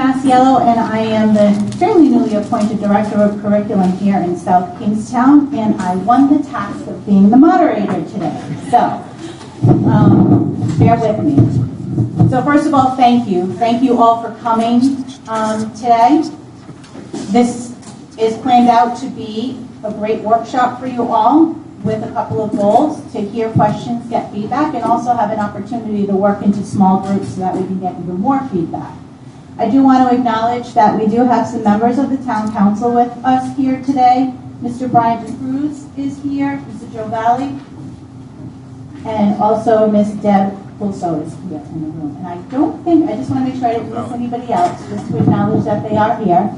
Masiello, and I am the fairly newly appointed Director of Curriculum here in South Kingstown, and I won the task of being the moderator today. So, bear with me. So first of all, thank you. Thank you all for coming today. This is planned out to be a great workshop for you all with a couple of goals: to hear questions, get feedback, and also have an opportunity to work into small groups so that we can get even more feedback. I do want to acknowledge that we do have some members of the Town Council with us here today. Mr. Brian Cruz is here, Mr. Joe Valley, and also Ms. Deb Pulso is here in the room. And I just want to make sure I didn't miss anybody else, just to acknowledge that they are here.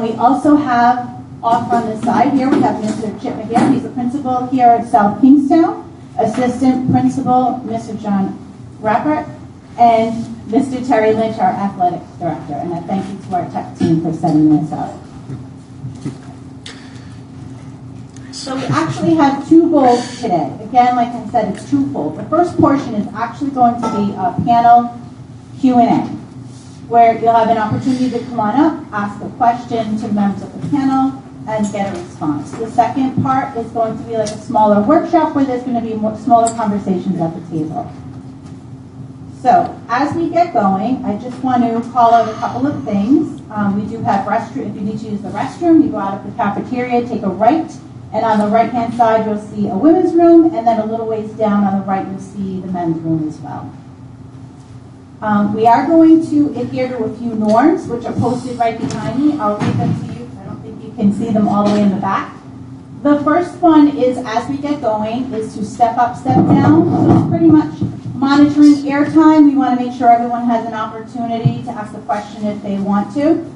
We also have, off on the side here, we have Mr. Chip McGinn. He's the principal here at South Kingstown. Assistant principal, Mr. John Rappert, and Mr. Terry Lynch, our athletic director. And I thank you to our tech team for setting this up. So we actually have two goals today. Again, like I said, it's twofold. The first portion is actually going to be a panel Q&A, where you'll have an opportunity to come on up, ask a question to members of the panel, and get a response. The second part is going to be like a smaller workshop where there's going to be more smaller conversations at the table. So as we get going, I just want to call out a couple of things. We do have restroom. If you need to use the restroom, you go out of the cafeteria, take a right, and on the right-hand side, you'll see a women's room, and then a little ways down on the right, you'll see the men's room as well. We are going to adhere to a few norms, which are posted right behind me. I'll read them to you. I don't think you can see them all the way in the back. The first one is, as we get going, is to step up, step down. So it's pretty much monitoring airtime. We want to make sure everyone has an opportunity to ask a question if they want to.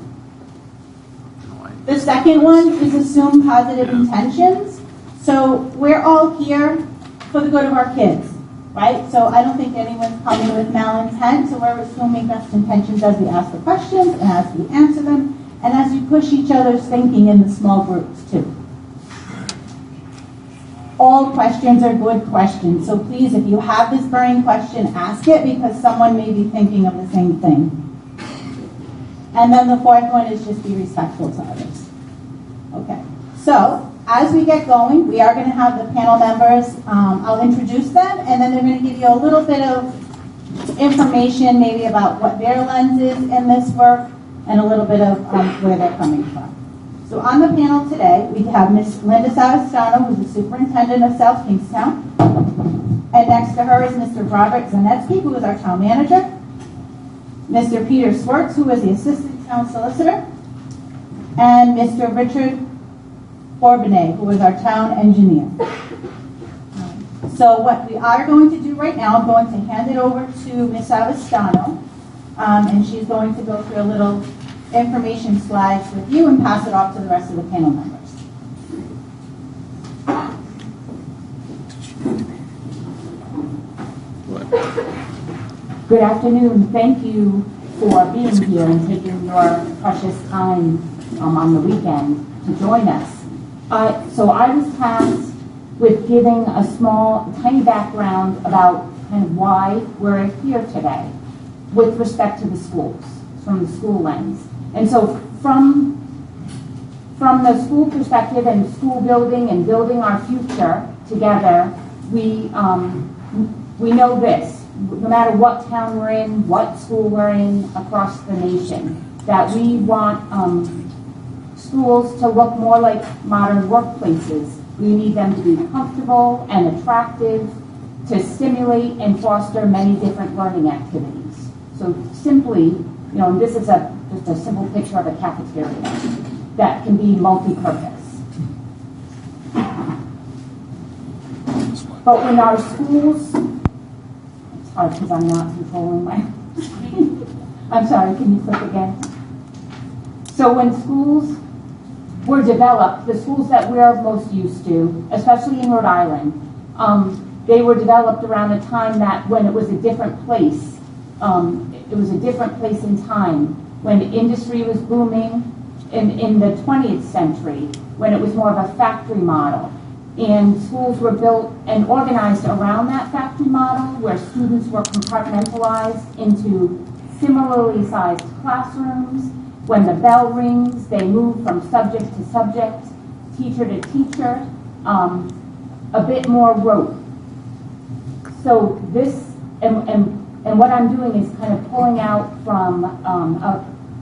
The second one is assume positive intentions. So we're all here for the good of our kids, right? So I don't think anyone's coming with malintent, so we're assuming best intentions as we ask the questions and as we answer them, and as we push each other's thinking in the small groups too. All questions are good questions, so please, if you have this burning question, ask it, because someone may be thinking of the same thing. And then the fourth one is just be respectful to others. Okay, so as we get going, we are going to have the panel members, I'll introduce them, and then they're going to give you a little bit of information maybe about what their lens is in this work, and a little bit of where they're coming from. So on the panel today, we have Ms. Linda Savastano, who's the superintendent of South Kingstown, and next to her is Mr. Robert Zanetsky, who is our town manager, Mr. Peter Swartz, who is the assistant town solicitor, and Mr. Richard Orbinet, who is our town engineer. So what we are going to do right now, I'm going to hand it over to Ms. Savastano, and she's going to go through a little information slides with you and pass it off to the rest of the panel members. Good afternoon. Thank you for being here and taking your precious time on the weekend to join us. So I was tasked with giving a small, tiny background about kind of why we're here today with respect to the schools, from the school lens. And so from the school perspective and school building and building our future together, we know this: no matter what town we're in, what school we're in across the nation, that we want schools to look more like modern workplaces. We need them to be comfortable and attractive, to stimulate and foster many different learning activities. So simply, and this is just a simple picture of a cafeteria that can be multi-purpose. But when our schools, it's hard because I'm not controlling my screen. I'm sorry, can you click again? So when schools were developed, the schools that we're most used to, especially in Rhode Island, they were developed around a time that when it was a different place. It was a different place in time, when industry was booming in the 20th century, when it was more of a factory model. And schools were built and organized around that factory model, where students were compartmentalized into similarly sized classrooms. When the bell rings, they move from subject to subject, teacher to teacher, a bit more rote. So this, and what I'm doing is kind of pulling out from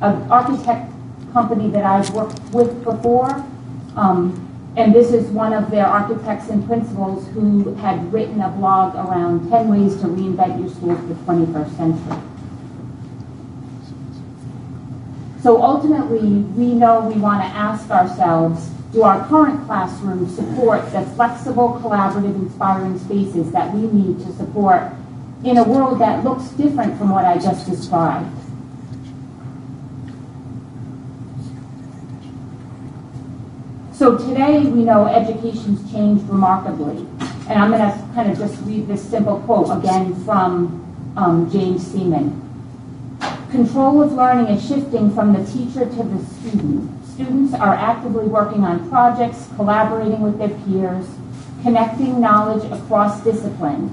an architect company that I've worked with before. And this is one of their architects and principals who had written a blog around 10 ways to reinvent your schools for the 21st century. So ultimately, we know we want to ask ourselves, do our current classrooms support the flexible, collaborative, inspiring spaces that we need to support in a world that looks different from what I just described? So today, we know education's changed remarkably. And I'm going to kind of just read this simple quote again from James Seaman. Control of learning is shifting from the teacher to the student. Students are actively working on projects, collaborating with their peers, connecting knowledge across disciplines.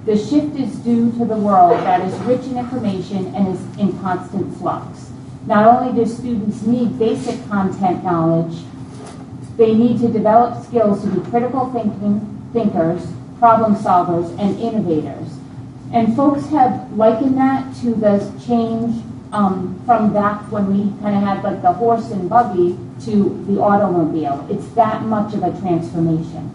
The shift is due to the world that is rich in information and is in constant flux. Not only do students need basic content knowledge, they need to develop skills to be critical thinkers, problem solvers, and innovators. And folks have likened that to the change from back when we kind of had like the horse and buggy to the automobile. It's that much of a transformation.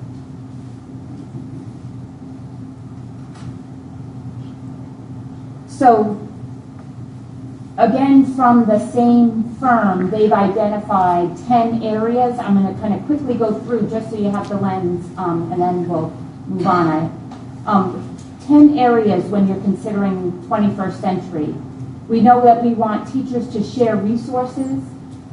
So again, from the same firm, they've identified 10 areas. I'm going to kind of quickly go through just so you have the lens, and then we'll move on. 10 areas when you're considering 21st century. We know that we want teachers to share resources.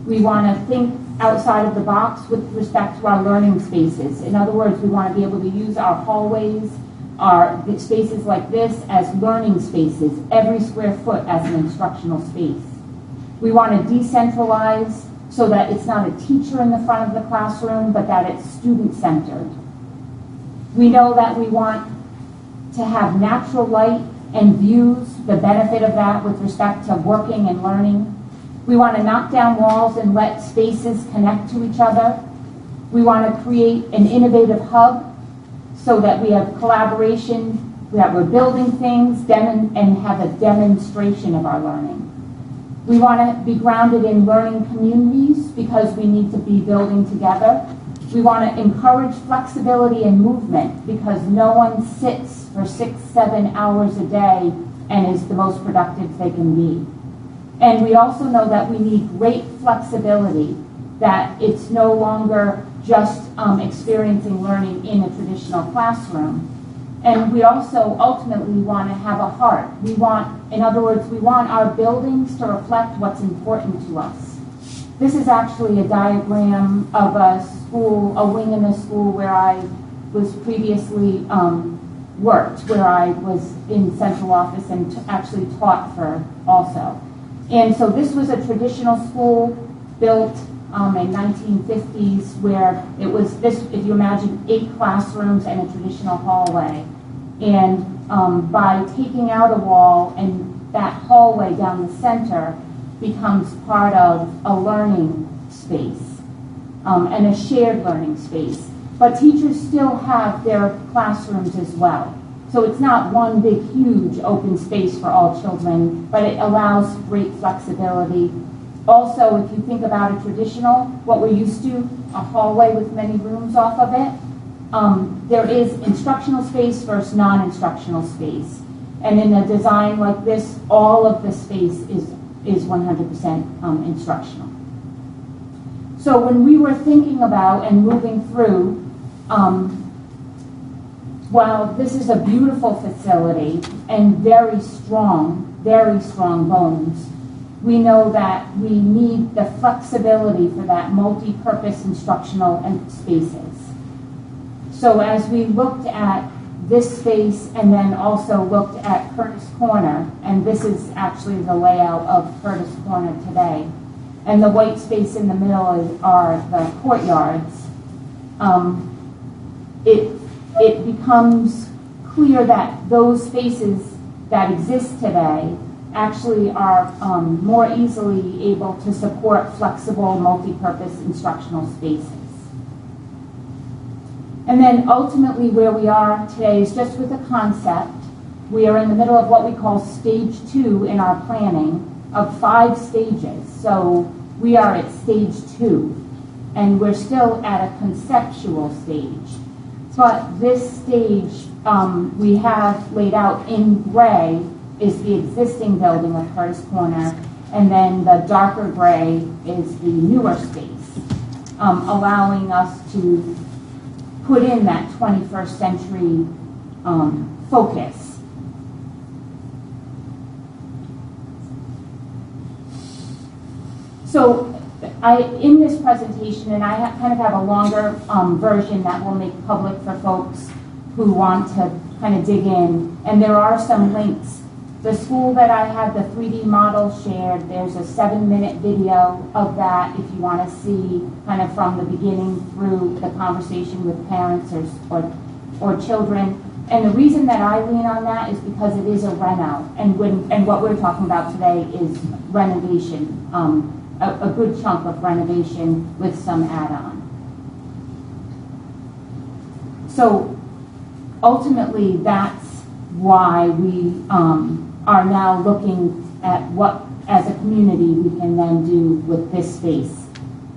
We want to think outside of the box with respect to our learning spaces. In other words, we want to be able to use our hallways, our spaces like this as learning spaces, every square foot as an instructional space. We want to decentralize so that it's not a teacher in the front of the classroom, but that it's student-centered. We know that we want to have natural light and views, the benefit of that with respect to working and learning. We want to knock down walls and let spaces connect to each other. We want to create an innovative hub so that we have collaboration, that we're building things and have a demonstration of our learning. We want to be grounded in learning communities because we need to be building together. We want to encourage flexibility and movement because no one sits for 6-7 hours a day and is the most productive they can be. And we also know that we need great flexibility, that it's no longer just experiencing learning in a traditional classroom. And we also ultimately want to have a heart. We want, in other words, we want our buildings to reflect what's important to us. This is actually a diagram of a school, a wing in a school where I was previously worked, where I was in central office and actually taught for also. And so this was a traditional school built in 1950s where it was this, if you imagine, 8 classrooms and a traditional hallway. And by taking out a wall and that hallway down the center becomes part of a learning space and a shared learning space. But teachers still have their classrooms as well. So it's not one big, huge open space for all children, but it allows great flexibility. Also, if you think about a traditional, what we're used to, a hallway with many rooms off of it, there is instructional space versus non-instructional space. And in a design like this, all of the space is 100% instructional. So when we were thinking about and moving through, while this is a beautiful facility and very strong bones, we know that we need the flexibility for that multi-purpose instructional spaces. So as we looked at this space and then also looked at Curtis Corner, and this is actually the layout of Curtis Corner today, and the white space in the middle are the courtyards, it becomes clear that those spaces that exist today actually are more easily able to support flexible, multi-purpose instructional spaces. And then ultimately where we are today is just with a concept. We are in the middle of what we call stage 2 in our planning of 5 stages. So we are at stage 2, and we're still at a conceptual stage. But this stage we have laid out in gray is the existing building of Curtis Corner, and then the darker gray is the newer space, allowing us to put in that 21st century focus. So in this presentation, and I kind of have a longer version that we'll make public for folks who want to kind of dig in, and there are some links. The school that I have the 3D model shared, there's a 7-minute video of that if you want to see kind of from the beginning through the conversation with parents or children. And the reason that I lean on that is because it is a reno, and what we're talking about today is renovation, a good chunk of renovation with some add-on. So ultimately, that's why we are now looking at what, as a community, we can then do with this space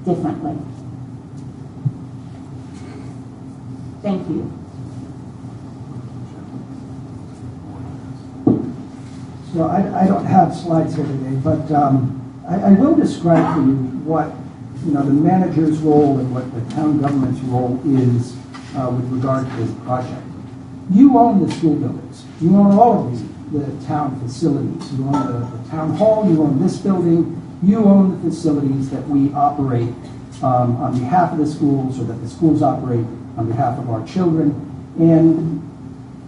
differently. Thank you. So I don't have slides here today, but I will describe for you what the manager's role and what the town government's role is with regard to this project. You own the school buildings. You own all of the town facilities. You own the town hall. You own this building. You own the facilities that we operate on behalf of the schools, or that the schools operate on behalf of our children. And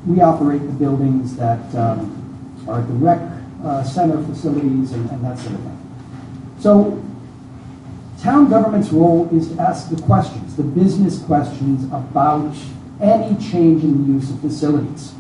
we operate the buildings that are the rec center facilities and that sort of thing. So town government's role is to ask the questions, the business questions about any change in the use of facilities.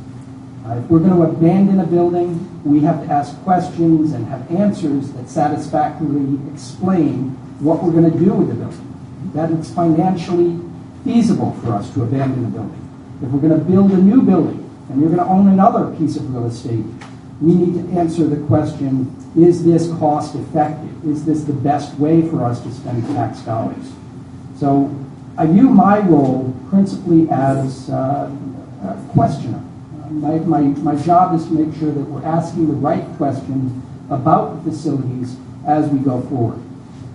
If we're going to abandon a building, we have to ask questions and have answers that satisfactorily explain what we're going to do with the building, that it's financially feasible for us to abandon a building. If we're going to build a new building and you're going to own another piece of real estate, we need to answer the question, is this cost effective? Is this the best way for us to spend tax dollars? So I view my role principally as a questioner. My job is to make sure that we're asking the right questions about the facilities as we go forward.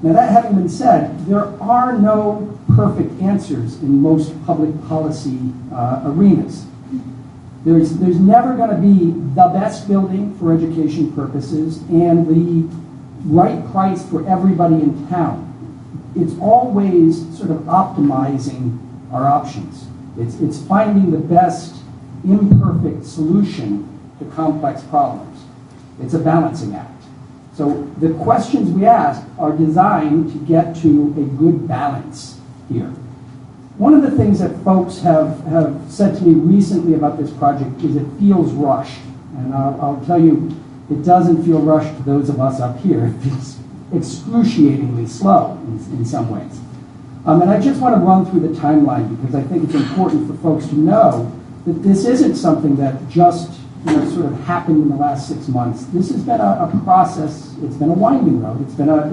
Now, that having been said, there are no perfect answers in most public policy arenas. There's never going to be the best building for education purposes and the right price for everybody in town. It's always sort of optimizing our options. It's finding the best imperfect solution to complex problems. It's a balancing act. So the questions we ask are designed to get to a good balance here. One of the things that folks have said to me recently about this project is it feels rushed. And I'll tell you, it doesn't feel rushed to those of us up here. It feels excruciatingly slow in some ways. And I just want to run through the timeline because I think it's important for folks to know that this isn't something that just sort of happened in the last 6 months. This has been a process. It's been a winding road. It's been a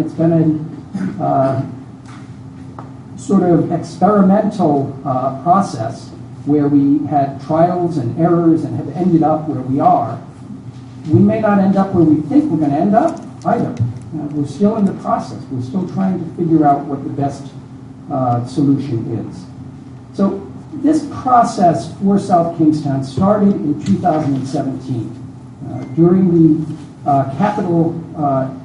sort of experimental process where we had trials and errors and have ended up where we are. We may not end up where we think we're going to end up either. We're still in the process. We're still trying to figure out what the best solution is. So this process for South Kingstown started in 2017 during the capital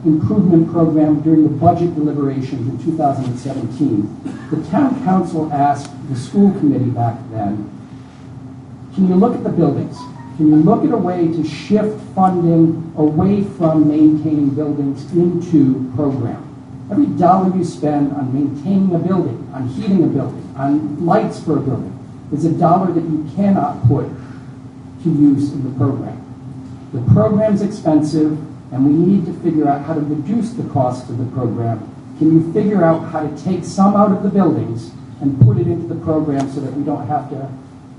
improvement program during the budget deliberations in 2017. The town council asked the school committee back then, can you look at the buildings? Can you look at a way to shift funding away from maintaining buildings into program? Every dollar you spend on maintaining a building, on heating a building, on lights for a building, is a dollar that you cannot put to use in the program. The program's expensive, and we need to figure out how to reduce the cost of the program. Can you figure out how to take some out of the buildings and put it into the program so that we don't have to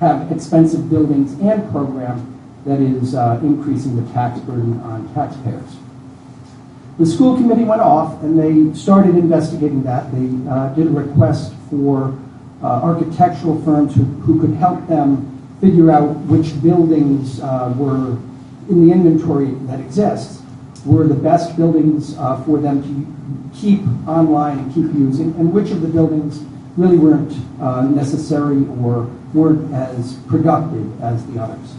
have expensive buildings and program that is increasing the tax burden on taxpayers? The school committee went off and they started investigating that. They did a request for architectural firms who could help them figure out which buildings were in the inventory that exists were the best buildings for them to keep online and keep using, and which of the buildings really weren't necessary or weren't as productive as the others.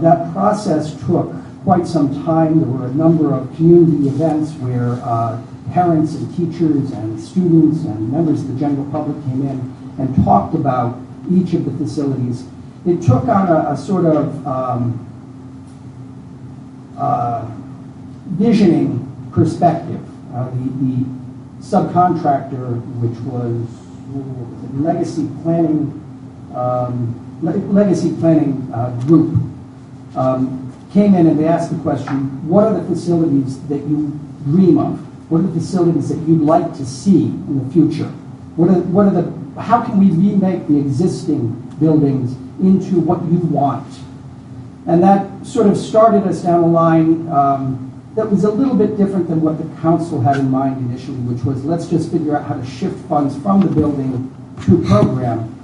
That process took quite some time. There were a number of community events where parents and teachers and students and members of the general public came in and talked about each of the facilities. It took on a sort of visioning perspective. The subcontractor, which was Legacy Planning Group, came in and they asked the question, what are the facilities that you dream of? What are the facilities that you'd like to see in the future? How can we remake the existing buildings into what you want? And that sort of started us down a line that was a little bit different than what the council had in mind initially, which was let's just figure out how to shift funds from the building to program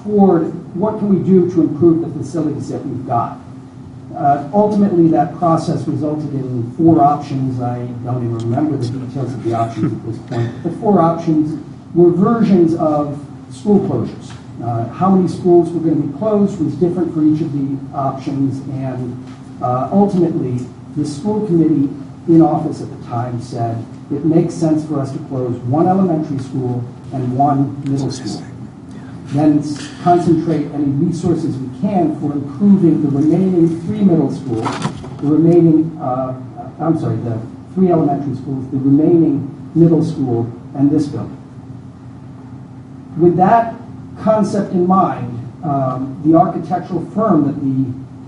toward what can we do to improve the facilities that we've got. Ultimately, that process resulted in 4 options. I don't even remember the details of the options at this point. The 4 options were versions of school closures. How many schools were going to be closed was different for each of the options, and ultimately, the school committee in office at the time said it makes sense for us to close 1 elementary school and 1 middle school. Then concentrate any resources we can for improving the remaining 3 middle schools, the 3 elementary schools, the remaining middle school, and this building. With that concept in mind, the architectural firm that the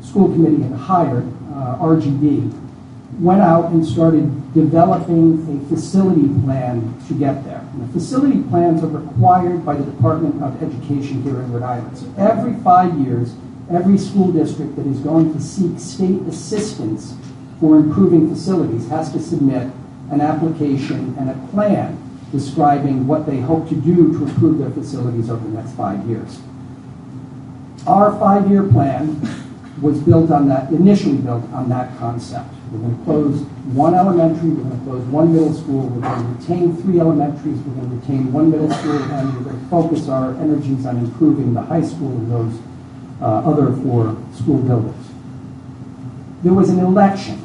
school committee had hired, RGB, went out and started developing a facility plan to get there. And the facility plans are required by the Department of Education here in Rhode Island. So every 5 years, every school district that is going to seek state assistance for improving facilities has to submit an application and a plan describing what they hope to do to improve their facilities over the next 5 years. Our 5-year plan was initially built on that concept. We're going to close 1 elementary, we're going to close 1 middle school, we're going to retain 3 elementaries, we're going to retain 1 middle school, and we're going to focus our energies on improving the high school and those other 4 school buildings. There was an election,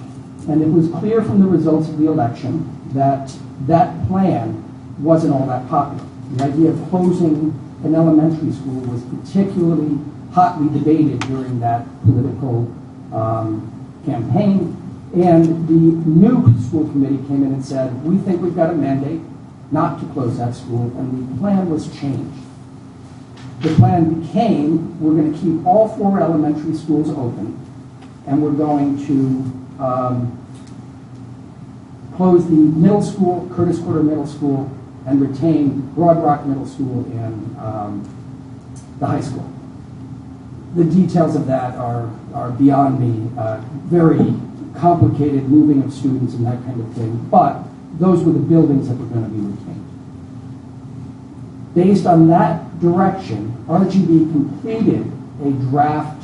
and it was clear from the results of the election that that plan wasn't all that popular. The idea of closing an elementary school was particularly hotly debated during that political campaign. And the new school committee came in and said, we think we've got a mandate not to close that school, and the plan was changed. The plan became, we're going to keep all 4 elementary schools open, and we're going to close the middle school, Curtis Quarter Middle School, and retain Broad Rock Middle School and the high school. The details of that are beyond me, very complicated moving of students and that kind of thing, but those were the buildings that were going to be retained. Based on that direction, RGB completed a draft,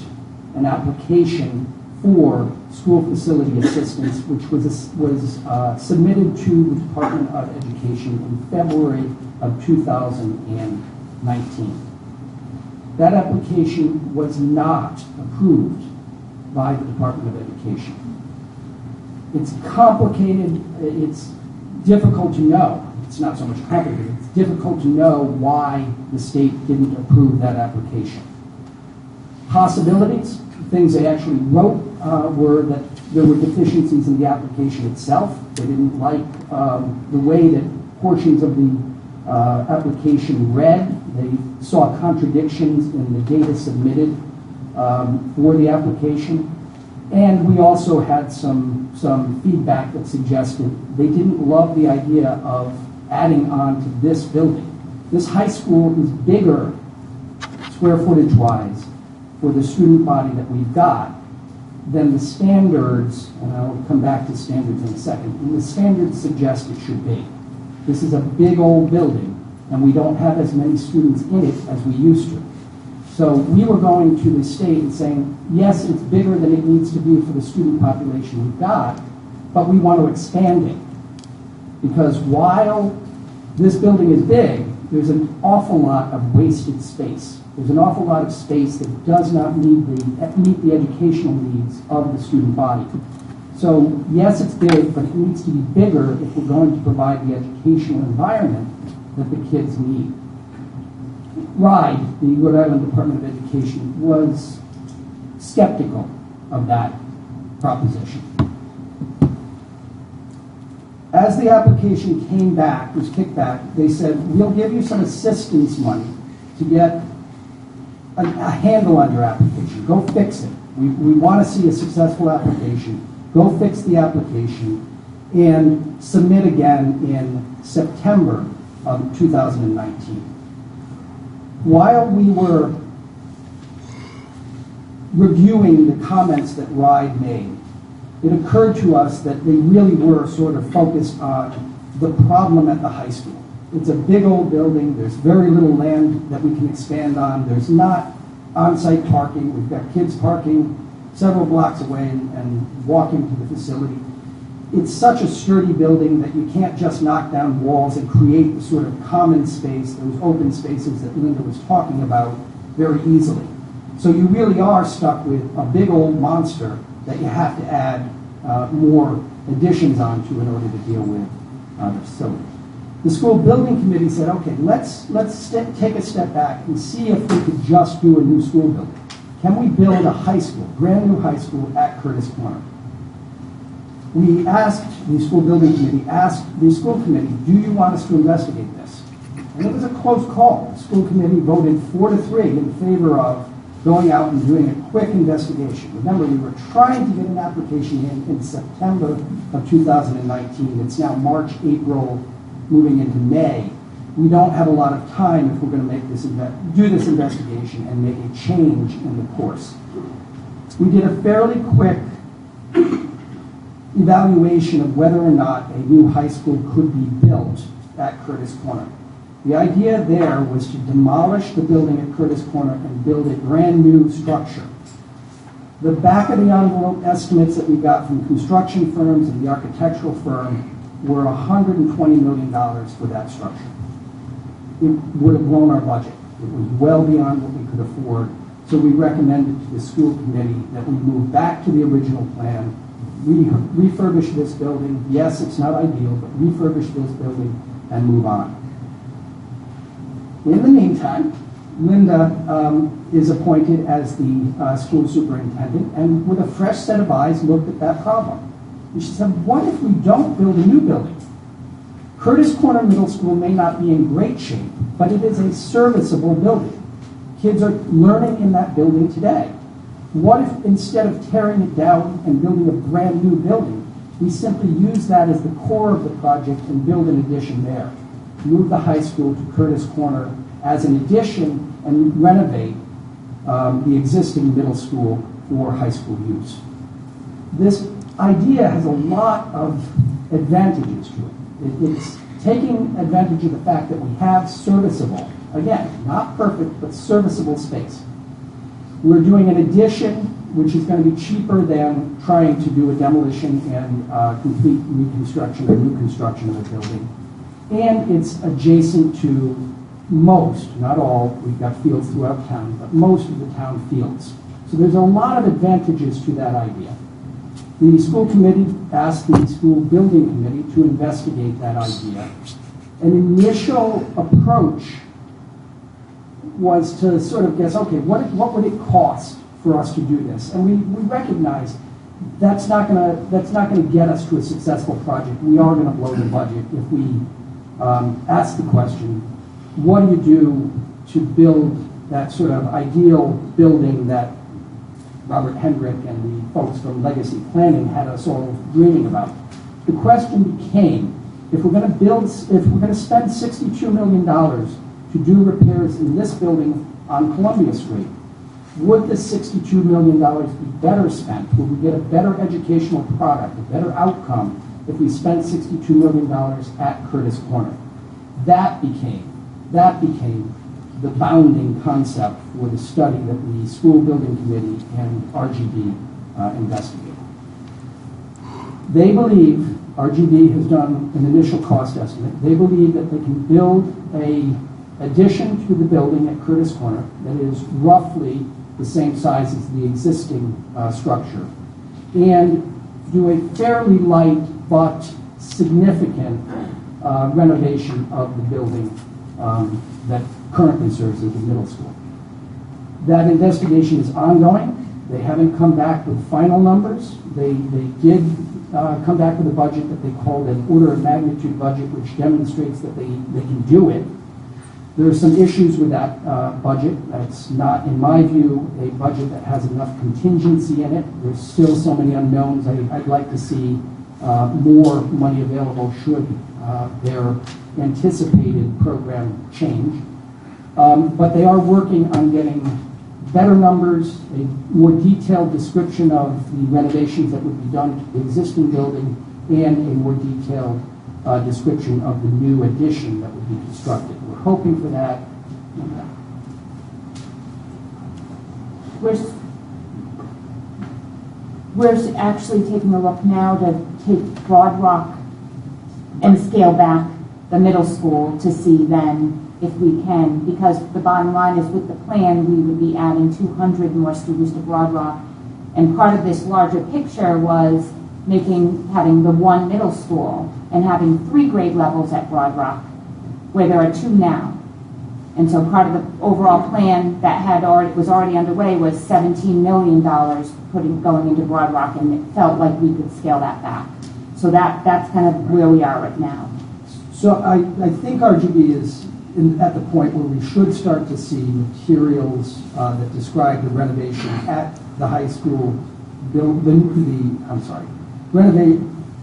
an application for school facility assistance, which was submitted to the Department of Education in February of 2019. That application was not approved by the Department of Education. It's complicated, it's difficult to know. It's not so much complicated, it's difficult to know why the state didn't approve that application. Possibilities, things they actually wrote were that there were deficiencies in the application itself. They didn't like the way that portions of the application read. They saw contradictions in the data submitted for the application. And we also had some feedback that suggested they didn't love the idea of adding on to this building. This high school is bigger, square footage-wise, for the student body that we've got than the standards, and I'll come back to standards in a second, and the standards suggest it should be. This is a big old building, and we don't have as many students in it as we used to. So we were going to the state and saying, yes, it's bigger than it needs to be for the student population we've got, but we want to expand it. Because while this building is big, there's an awful lot of wasted space. There's an awful lot of space that does not meet the educational needs of the student body. So yes, it's big, but it needs to be bigger if we're going to provide the educational environment that the kids need. RIDE, the Rhode Island Department of Education, was skeptical of that proposition. As the application came back, was kicked back, they said, we'll give you some assistance money to get a handle on your application. Go fix it. We want to see a successful application. Go fix the application and submit again in September of 2019. While we were reviewing the comments that RIDE made, it occurred to us that they really were sort of focused on the problem at the high school. It's a big old building. There's very little land that we can expand on. There's not on-site parking. We've got kids parking several blocks away and walking to the facility. It's such a sturdy building that you can't just knock down walls and create the sort of common space, those open spaces that Linda was talking about, very easily. So you really are stuck with a big old monster that you have to add more additions onto in order to deal with the facility. The school building committee said, okay, let's take a step back and see if we could just do a new school building. Can we build a high school, brand new high school at Curtis Corner? We asked, the school building committee asked the school committee, do you want us to investigate this? And it was a close call. The school committee voted 4-3 in favor of going out and doing a quick investigation. Remember, we were trying to get an application in September of 2019. It's now March, April, moving into May. We don't have a lot of time if we're going to make this do this investigation and make a change in the course. We did a fairly quick evaluation of whether or not a new high school could be built at Curtis Corner. The idea there was to demolish the building at Curtis Corner and build a brand new structure. The back of the envelope estimates that we got from construction firms and the architectural firm were $120 million for that structure. It would have blown our budget. It was well beyond what we could afford. So we recommended to the school committee that we move back to the original plan, refurbish this building. Yes, it's not ideal, but refurbish this building and move on. In the meantime, Linda is appointed as the school superintendent and with a fresh set of eyes looked at that problem. And she said, what if we don't build a new building? Curtis Corner Middle School may not be in great shape, but it is a serviceable building. Kids are learning in that building today. What if instead of tearing it down and building a brand new building, we simply use that as the core of the project and build an addition there? Move the high school to Curtis Corner as an addition and renovate the existing middle school for high school use. This idea has a lot of advantages to it. It's taking advantage of the fact that we have serviceable, again, not perfect, but serviceable space. We're doing an addition, which is going to be cheaper than trying to do a demolition and complete reconstruction or new construction of a building. And it's adjacent to most, not all, we've got fields throughout town, but most of the town fields. So there's a lot of advantages to that idea. The school committee asked the school building committee to investigate that idea. An initial approach was to sort of guess, okay, what would it cost for us to do this? And we recognize that's not going to get us to a successful project. We are going to blow the budget if we ask the question, what do you do to build that sort of ideal building that Robert Hendrick and the folks from Legacy Planning had us all dreaming about. The question became, if we're going to spend $62 million to do repairs in this building on Columbia Street, would the $62 million be better spent? Would we get a better educational product, a better outcome if we spent $62 million at Curtis Corner? That became the bounding concept for the study that the School Building Committee and RGB investigated. They believe, RGB has done an initial cost estimate, they believe that they can build an addition to the building at Curtis Corner that is roughly the same size as the existing structure, and do a fairly light but significant renovation of the building that currently serves as the middle school. That investigation is ongoing. They haven't come back with final numbers. They did come back with a budget that they called an order of magnitude budget, which demonstrates that they can do it. There are some issues with that budget. That's not, in my view, a budget that has enough contingency in it. There's still so many unknowns. I'd like to see more money available should their anticipated program change. But they are working on getting better numbers, a more detailed description of the renovations that would be done to the existing building, and a more detailed description of the new addition that would be constructed. We're hoping for that. We're actually taking a look now to take Broad Rock and scale back the middle school to see then if we can, because the bottom line is with the plan we would be adding 200 more students to Broad Rock, and part of this larger picture was having the one middle school and having 3 grade levels at Broad Rock where there are 2 now. And so part of the overall plan that was already underway was $17 million going into Broad Rock, and it felt like we could scale that back. So that's kind of where we are right now. So I think RGB is at the point where we should start to see materials that describe the renovation at the high school,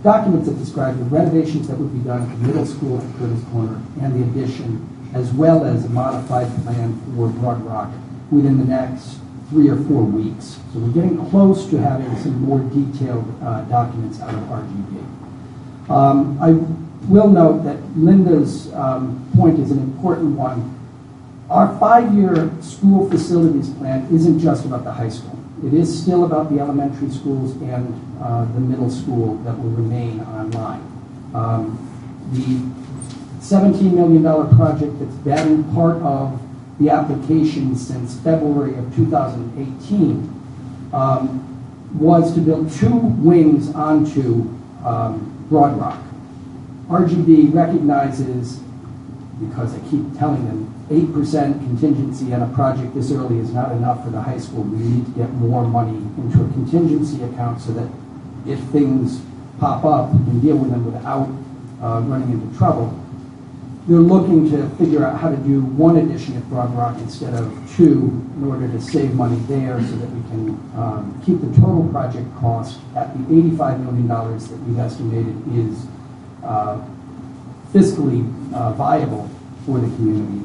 documents that describe the renovations that would be done at the middle school at Curtis Corner and the addition, as well as a modified plan for Broad Rock within the next 3 or 4 weeks. So we're getting close to having some more detailed documents out of RGB. I will note that Linda's point is an important one. Our 5-year school facilities plan isn't just about the high school. It is still about the elementary schools and the middle school that will remain online. The $17 million project that's been part of the application since February of 2018 was to build 2 wings onto Broad Rock. RGB recognizes, because I keep telling them, 8% contingency on a project this early is not enough for the high school. We need to get more money into a contingency account so that if things pop up, we can deal with them without running into trouble. They're looking to figure out how to do 1 addition at Broad Rock instead of 2 in order to save money there so that we can keep the total project cost at the $85 million that we've estimated is fiscally viable for the community,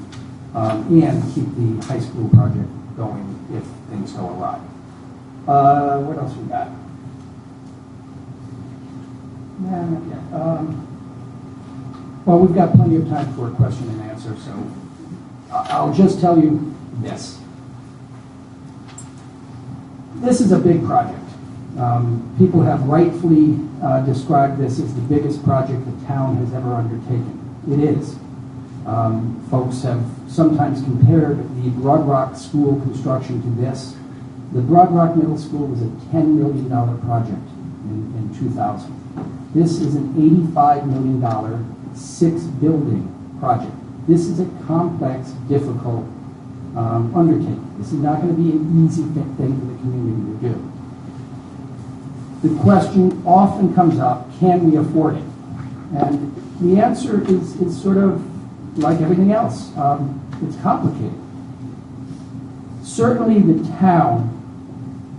and keep the high school project going if things go awry. What else we got? Not yet. Well, we've got plenty of time for a question and answer, so I'll just tell you this. This is a big project. People have rightfully described this as the biggest project the town has ever undertaken. It is. Folks have sometimes compared the Broad Rock school construction to this. The Broad Rock Middle School was a $10 million project in 2000. This is an $85 million 6-building project. This is a complex, difficult undertaking. This is not going to be an easy thing for the community to do. The question often comes up, can we afford it? And the answer is sort of like everything else. It's complicated. Certainly the town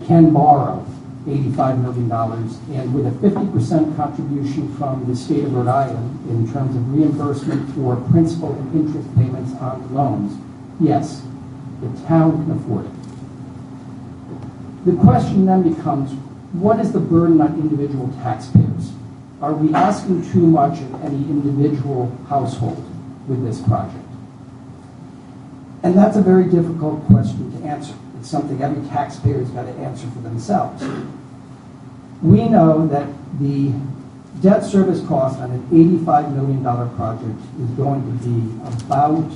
can borrow $85 million, and with a 50% contribution from the state of Rhode Island in terms of reimbursement for principal and interest payments on loans, yes, the town can afford it. The question then becomes, what is the burden on individual taxpayers? Are we asking too much of any individual household with this project? And that's a very difficult question to answer. It's something every taxpayer has got to answer for themselves. We know that the debt service cost on an $85 million project is going to be about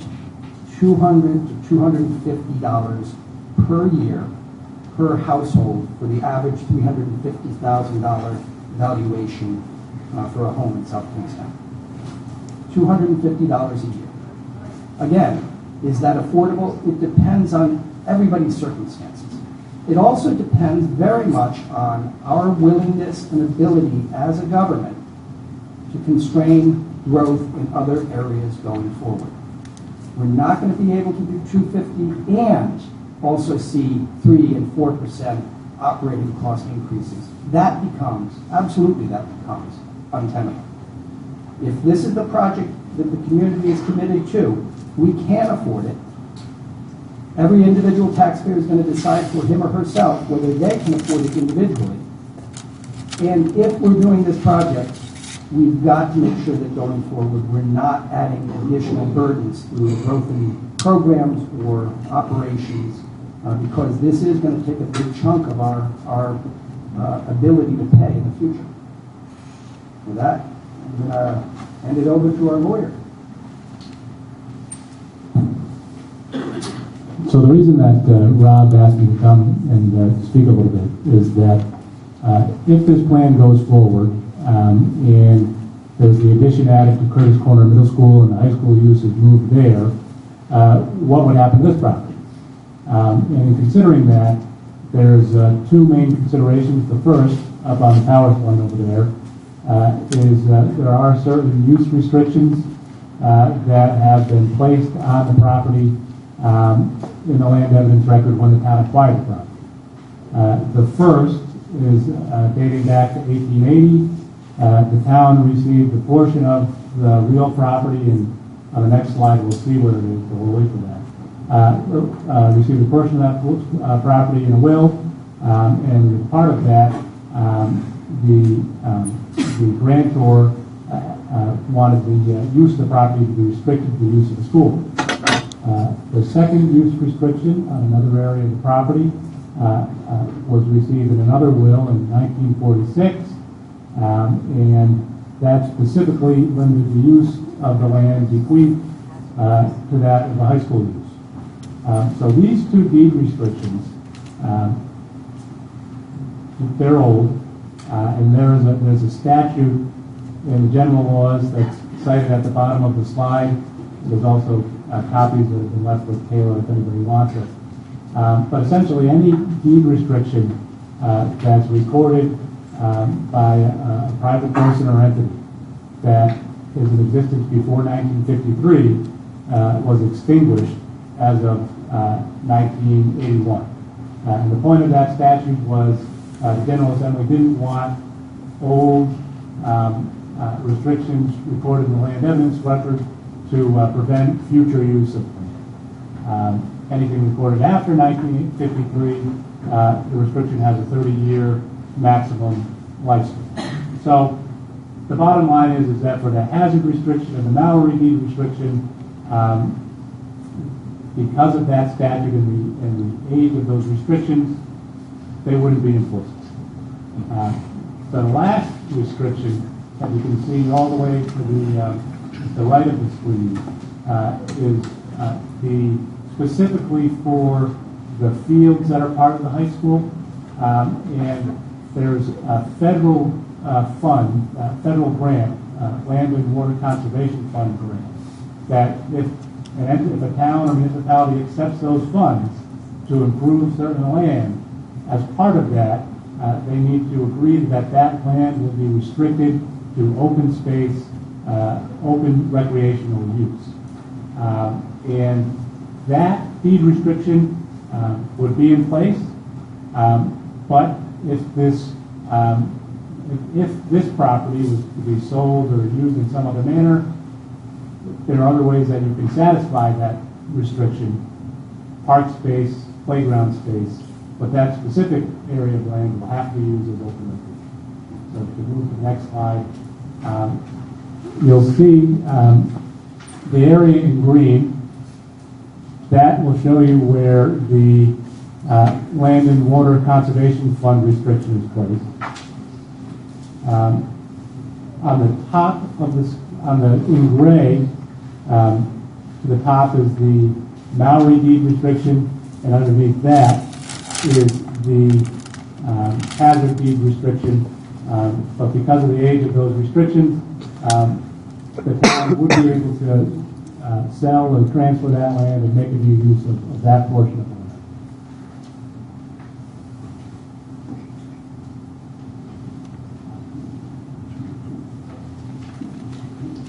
$200 to $250 per year per household for the average $350,000 valuation for a home in South Kingstown. $250 a year. Again, is that affordable? It depends on everybody's circumstances. It also depends very much on our willingness and ability as a government to constrain growth in other areas going forward. We're not going to be able to do 250 and also see 3 and 4% operating cost increases. That becomes untenable. If this is the project that the community is committed to, we can't afford it. Every individual taxpayer is going to decide for him or herself whether they can afford it individually. And if we're doing this project, we've got to make sure that going forward we're not adding additional burdens through growth in programs or operations, because this is going to take a big chunk of our ability to pay in the future. With that, I'm going to hand it over to our lawyer. So the reason that Rob asked me to come and speak a little bit is that if this plan goes forward and there's the addition added to Curtis Corner Middle School and the high school use is moved there, what would happen to this property? And in considering that, there's two main considerations. The first, up on the power line over there, is there are certain use restrictions that have been placed on the property in the land evidence record when the town acquired the property. The first is dating back to 1880. The town received a portion of the real property, and on the next slide we'll see where it is, but we'll wait for that. Received a portion of that property in a will, and as part of that, the grantor wanted the use of the property to be restricted to the use of the school. The second use restriction on another area of the property was received in another will in 1946, and that specifically limited the use of the land bequeathed to that of the high school use. So these two deed restrictions, they're old, and there's a statute in the general laws that's cited at the bottom of the slide. There's also copies that have been left with Kayla if anybody wants it. But essentially, any deed restriction that's recorded by a private person or entity that is in existence before 1953 was extinguished as of 1981. And the point of that statute was the General Assembly didn't want old restrictions recorded in the land evidence record to prevent future use of land. Anything recorded after 1953, the restriction has a 30-year maximum lifespan. So the bottom line is that for the hazard restriction and the mallory deed restriction, because of that statute and the age of those restrictions, they wouldn't be enforced. The last restriction that you can see all the way to the right of the screen is specifically for the fields that are part of the high school, and there's a federal fund, federal grant, Land and Water Conservation Fund grant, that if a town or municipality accepts those funds to improve certain land, as part of that, they need to agree that that land will be restricted to open space, open recreational use. And that deed restriction would be in place. But if this, if this property was to be sold or used in some other manner, there are other ways that you can satisfy that restriction: park space, playground space, but that specific area of land will have to be used as open recreation. So if you move to the next slide, you'll see the area in green. That will show you where the Land and Water Conservation Fund restriction is placed. On the top of this, in gray, to the top is the Maori deed restriction, and underneath that is the hazard deed restriction. But because of the age of those restrictions, the town would be able to sell or transfer that land and make a new use of that portion of the land.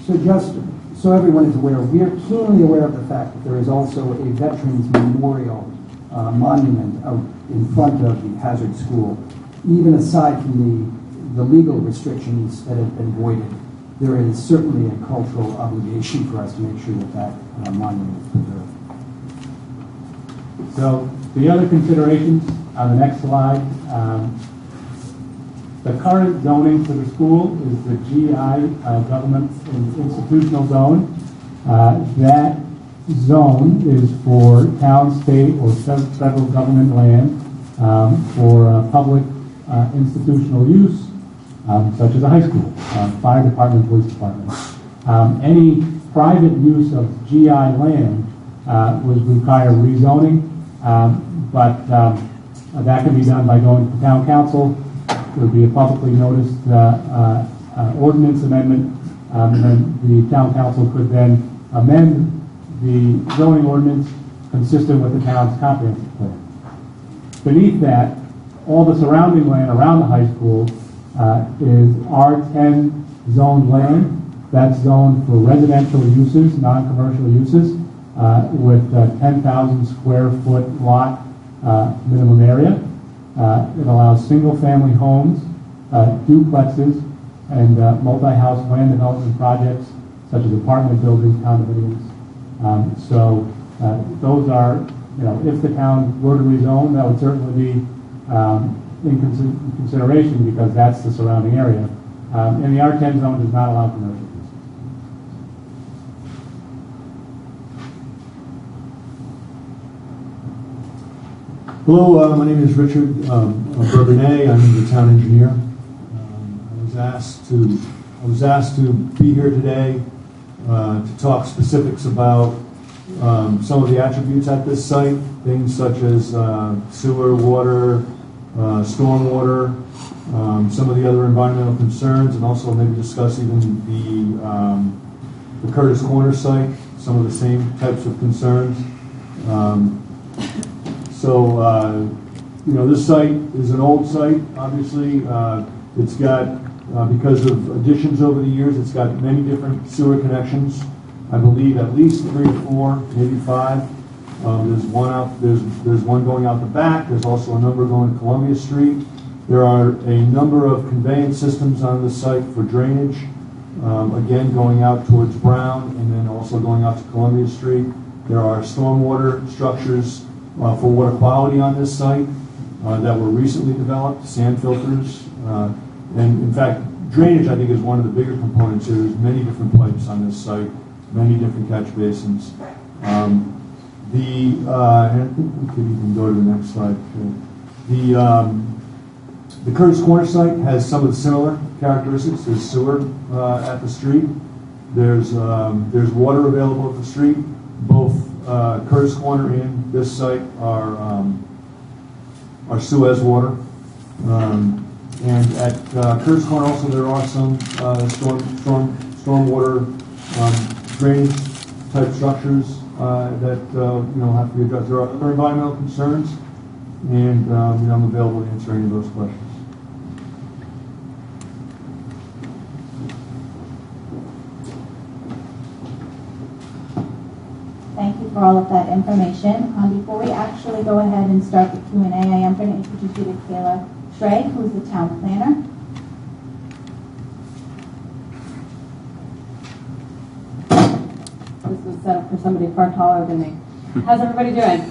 So just so everyone is aware, we are keenly aware of the fact that there is also a Veterans Memorial monument out in front of the Hazard School. Even aside from the legal restrictions that have been voided, there is certainly a cultural obligation for us to make sure that that monument is preserved. So the other considerations on the next slide, the current zoning for the school is the GI, Government and Institutional Zone. That zone is for town, state, or federal government land for public institutional use, such as a high school, fire department, police department. Any private use of GI land would require rezoning, but that can be done by going to town council. There would be a publicly noticed ordinance amendment, and then the town council could then amend the zoning ordinance consistent with the town's comprehensive plan. Beneath that, all the surrounding land around the high school is R10 zoned land. That's zoned for residential uses, non-commercial uses, with 10,000 square foot lot minimum area. It allows single-family homes, duplexes, and multi-house land development projects, such as apartment buildings, condominiums. So those are, if the town were to rezone, that would certainly be in consideration, because that's the surrounding area. And the R10 zone does not allow commercial use. Hello, my name is Richard Bourbonnais. I'm the town engineer. I was asked to be here today to talk specifics about some of the attributes at this site, things such as sewer, water, stormwater, some of the other environmental concerns, and also maybe discuss even the Curtis Corner site, some of the same types of concerns. This site is an old site, obviously. It's got, because of additions over the years, it's got many different sewer connections. I believe at least 3 or 4, maybe 5. There's one going out the back. There's also a number going to Columbia Street. There are a number of conveyance systems on the site for drainage, again going out towards Brown and then also going out to Columbia Street. There are stormwater structures for water quality on this site that were recently developed, sand filters, and in fact, drainage I think is one of the bigger components here. There's many different pipes on this site, many different catch basins. And I think we could even go to the next slide. The Curtis Corner site has some of the similar characteristics. There's sewer at the street. There's water available at the street. Both Curtis Corner and this site are Suez water. And at Curtis Corner also there are some stormwater drainage type structures that have to be addressed. There are other environmental concerns, and I'm available to answer any of those questions. Thank you for all of that information. Before we actually go ahead and start the Q&A, I am going to introduce you to Kayla Trey, who's the town planner. This was set up for somebody far taller than me. How's everybody doing?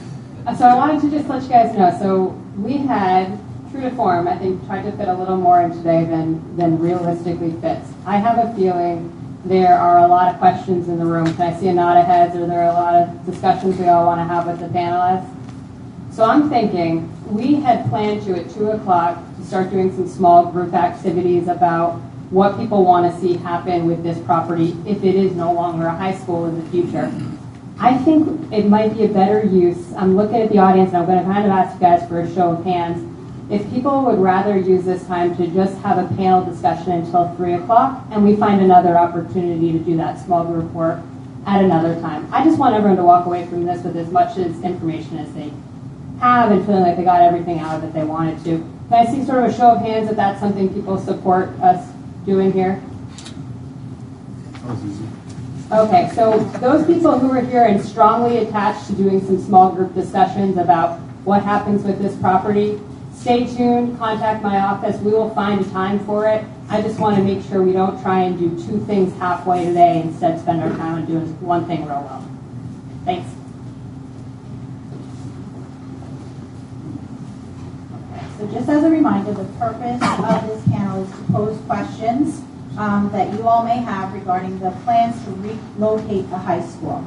So I wanted to just let you guys know, so we had, true to form, I think tried to fit a little more in today than realistically fits. I have a feeling there are a lot of questions in the room. Can I see a nod of heads? Or there are a lot of discussions we all want to have with the panelists? So I'm thinking we had planned to, at 2 o'clock, to start doing some small group activities about what people want to see happen with this property if it is no longer a high school in the future. I think it might be a better use. I'm looking at the audience and I'm going to kind of ask you guys for a show of hands. If people would rather use this time to just have a panel discussion until 3 o'clock and we find another opportunity to do that small group work at another time. I just want everyone to walk away from this with as much information as they have and feeling like they got everything out that they wanted to. Can I see sort of a show of hands if that's something people support us doing here? Okay, so those people who are here and strongly attached to doing some small group discussions about what happens with this property, stay tuned, contact my office. We will find a time for it. I just want to make sure we don't try and do two things halfway today, instead spend our time on doing one thing real well. Thanks. So just as a reminder, the purpose of this panel is to pose questions that you all may have regarding the plans to relocate the high school.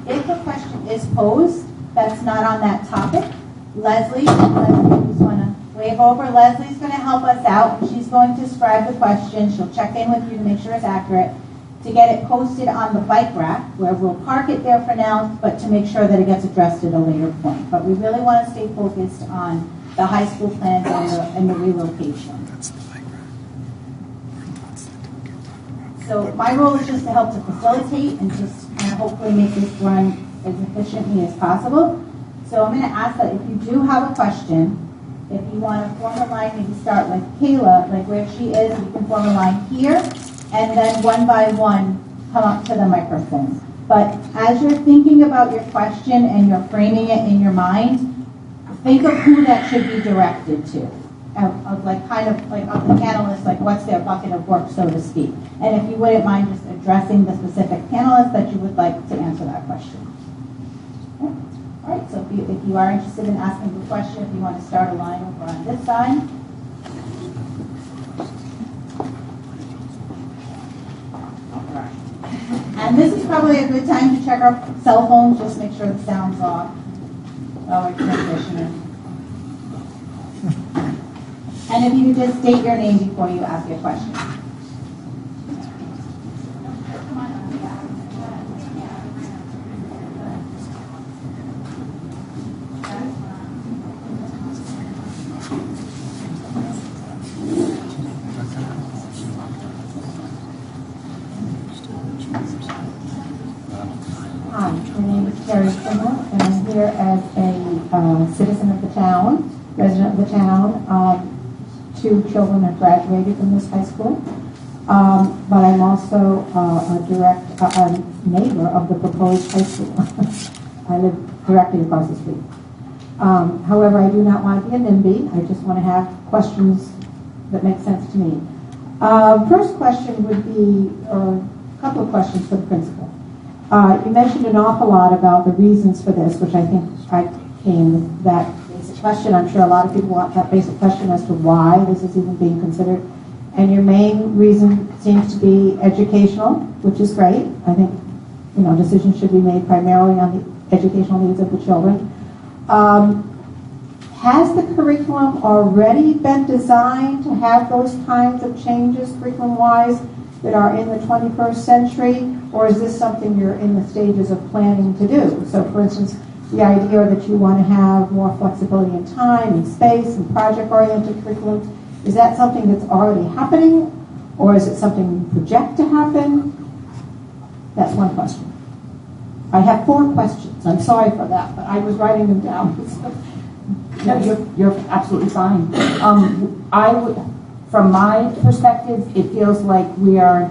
If a question is posed that's not on that topic, Leslie, you just want to wave over. Leslie's going to help us out, and she's going to scribe the question. She'll check in with you to make sure it's accurate, to get it posted on the bike rack, where we'll park it there for now, but to make sure that it gets addressed at a later point. But we really want to stay focused on the high school plans and the relocation. So my role is just to help to facilitate and just kind of hopefully make this run as efficiently as possible. So I'm going to ask that if you do have a question, if you want to form a line, maybe start with Kayla, like where she is, you can form a line here, and then one by one come up to the microphone. But as you're thinking about your question and you're framing it in your mind, think of who that should be directed to. Of like kind of like of the panelists, like what's their bucket of work, so to speak. And if you wouldn't mind just addressing the specific panelist that you would like to answer that question. Okay. All right, so if you are interested in asking the question, if you want to start a line over on this side. All right. And this is probably a good time to check our cell phones, just make sure the sound's off. Oh, we're transitioning. And if you could just state your name before you ask your question. Hi, my name is Carrie Schimmel, and I'm here as a citizen of the town, resident of the town. 2 children have graduated from this high school, but I'm also a neighbor of the proposed high school. I live directly across the street. However, I do not want to be a NIMBY. I just want to have questions that make sense to me. First question would be a couple of questions for the principal. You mentioned an awful lot about the reasons for this, which I think I came with that basic question. I'm sure a lot of people want that basic question as to why this is even being considered. And your main reason seems to be educational, which is great. I think, decisions should be made primarily on the educational needs of the children. Has the curriculum already been designed to have those kinds of changes curriculum-wise that are in the 21st century, or is this something you're in the stages of planning to do? So, for instance, the idea that you want to have more flexibility in time and space and project-oriented curriculum, is that something that's already happening, or is it something you project to happen? That's one question. I have 4 questions. I'm sorry for that, but I was writing them down. No, you're absolutely fine. From my perspective, it feels like we are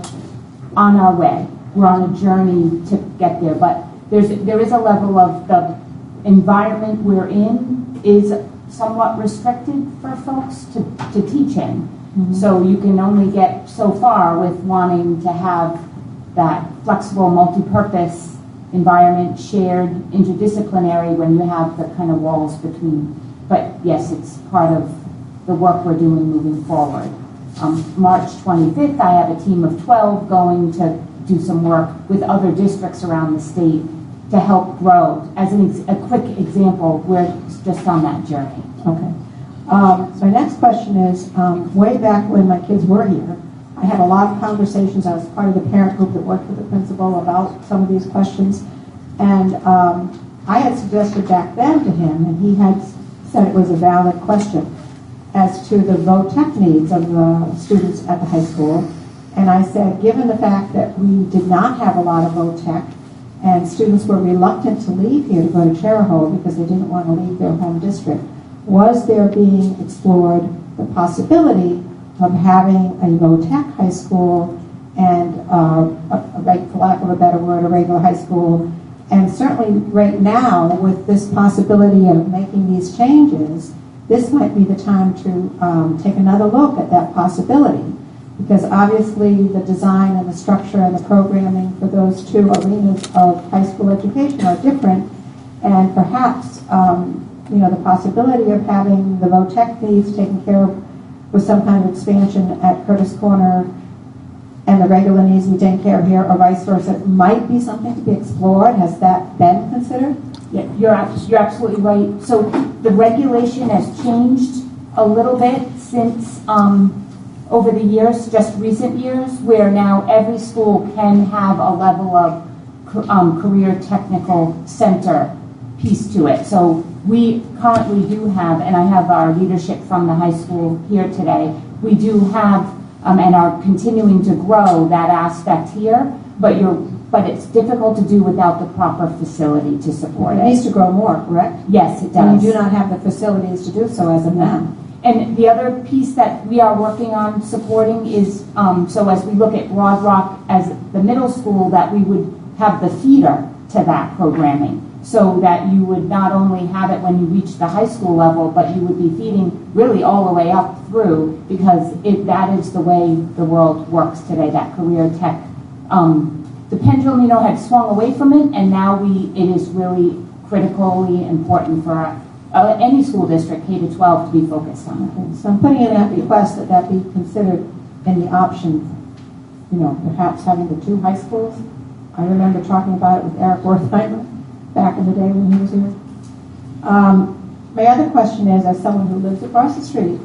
on our way. We're on a journey to get there, but there is a level of the environment we're in is somewhat restricted for folks to teach in. So you can only get so far with wanting to have that flexible, multi-purpose environment, shared, interdisciplinary, when you have the kind of walls between. But yes, it's part of the work we're doing moving forward. March 25th, I have a team of 12 going to do some work with other districts around the state to help grow. As a quick example, we're just on that journey. Okay. So my next question is, way back when my kids were here, I had a lot of conversations. I was part of the parent group that worked with the principal about some of these questions. And I had suggested back then to him, and he had said it was a valid question, as to the VOTEC needs of the students at the high school. And I said, given the fact that we did not have a lot of VOTEC, and students were reluctant to leave here to go to Charahoe because they didn't want to leave their home district, was there being explored the possibility of having a VOTEC high school and, for lack of a better word, a regular high school? And certainly right now, with this possibility of making these changes, this might be the time to take another look at that possibility. Because obviously the design and the structure and the programming for those two arenas of high school education are different. And perhaps, the possibility of having the VOTEC needs taken care of with some kind of expansion at Curtis Corner and the regular needs be taken care of here, or vice versa, might be something to be explored. Has that been considered? Yeah, you're absolutely right. So the regulation has changed a little bit since over the years, just recent years, where now every school can have a level of career technical center piece to it. So we currently do have, and I have our leadership from the high school here today, we do have and are continuing to grow that aspect here, but it's difficult to do without the proper facility to support it. It needs to grow more, correct? Yes, it does. And you do not have the facilities to do so as of now. And the other piece that we are working on supporting is, so as we look at Broad Rock as the middle school, that we would have the feeder to that programming, so that you would not only have it when you reach the high school level, but you would be feeding really all the way up through, because that is the way the world works today, that career tech. The pendulum, had swung away from it, and now it is really critically important for any school district, K to 12, to be focused on. Okay. So I'm putting in that request that be considered in the option, perhaps having the two high schools. I remember talking about it with Eric Wertheimer back in the day when he was here. My other question is, as someone who lives across the street,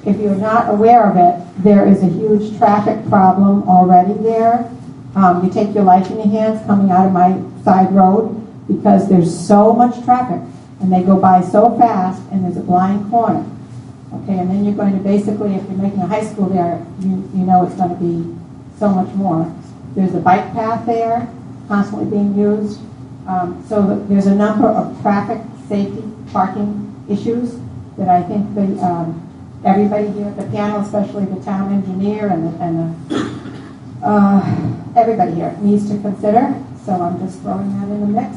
if you're not aware of it, there is a huge traffic problem already there. You take your life in your hands coming out of my side road because there's so much traffic, and they go by so fast, and there's a blind corner. Okay, and then you're going to basically, if you're making a high school there, you know it's going to be so much more. There's a bike path there, constantly being used. So there's a number of traffic, safety, parking issues that I think everybody here, the panel, especially the town engineer everybody here needs to consider. So I'm just throwing that in the mix.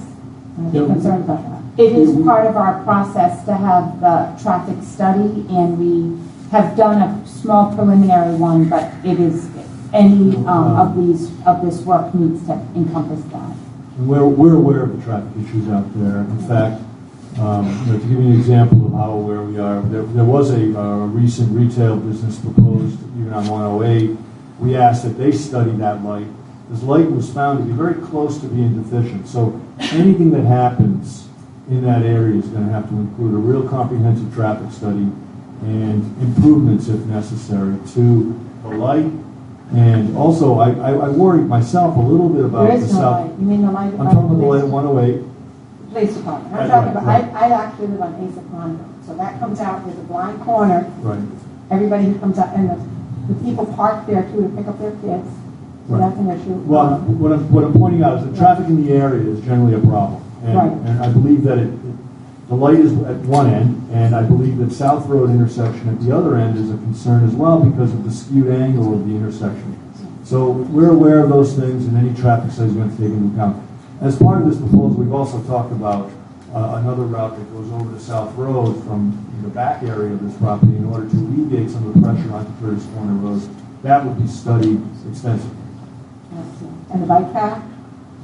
I'm concerned about that. It is part of our process to have the traffic study, and we have done a small preliminary one, but it is any of this work needs to encompass that. And we're aware of the traffic issues out there. In fact, to give you an example of how aware we are, there was a recent retail business proposed even on 108. We asked that they study that light. This light was found to be very close to being deficient. So anything that happens in that area is going to have to include a real comprehensive traffic study and improvements, if necessary, to the light. And also, I worry myself a little bit about there is the no south. light. You mean the light? I'm talking about the light at 108. Police department. I'm Right, talking about. right. I actually live on Asa Pond Road, so that comes out. There's a blind corner. Right. Everybody who comes out, and the people park there too to pick up their kids. So Right. that's an issue. Well, what I'm pointing out is the traffic in the area is generally a problem. And, Right. and I believe that the light is at one end, and I believe that South Road intersection at the other end is a concern as well because of the skewed angle of the intersection. So we're aware of those things, and any traffic study is going to take into account. As part of this proposal, we've also talked about another route that goes over to South Road from the back area of this property in order to alleviate some of the pressure onto Curtis Corner Road. That would be studied extensively. And the bike path?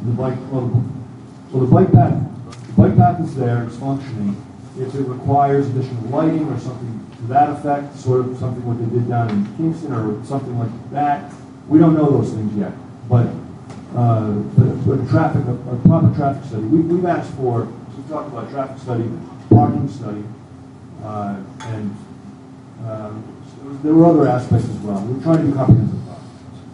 The bike, the bike path is there, it's functioning. If it requires additional lighting or something to that effect, sort of something what they did down in Kingston or something like that, we don't know those things yet. But a proper traffic study. We've asked for, we talked about traffic study, parking study, and there were other aspects as well. We're trying to do comprehensive thought.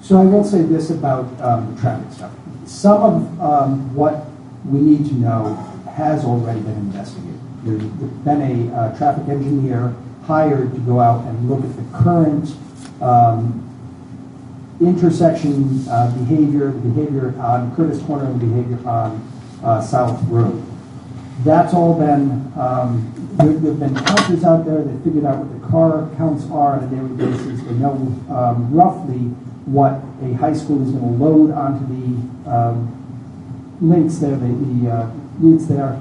So I will say this about the traffic stuff. Some of what we need to know has already been investigated. There's been a traffic engineer hired to go out and look at the current intersection behavior, the behavior on Curtis Corner and the behavior on South Road. That's all been, there have been counters out there that figured out what the car counts are on a daily basis. They know roughly what a high school is going to load onto the links there, the routes there.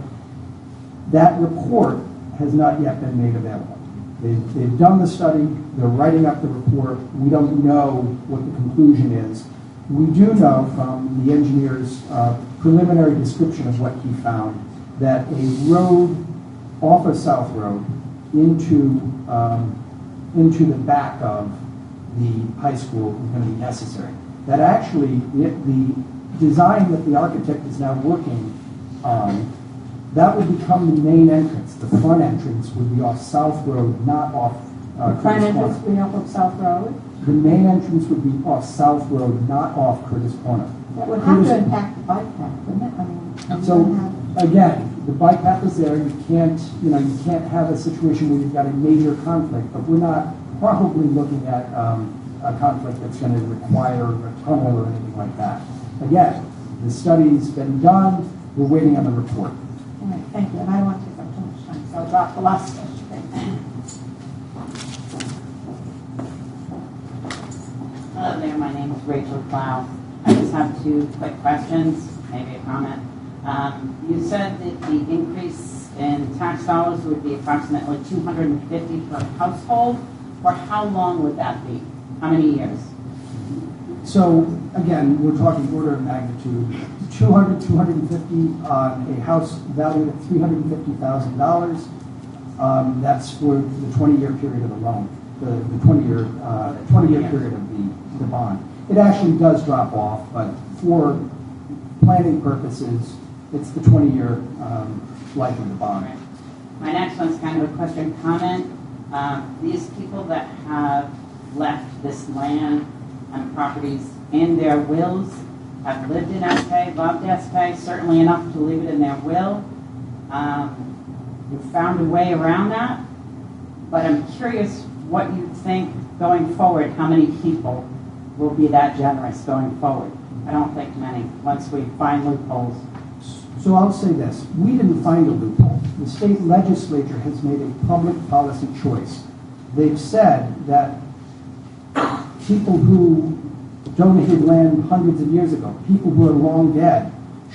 That report has not yet been made available. They've done the study, they're writing up the report. We don't know what the conclusion is. We do know from the engineer's preliminary description of what he found that a road off of South Road into the back of the high school is going to be necessary. That actually, the design that the architect is now working on, that would become the main entrance. The front entrance would be off South Road, not off Front Curtis entrance Corner. would be off of South Road. The main entrance would be off South Road, not off Curtis Corner. That would have to impact the bike path, wouldn't it? I mean, So again, the bike path is there. You can't have a situation where you've got a major conflict, but we're not probably looking at a conflict that's going to require a tunnel or anything like that. Again, the study's been done. We're waiting on the report. all right, thank you. And I don't want to take up too much time, so I'll drop the last question. Hello there, my name is Rachel Plow. I just have two quick questions, maybe a comment. You said that the increase in tax dollars would be approximately $250 per household. For how long would that be? How many years? So again, we're talking order of magnitude, 200, 250 on a house valued at $350,000. That's for the 20-year period of the loan, the 20-year period of the bond. It actually does drop off, but for planning purposes, it's the 20-year life of the bond. My next one's kind of a question comment. These people that have left this land and properties in their wills have lived in SK, loved SK, certainly enough to leave it in their will. You've found a way around that, but I'm curious what you think going forward, how many people will be that generous going forward? I don't think many, once we find loopholes. So I'll say this, we didn't find a loophole. The state legislature has made a public policy choice. They've said that people who donated land hundreds of years ago, people who are long dead,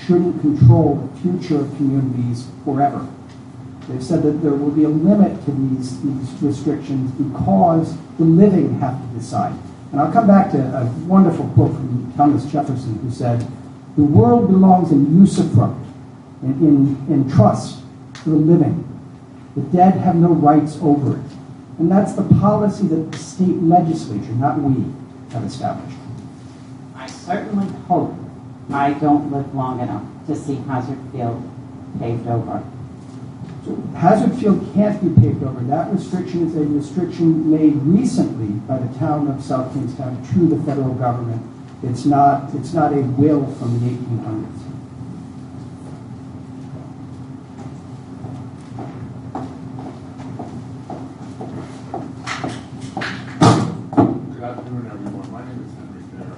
shouldn't control the future of communities forever. They've said that there will be a limit to these restrictions because the living have to decide. And I'll come back to a wonderful quote from Thomas Jefferson, who said, "The world belongs in usufruct, in trust to the living. The dead have no rights over it." And that's the policy that the state legislature, not we, have established. I certainly hope I don't live long enough to see Hazard Field paved over. So Hazard Field can't be paved over. That restriction is a restriction made recently by the town of South Kingstown to the federal government. It's not a will from the 1800s. Good afternoon, everyone. My name is Henry Fair.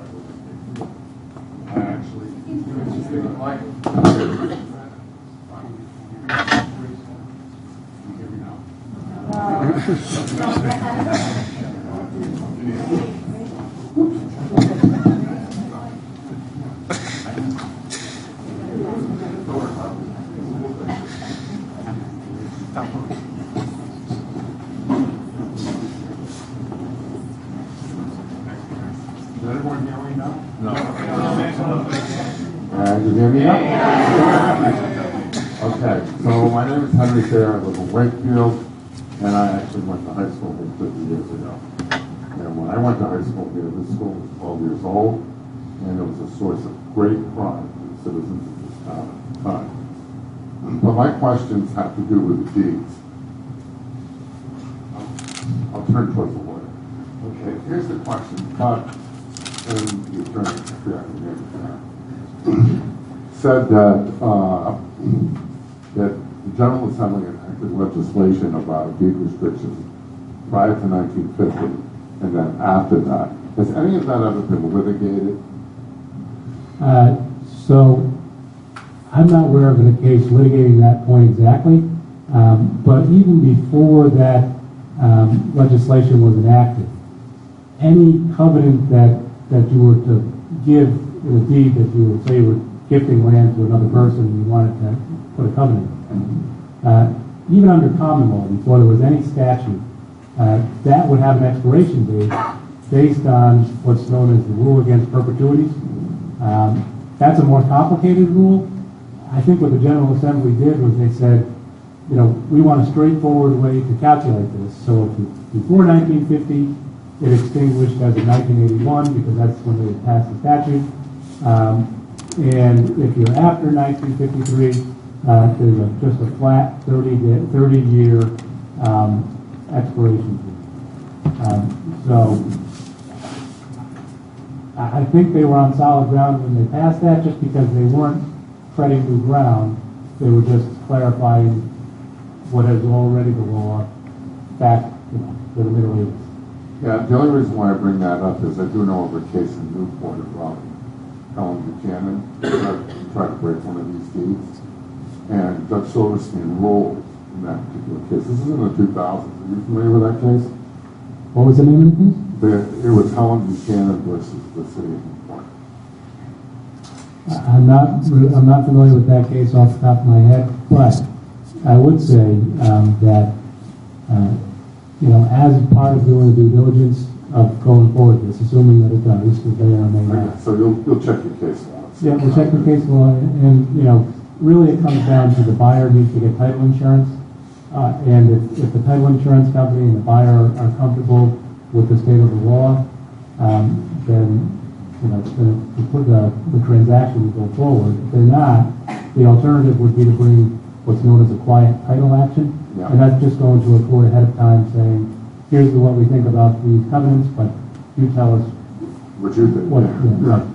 I actually, just think of my, can you hear me now? Is everyone hear me now? No. You hear me now? Okay, so my name is Henry Fair. I live in Wakefield, and I actually went to high school here 50 years ago. And when I went to high school here, this school was 12 years old, and it was a source of great pride to the citizens of this town at the time. But my questions have to do with the deeds. I'll turn towards the lawyer. Okay, here's the question. Todd, and the attorney, said that the General Assembly enacted legislation about deed restrictions prior to 1950, and then after that. Has any of that ever been litigated? So I'm not aware of a case litigating that point exactly, but even before that legislation was enacted, any covenant that you were to give in a deed, that you would say you were gifting land to another person and you wanted to put a covenant in, even under common law, before there was any statute, that would have an expiration date based on what's known as the rule against perpetuities. That's a more complicated rule. I think what the General Assembly did was they said, you know, we want a straightforward way to calculate this. So if before 1950, it extinguished as of 1981 because that's when they passed the statute. And if you're after 1953, there's just a flat 30-year expiration date. So I think they were on solid ground when they passed that, just because they weren't treading new ground. They were just clarifying what is already the law back, to the Middle Ages. Yeah, the only reason why I bring that up is I do know of a case in Newport about Helen Buchanan who tried to break one of these deeds, and Judge Silverstein ruled in that particular case. This is in the 2000s. Are you familiar with that case? What was the name of the case? It was Helen Buchanan versus the city of Newport. I'm not familiar with that case off the top of my head, but I would say that as part of doing the due diligence of going forward with this, assuming that it does, because they are may not. So you'll check your case law. Yeah, we'll check the case law, and really it comes down to the buyer needs to get title insurance, and if the title insurance company and the buyer are comfortable with the state of the law, then the transaction will go forward. If they're not, the alternative would be to bring what's known as a quiet title action. Yeah. And that's just going to a court ahead of time saying, here's what we think about these covenants, but you tell us what you think. Right.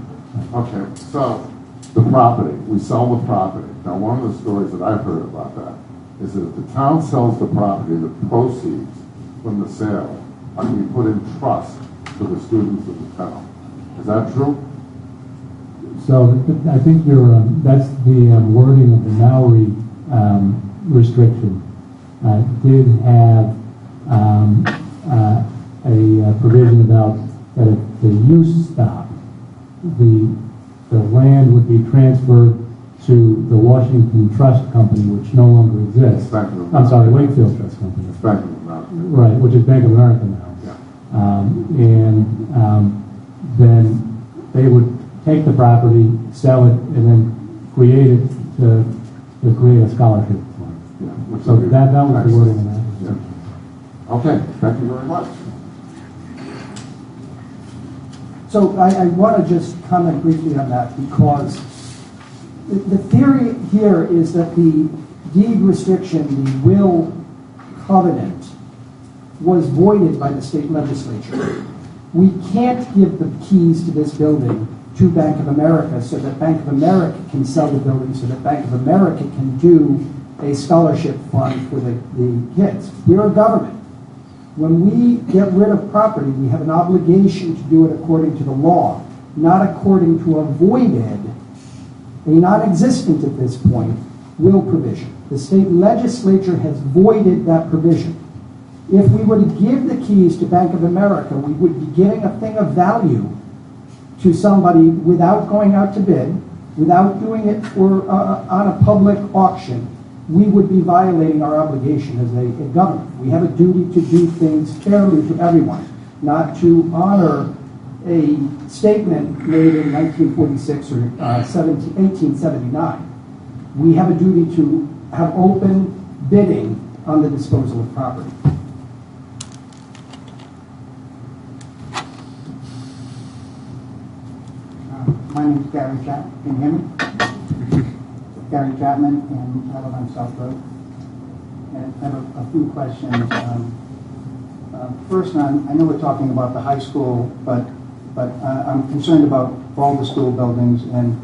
Okay, so the property, we sell the property. Now, one of the stories that I've heard about that is that if the town sells the property, the proceeds from the sale are to be put in trust for the students of the town. Is that true? So I think that's the wording of the Maori restriction. Did have a provision about that if the use stopped, the land would be transferred to the Washington Trust Company, which no longer exists. I'm sorry, Wakefield Trust Company. It's Bank of America. Right, which is Bank of America now. Yeah. Then they would take the property, sell it, and then create it to create a scholarship fund. Yeah. So that was the wording of that. Yeah. Okay, thank you very much. So I want to just comment briefly on that, because the theory here is that the deed restriction, the will covenant, was voided by the state legislature. We can't give the keys to this building to Bank of America so that Bank of America can sell the building, so that Bank of America can do a scholarship fund for the kids. We're a government. When we get rid of property, we have an obligation to do it according to the law, not according to a voided, a non-existent at this point, will provision. The state legislature has voided that provision. If we were to give the keys to Bank of America, we would be giving a thing of value to somebody without going out to bid, without doing it on a public auction. we would be violating our obligation as a government. We have a duty to do things fairly to everyone, not to honor a statement made in 1946 or 1879. We have a duty to have open bidding on the disposal of property. My name is Gary Chapman. Can you hear me? Gary Chapman, and I live on South Road. And I have a few questions. First, I know we're talking about the high school, but I'm concerned about all the school buildings, and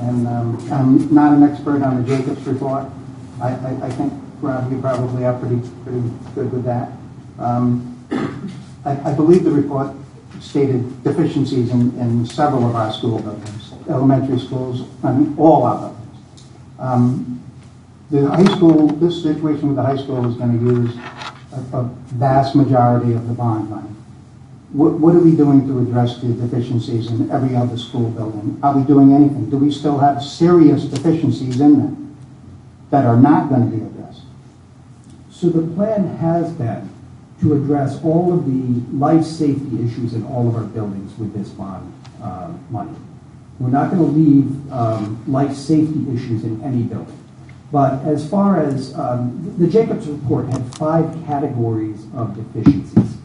I'm not an expert on the Jacobs report. I think, Rob, you probably are pretty good with that. I believe the report stated deficiencies in several of our school buildings, elementary schools, and all our buildings. The high school, this situation with the high school is going to use a vast majority of the bond money. What are we doing to address the deficiencies in every other school building? Are we doing anything? Do we still have serious deficiencies in them that are not going to be addressed? So the plan has been to address all of the life safety issues in all of our buildings with this bond money. We're not going to leave life safety issues in any building. But as far as the Jacobs report had 5 categories of deficiencies.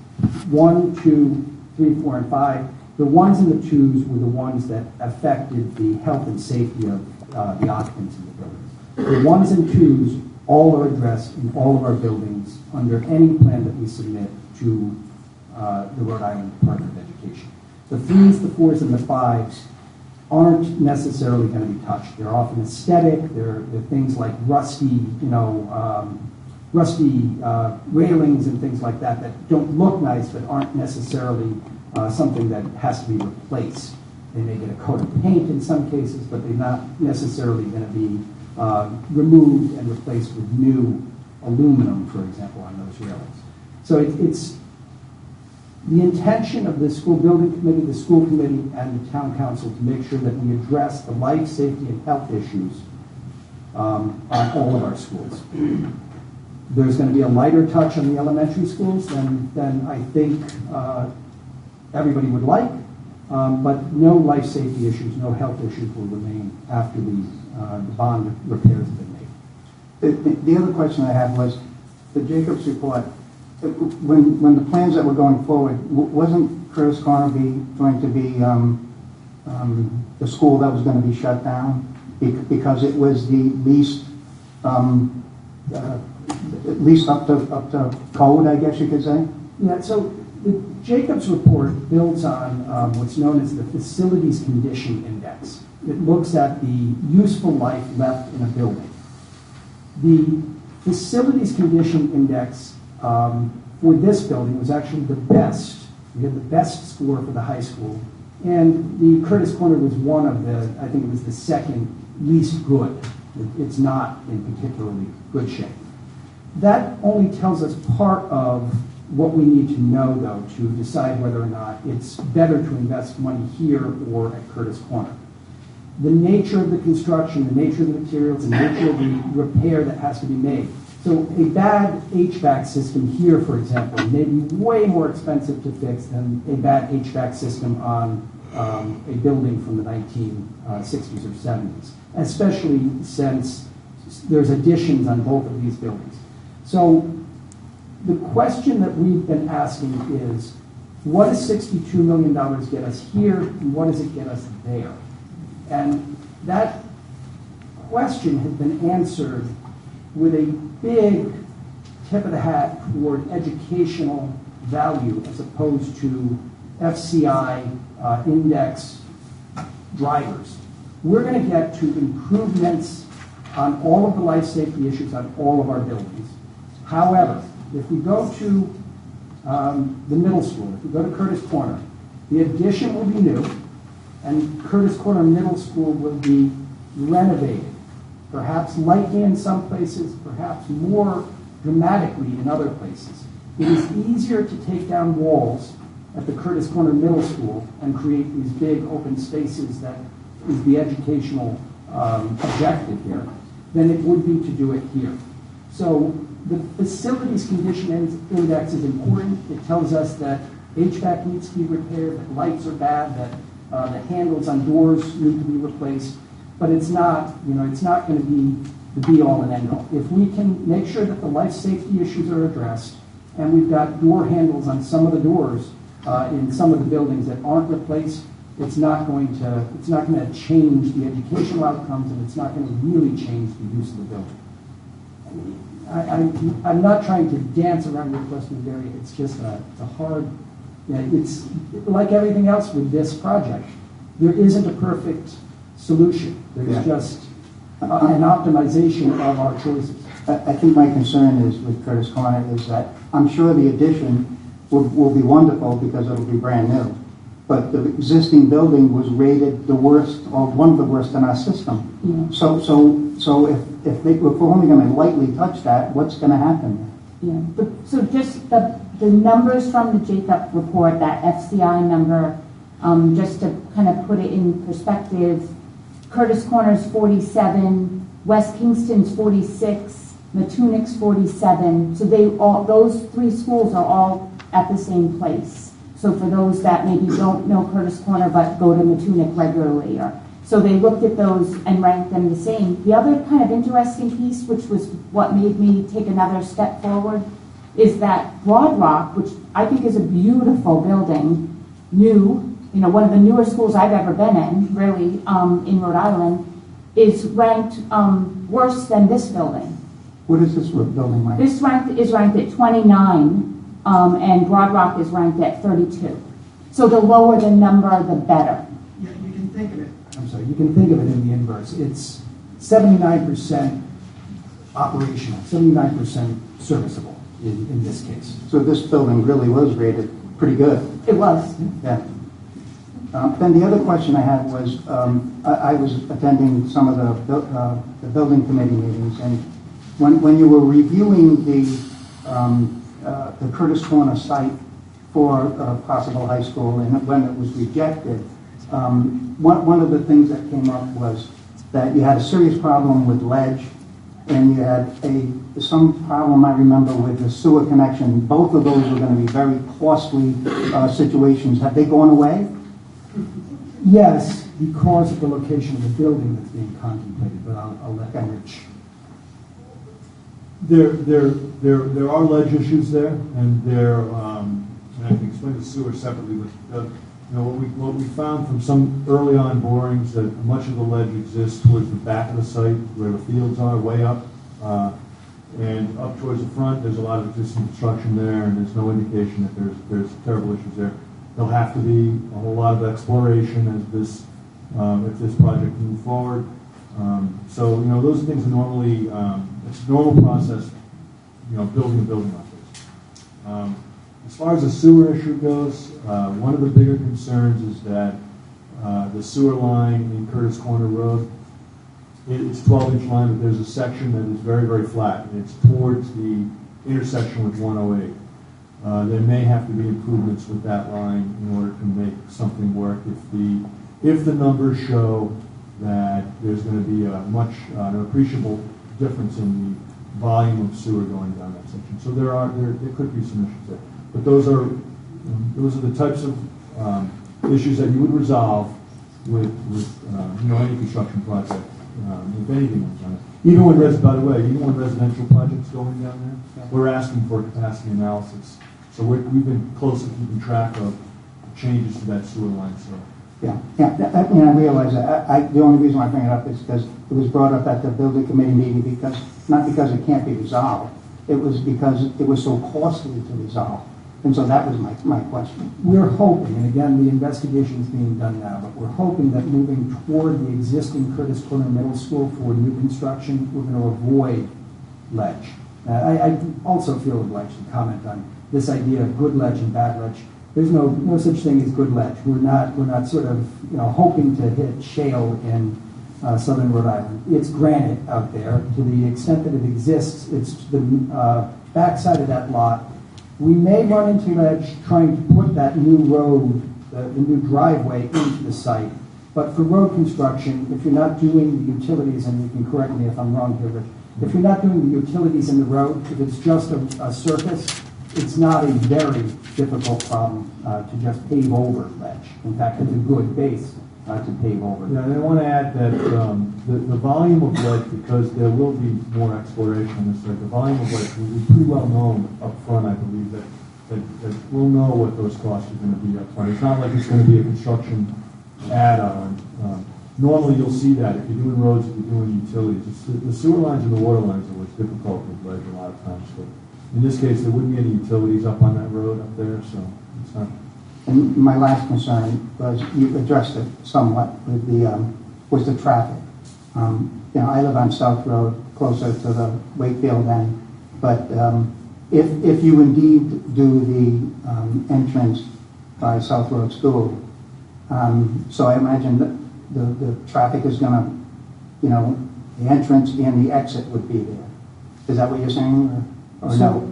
1, 2, 3, 4, and 5. The 1s and the 2s were the ones that affected the health and safety of the occupants in the buildings. The 1s and 2s all are addressed in all of our buildings under any plan that we submit to the Rhode Island Department of Education. The 3s, the 4s, and the 5s aren't necessarily going to be touched. They're often aesthetic. They're things like rusty railings and things like that that don't look nice but aren't necessarily something that has to be replaced. They may get a coat of paint in some cases, but they're not necessarily going to be removed and replaced with new aluminum, for example, on those railings. So it's the intention of the school building committee, the school committee, and the town council to make sure that we address the life, safety, and health issues on all of our schools. There's going to be a lighter touch on the elementary schools than I think everybody would like, but no life safety issues, no health issues will remain after the bond repairs have been made. The other question I had was the Jacobs report. When the plans that were going forward, wasn't Curtis Corner going to be the school that was going to be shut down because it was the least up to code, I guess you could say? Yeah, so the Jacobs report builds on what's known as the Facilities Condition Index. It looks at the useful life left in a building. The Facilities Condition Index for this building was actually the best. We had the best score for the high school. And the Curtis Corner was one of the, I think it was the second least good. It's not in particularly good shape. That only tells us part of what we need to know, though, to decide whether or not it's better to invest money here or at Curtis Corner. The nature of the construction, the nature of the materials, the nature of the repair that has to be made. So a bad HVAC system here, for example, may be way more expensive to fix than a bad HVAC system on a building from the 1960s or 70s, especially since there's additions on both of these buildings. So the question that we've been asking is, what does $62 million get us here, and what does it get us there? And that question has been answered with a big tip of the hat toward educational value as opposed to FCI index drivers. We're going to get to improvements on all of the life safety issues on all of our buildings. However, if we go to the middle school, if we go to Curtis Corner, the addition will be new, and Curtis Corner Middle School will be renovated, perhaps lightly in some places, perhaps more dramatically in other places. It is easier to take down walls at the Curtis Corner Middle School and create these big open spaces that is the educational objective here than it would be to do it here. So the facilities condition index is important. It tells us that HVAC needs to be repaired, that lights are bad, that the handles on doors need to be replaced. But it's not, it's not going to be the be-all and end-all. If we can make sure that the life safety issues are addressed, and we've got door handles on some of the doors in some of the buildings that aren't replaced, it's not going to change the educational outcomes, and it's not going to really change the use of the building. I'm not trying to dance around your question, Barry. It's just a hard. It's like everything else with this project. There isn't a perfect solution. There's just an optimization of our choices. I think my concern is with Curtis Corner is that I'm sure the addition will be wonderful because it'll be brand new. But the existing building was rated the worst, or one of the worst in our system. Yeah. So if we're only going to lightly touch that, what's going to happen? Yeah. So just the numbers from the Jacob report, that FCI number, just to kind of put it in perspective, Curtis Corner's 47, West Kingston's 46, Matunuck's 47. So those three schools are all at the same place. So for those that maybe don't know Curtis Corner but go to Matunuck regularly, so they looked at those and ranked them the same. The other kind of interesting piece, which was what made me take another step forward, is that Broad Rock, which I think is a beautiful building, new, one of the newer schools I've ever been in, really, in Rhode Island, is ranked worse than this building. What is this building like? This is ranked at 29. And Broad Rock is ranked at 32. So the lower the number, the better. Yeah, you can think of it. I'm sorry. You can think of it in the inverse. It's 79% operational, 79% serviceable in this case. So this building really was rated pretty good. It was. Yeah. Then the other question I had was, I was attending some of the building committee meetings, and when you were reviewing the Curtis Corner site for possible high school, and when it was rejected, one of the things that came up was that you had a serious problem with ledge, and you had some problem, I remember, with the sewer connection. Both of those were going to be very costly situations. Have they gone away? Yes, because of the location of the building that's being contemplated, but I'll let Rich. There are ledge issues there, and and I can explain the sewer separately, but what we found from some early on borings that much of the ledge exists towards the back of the site where the fields are, way up, and up towards the front. There's a lot of existing construction there, and there's no indication that there's terrible issues there. There'll have to be a whole lot of exploration as if this project moves forward. So those are things that normally it's a normal process, building a building like this. As far as the sewer issue goes, one of the bigger concerns is that the sewer line in Curtis Corner Road, it's 12-inch line, but there's a section that is very, very flat. It's towards the intersection with 108. There may have to be improvements with that line in order to make something work if the numbers show that there's going to be an appreciable difference in the volume of sewer going down that section. So there could be some issues there. But those are the types of issues that you would resolve with any construction project, if anything was done. Even when residential projects going down there, we're asking for capacity analysis. So we've been closely keeping track of changes to that sewer line. So. Yeah. I realize that. The only reason I bring it up is because it was brought up at the building committee meeting, not because it can't be resolved. It was because it was so costly to resolve. And so that was my question. We're hoping, and again, the investigation is being done now, but we're hoping that moving toward the existing Curtis Corner Middle School for new construction, we're going to avoid ledge. I also feel obliged to comment on this idea of good ledge and bad ledge. There's no such thing as good ledge. We're not sort of hoping to hit shale in southern Rhode Island. It's granite out there. To the extent that it exists, it's the backside of that lot. We may run into ledge trying to put that new road, the new driveway into the site. But for road construction, if you're not doing the utilities, and you can correct me if I'm wrong here, Rich, if you're not doing the utilities in the road, if it's just a surface, it's not a very difficult problem to just pave over ledge. In fact, it's a good base to pave over. Yeah, and I want to add that the volume of ledge, because there will be more exploration on this site, the volume of ledge will be pretty well known up front, I believe, that we'll know what those costs are going to be up front. It's not like it's going to be a construction add-on. Normally, you'll see that if you're doing roads, if you're doing utilities. The sewer lines and the water lines are what's difficult with ledge a lot of times. But in this case, there wouldn't be any utilities up on that road up there, so it's not. And my last concern was, you addressed it somewhat, with was the traffic. I live on South Road, closer to the Wakefield end, but if you indeed do the entrance by South Road School, so I imagine that the traffic is going to, the entrance and the exit would be there. Is that what you're saying, or no?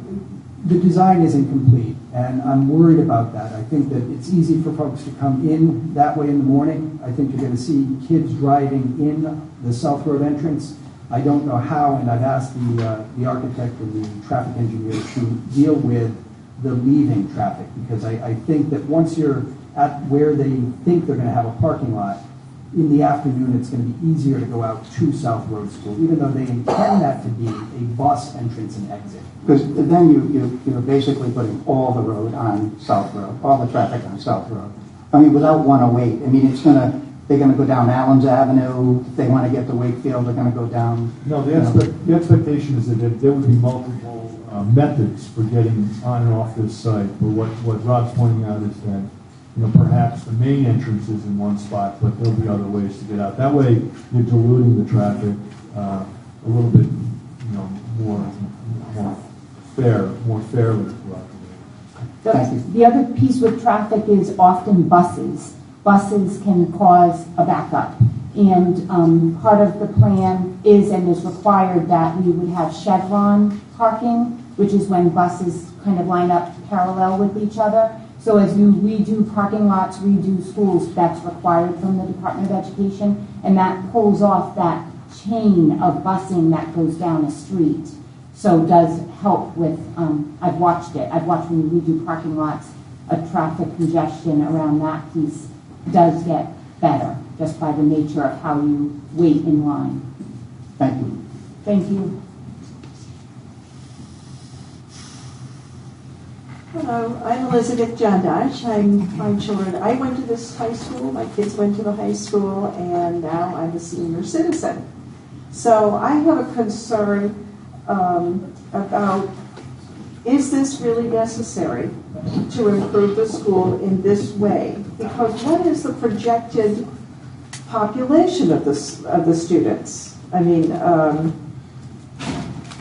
The design isn't complete, and I'm worried about that. I think that it's easy for folks to come in that way in the morning. I think you're going to see kids driving in the South Road entrance. I don't know how, and I've asked the architect and the traffic engineer to deal with the leaving traffic, because I think that once you're at where they think they're going to have a parking lot, in the afternoon it's going to be easier to go out to South Road School, even though they intend that to be a bus entrance and exit. Because then you're basically putting all the road on South Road, all the traffic on South Road. I mean, without 108. I mean, they're going to go down Allen's Avenue. If they want to get to Wakefield, they're going to go down. No, the expectation is that there would be multiple methods for getting on and off this site. But what Rob's pointing out is that, perhaps the main entrance is in one spot, but there'll be other ways to get out. That way, you're diluting the traffic a little bit, more fairly throughout the day. The other piece with traffic is often buses. Buses can cause a backup. And part of the plan is and is required that we would have chevron parking, which is when buses kind of line up parallel with each other. So as you redo parking lots, redo schools, that's required from the Department of Education, and that pulls off that chain of busing that goes down a street. So it does help with, I've watched it. I've watched when you redo parking lots, a traffic congestion around that piece does get better just by the nature of how you wait in line. Thank you. Thank you. Hello, I'm Elizabeth Jondash. My children, I went to this high school, my kids went to the high school, and now I'm a senior citizen. So I have a concern about, is this really necessary to improve the school in this way? Because what is the projected population of the students? I mean,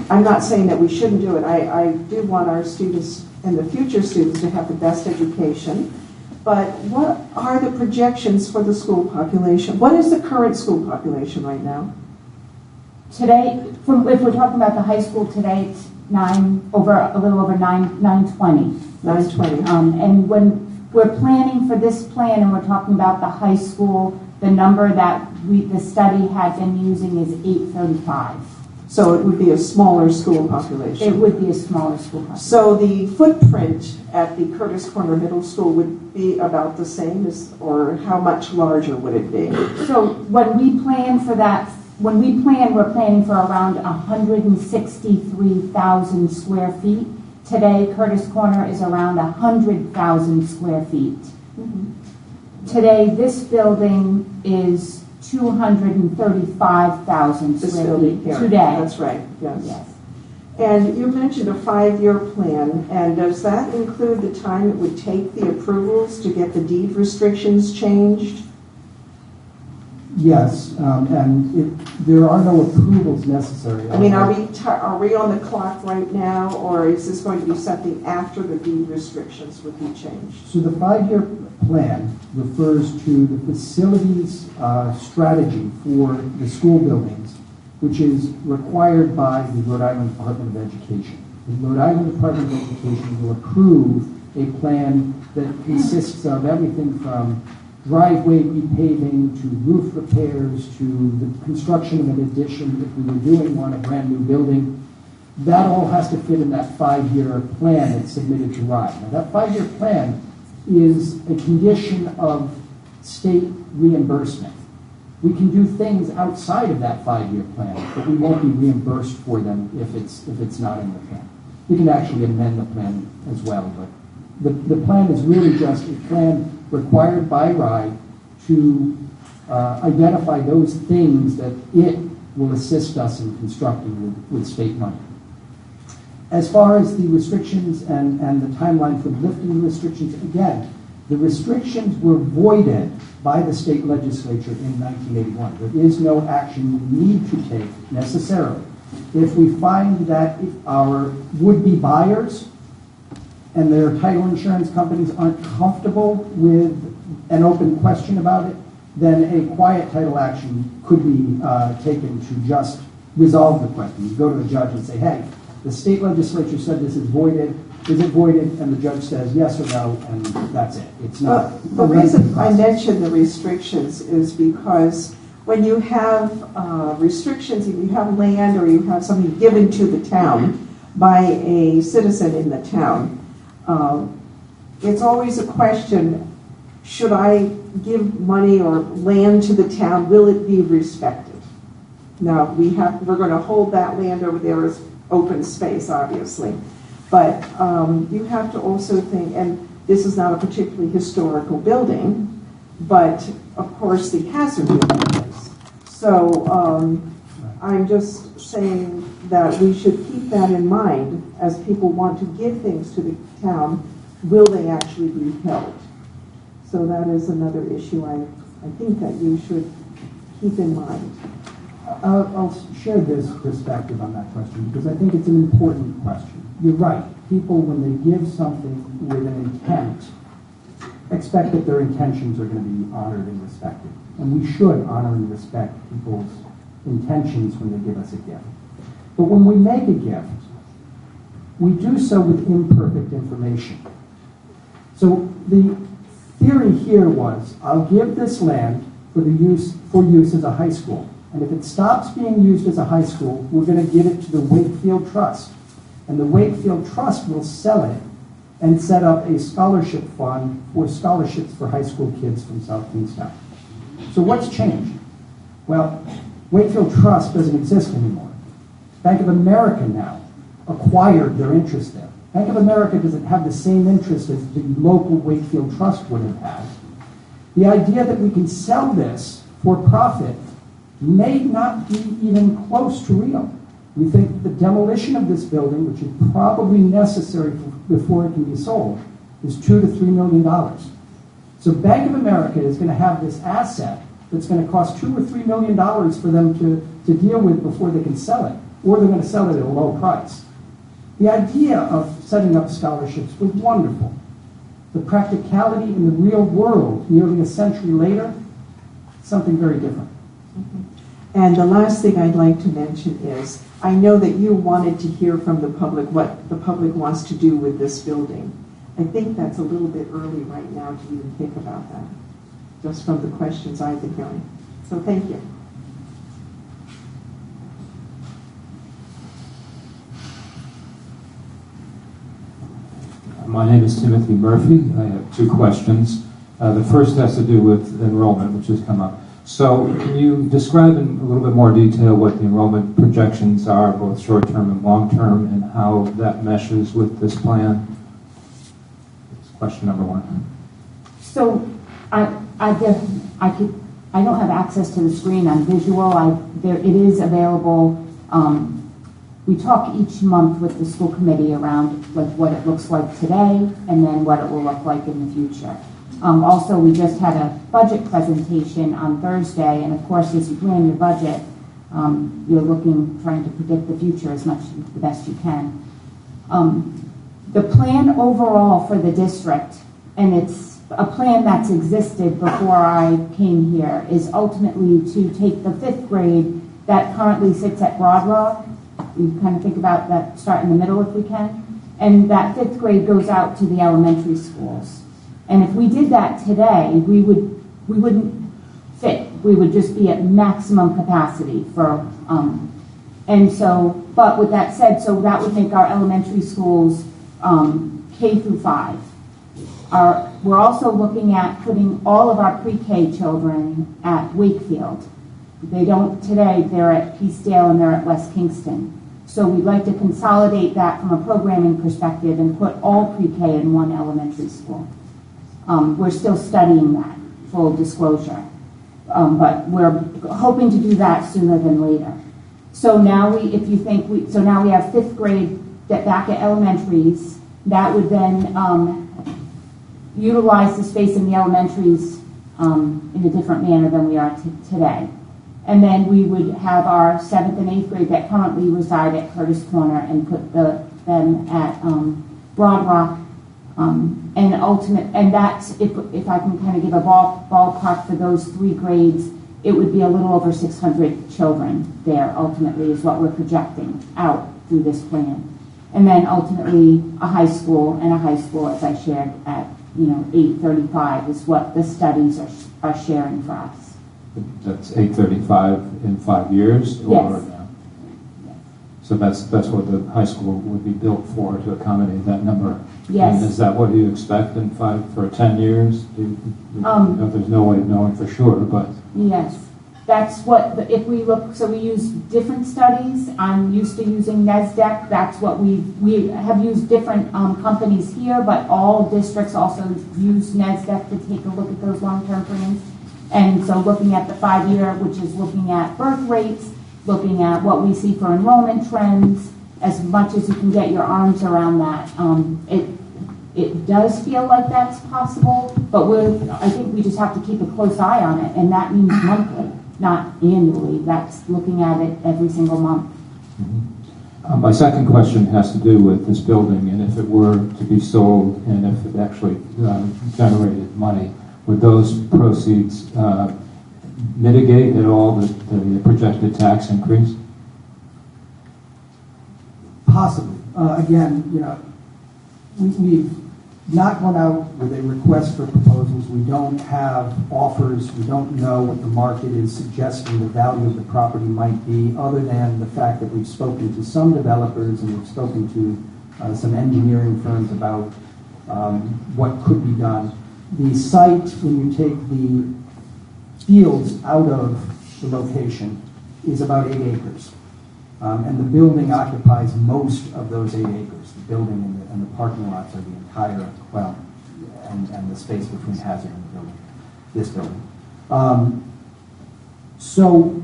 I'm not saying that we shouldn't do it. I do want our students and the future students to have the best education. But what are the projections for the school population? What is the current school population right now? Today, if we're talking about the high school today, it's a little over 920. 920. And when we're planning for this plan and we're talking about the high school, the number that the study had been using is 835. So it would be a smaller school population. It would be a smaller school population. So the footprint at the Curtis Corner Middle School would be about the same or how much larger would it be? So when we plan for that, we're planning for around 163,000 square feet. Today, Curtis Corner is around 100,000 square feet. Mm-hmm. Today, this building is 235,000 square feet Here. today. That's right, yes. Yes. And you mentioned a 5-year plan, and does that include the time it would take the approvals to get the deed restrictions changed? Yes, and there are no approvals necessary. I mean, are we on the clock right now, or is this going to be something after the deed restrictions would be changed? So the 5-year plan refers to the facilities strategy for the school buildings, which is required by the Rhode Island Department of Education. The Rhode Island Department of Education will approve a plan that consists of everything from driveway repaving, to roof repairs, to the construction of an addition if we were doing one, a brand new building. That all has to fit in that 5-year plan that's submitted to RIDE. Now, that 5-year plan is a condition of state reimbursement. We can do things outside of that 5-year plan, but we won't be reimbursed for them if it's not in the plan. We can actually amend the plan as well, but the plan is really just a plan required by RIDE to identify those things that it will assist us in constructing with state money. As far as the restrictions and the timeline for lifting the restrictions, again, the restrictions were voided by the state legislature in 1981. There is no action we need to take necessarily. If we find that our would-be buyers and their title insurance companies aren't comfortable with an open question about it, then a quiet title action could be taken to just resolve the question. You go to the judge and say, hey, the state legislature said this is voided. Is it voided? And the judge says yes or no, and that's it. It's not. The reason I mention the restrictions is because when you have restrictions, if you have land or you have something given to the town by a citizen in the town, it's always a question, should I give money or land to the town? Will it be respected? Now, we're going to hold that land over there as open space, obviously. But you have to also think, and this is not a particularly historical building, but of course the hazard is. So I'm just saying that we should keep that in mind as people want to give things to the town. Will they actually be held? So that is another issue I think that you should keep in mind. I'll share this perspective on that question because I think it's an important question. You're right. People, when they give something with an intent, expect that their intentions are going to be honored and respected. And we should honor and respect people's intentions when they give us a gift. But when we make a gift, we do so with imperfect information. So the theory here was, I'll give this land for use as a high school. And if it stops being used as a high school, we're going to give it to the Wakefield Trust. And the Wakefield Trust will sell it and set up a scholarship fund for scholarships for high school kids from South Kingstown. So what's changed? Well, Wakefield Trust doesn't exist anymore. Bank of America now acquired their interest there. Bank of America doesn't have the same interest as the local Wakefield Trust would have had. The idea that we can sell this for profit may not be even close to real. We think the demolition of this building, which is probably necessary before it can be sold, is $2 to $3 million. So Bank of America is going to have this asset that's going to cost $2 or $3 million for them to deal with before they can sell it, or they're going to sell it at a low price. The idea of setting up scholarships was wonderful. The practicality in the real world, nearly a century later, something very different. And the last thing I'd like to mention is, I know that you wanted to hear from the public what the public wants to do with this building. I think that's a little bit early right now to even think about that, just from the questions I've been hearing. So thank you. My name is Timothy Murphy. I have two questions. The first has to do with enrollment, which has come up. So can you describe in a little bit more detail what the enrollment projections are, both short-term and long-term, and how that meshes with this plan? That's question number one. So I don't have access to the screen. I'm visual. It is available. We talk each month with the school committee around like what it looks like today and then what it will look like in the future. Also, we just had a budget presentation on Thursday, and of course, as you plan your budget, you're trying to predict the future as much the best you can. The plan overall for the district, and it's a plan that's existed before I came here, is ultimately to take the 5th grade that currently sits at Broad Rock. We kind of think about that, start in the middle if we can, and that 5th grade goes out to the elementary schools. And if we did that today, we would we wouldn't fit. We would just be at maximum capacity for, and so, but with that said, so that would make our elementary schools K through 5. We're also looking at putting all of our pre-K children at Wakefield. They don't today, they're at Peacedale and they're at West Kingston. So we'd like to consolidate that from a programming perspective and put all pre-K in one elementary school. We're still studying that, full disclosure. But we're hoping to do that sooner than later. So now now we have 5th grade back at elementaries. That would then utilize the space in the elementaries in a different manner than we are today. And then we would have our 7th and 8th grade that currently reside at Curtis Corner and put them at Broad Rock. And that's, if I can kind of give a ballpark for those 3 grades, it would be a little over 600 children there ultimately is what we're projecting out through this plan. And then ultimately a high school, as I shared, at 835 is what the studies are sharing for us. That's 835 in 5 years? Yes. Or now? So that's what the high school would be built for, to accommodate that number? Yes. And is that what you expect in 10 years? There's no way of knowing for sure, but... Yes. That's what, if we look, so we use different studies. I'm used to using NESDEC. That's what we have used different companies here, but all districts also use NESDEC to take a look at those long-term plans. And so looking at the 5-year, which is looking at birth rates, looking at what we see for enrollment trends, as much as you can get your arms around that. It does feel like that's possible, but I think we just have to keep a close eye on it, and that means monthly, not annually. That's looking at it every single month. Mm-hmm. My second question has to do with this building, and if it were to be sold, and if it actually generated money, would those proceeds mitigate at all the projected tax increase? Possibly. Again, we've not gone out with a request for proposals. We don't have offers. We don't know what the market is suggesting the value of the property might be, other than the fact that we've spoken to some developers and we've spoken to some engineering firms about what could be done. The site, when you take the fields out of the location, is about 8 acres. And the building occupies most of those 8 acres. The building and the parking lots are the entire, and the space between Hazard and the building, this building. So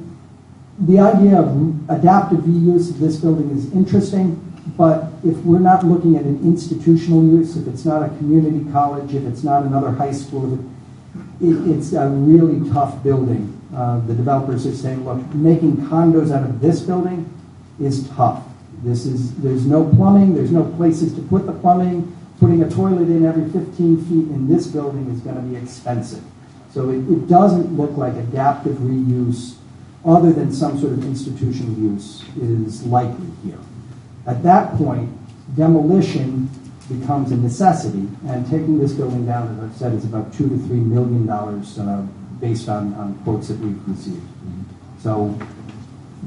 the idea of adaptive reuse of this building is interesting, but if we're not looking at an institutional use, if it's not a community college, if it's not another high school, it's a really tough building. The developers are saying, look, making condos out of this building is tough. There's no plumbing, there's no places to put the plumbing. Putting a toilet in every 15 feet in this building is going to be expensive. So it doesn't look like adaptive reuse, other than some sort of institutional use, is likely here. At that point, demolition becomes a necessity, and taking this building down, as I've said, is about $2 to $3 million based on quotes that we've received. Mm-hmm. So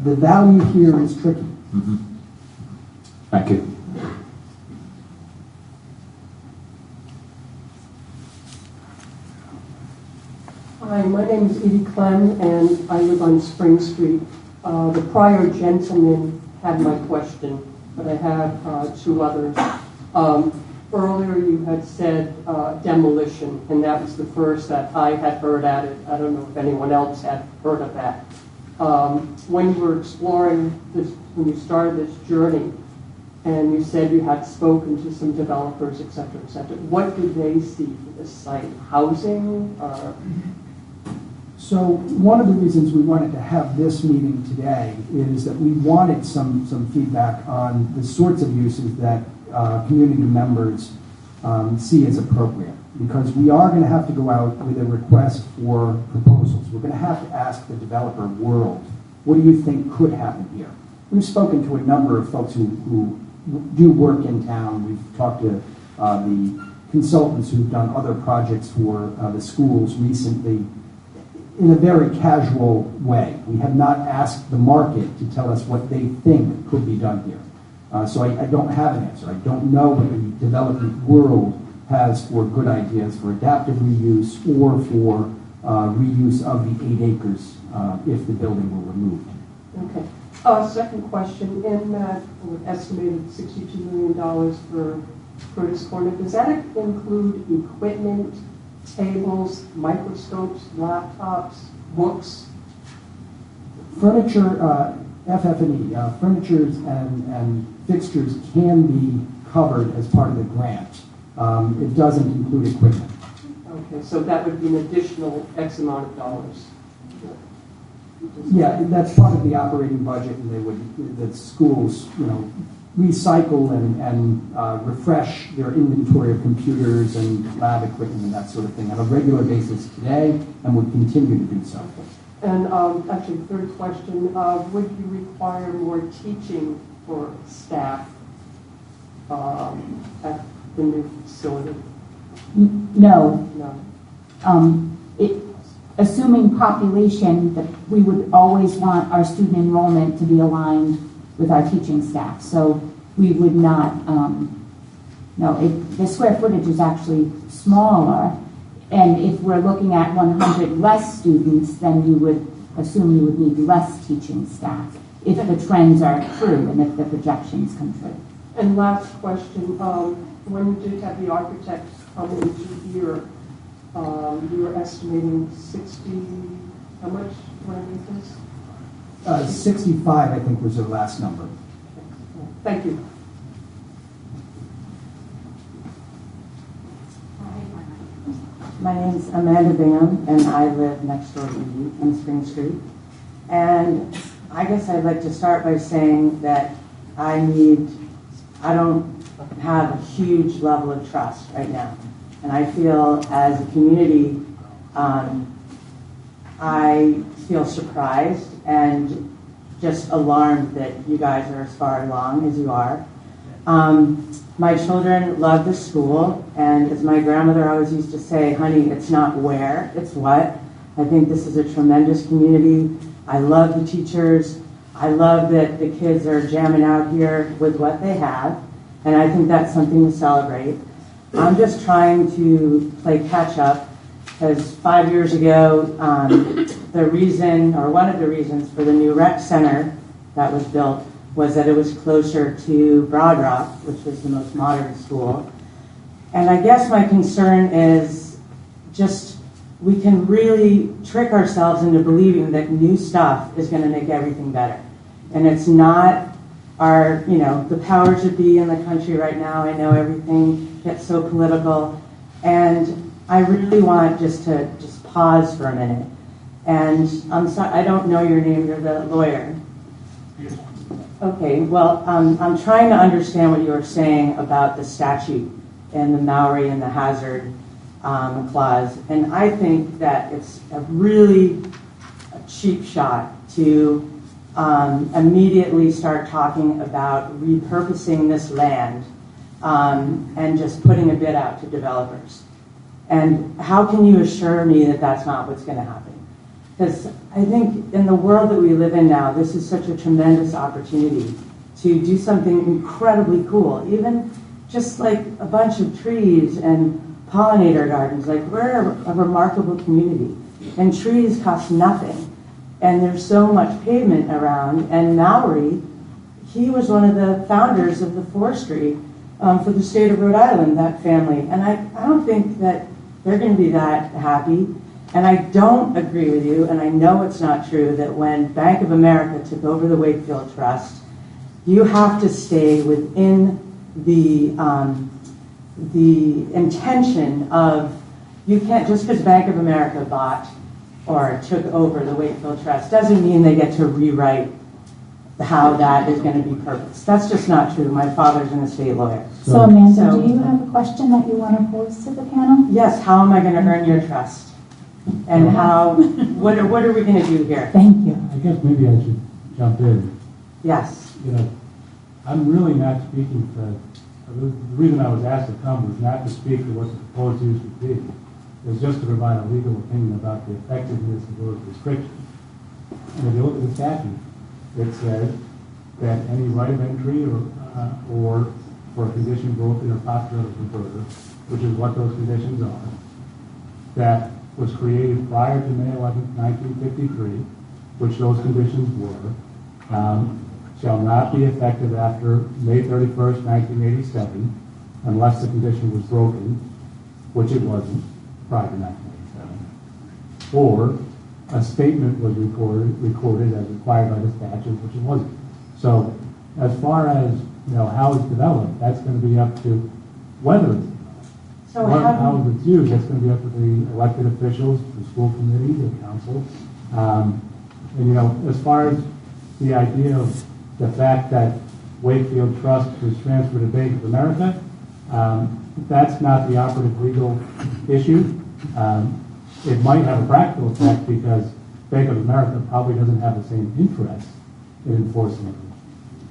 the value here is tricky. Mm-hmm. Thank you. Hi, my name is Edie Clem, and I live on Spring Street. The prior gentleman had my question, but I have 2 others. Earlier you had said demolition, and that was the first that I had heard at it. I don't know if anyone else had heard of that. When you were exploring this, when you started this journey, and you said you had spoken to some developers, et cetera, what did they see for this site? Housing? So one of the reasons we wanted to have this meeting today is that we wanted some feedback on the sorts of uses that community members see as appropriate. Because we are going to have to go out with a request for proposals. We're going to have to ask the developer world, what do you think could happen here? We've spoken to a number of folks who do work in town. We've talked to the consultants who've done other projects for the schools recently. in a very casual way. We have not asked the market to tell us what they think could be done here. So I don't have an answer. I don't know what the development world has for good ideas for adaptive reuse or for reuse of the 8 acres if the building were removed. Okay. Second question, in that estimated $62 million for Curtis Corner, does that include equipment, tables, microscopes, laptops, books? Furniture, FF&E, furnitures and fixtures can be covered as part of the grant. It doesn't include equipment. Okay, so that would be an additional X amount of dollars. Yeah, that's part of the operating budget, and the schools, recycle and refresh their inventory of computers and lab equipment and that sort of thing on a regular basis today, and would continue to do so. And actually, third question, would you require more teaching for staff at the new facility? No. No. Assuming population, that we would always want our student enrollment to be aligned with our teaching staff. So we would not, the square footage is actually smaller. And if we're looking at 100 less students, then you would assume you would need less teaching staff if the trends are true and if the projections come true. And last question, when you did have the architects come into here, you were estimating 60, how much, what is this? 65, I think, was their last number. Thank you. My name's Amanda Bingham, and I live next door to you on Spring Street. And I guess I'd like to start by saying that I don't have a huge level of trust right now. And I feel as a community, I feel surprised and just alarmed that you guys are as far along as you are. My children love the school, and as my grandmother always used to say, honey, it's not where, it's what. I think this is a tremendous community. I love the teachers. I love that the kids are jamming out here with what they have, and I think that's something to celebrate. I'm just trying to play catch up, because 5 years ago, the reason, or one of the reasons for the new rec center that was built was that it was closer to Broad Rock, which was the most modern school. And I guess my concern is just we can really trick ourselves into believing that new stuff is going to make everything better. And it's not our, the powers that be in the country right now. I know everything gets so political. And I really want just to pause for a minute. And I'm sorry, I don't know your name, you're the lawyer. Okay, well, I'm trying to understand what you were saying about the statute and the Maori and the hazard clause. And I think that it's a cheap shot to immediately start talking about repurposing this land and just putting a bid out to developers. And how can you assure me that that's not what's going to happen? Because I think in the world that we live in now, this is such a tremendous opportunity to do something incredibly cool. Even just like a bunch of trees and pollinator gardens. Like, we're a remarkable community. And trees cost nothing. And there's so much pavement around. And Maori, he was one of the founders of the forestry for the state of Rhode Island, that family. And I don't think that they're going to be that happy. And I don't agree with you, and I know it's not true, that when Bank of America took over the Wakefield Trust, you have to stay within the intention of, you can't, just because Bank of America bought or took over the Wakefield Trust doesn't mean they get to rewrite how that is going to be purposed. That's just not true. My father's an estate lawyer. So Amanda, do you have a question that you want to pose to the panel? Yes, how am I going to earn your trust? And what are we going to do here? Thank you. I guess maybe I should jump in. Yes. I'm really not speaking for, the reason I was asked to come was not to speak to what the proposed use would be. is just to provide a legal opinion about the effectiveness of those restrictions. And if you look at the statute, it says that any right of entry or for a condition broken or postulated converter, which is what those conditions are, that was created prior to May 11, 1953, which those conditions were, shall not be effective after May 31st, 1987, unless the condition was broken, which it wasn't prior to 1987, or a statement was recorded as required by the statute, which it wasn't. So, as far as how it's developed, that's going to be up to whether it's developed. So how it's used, that's going to be up to the elected officials, the school committee, the council. And as far as the idea of the fact that Wakefield Trust was transferred to Bank of America, that's not the operative legal issue. It might have a practical effect because Bank of America probably doesn't have the same interest in enforcing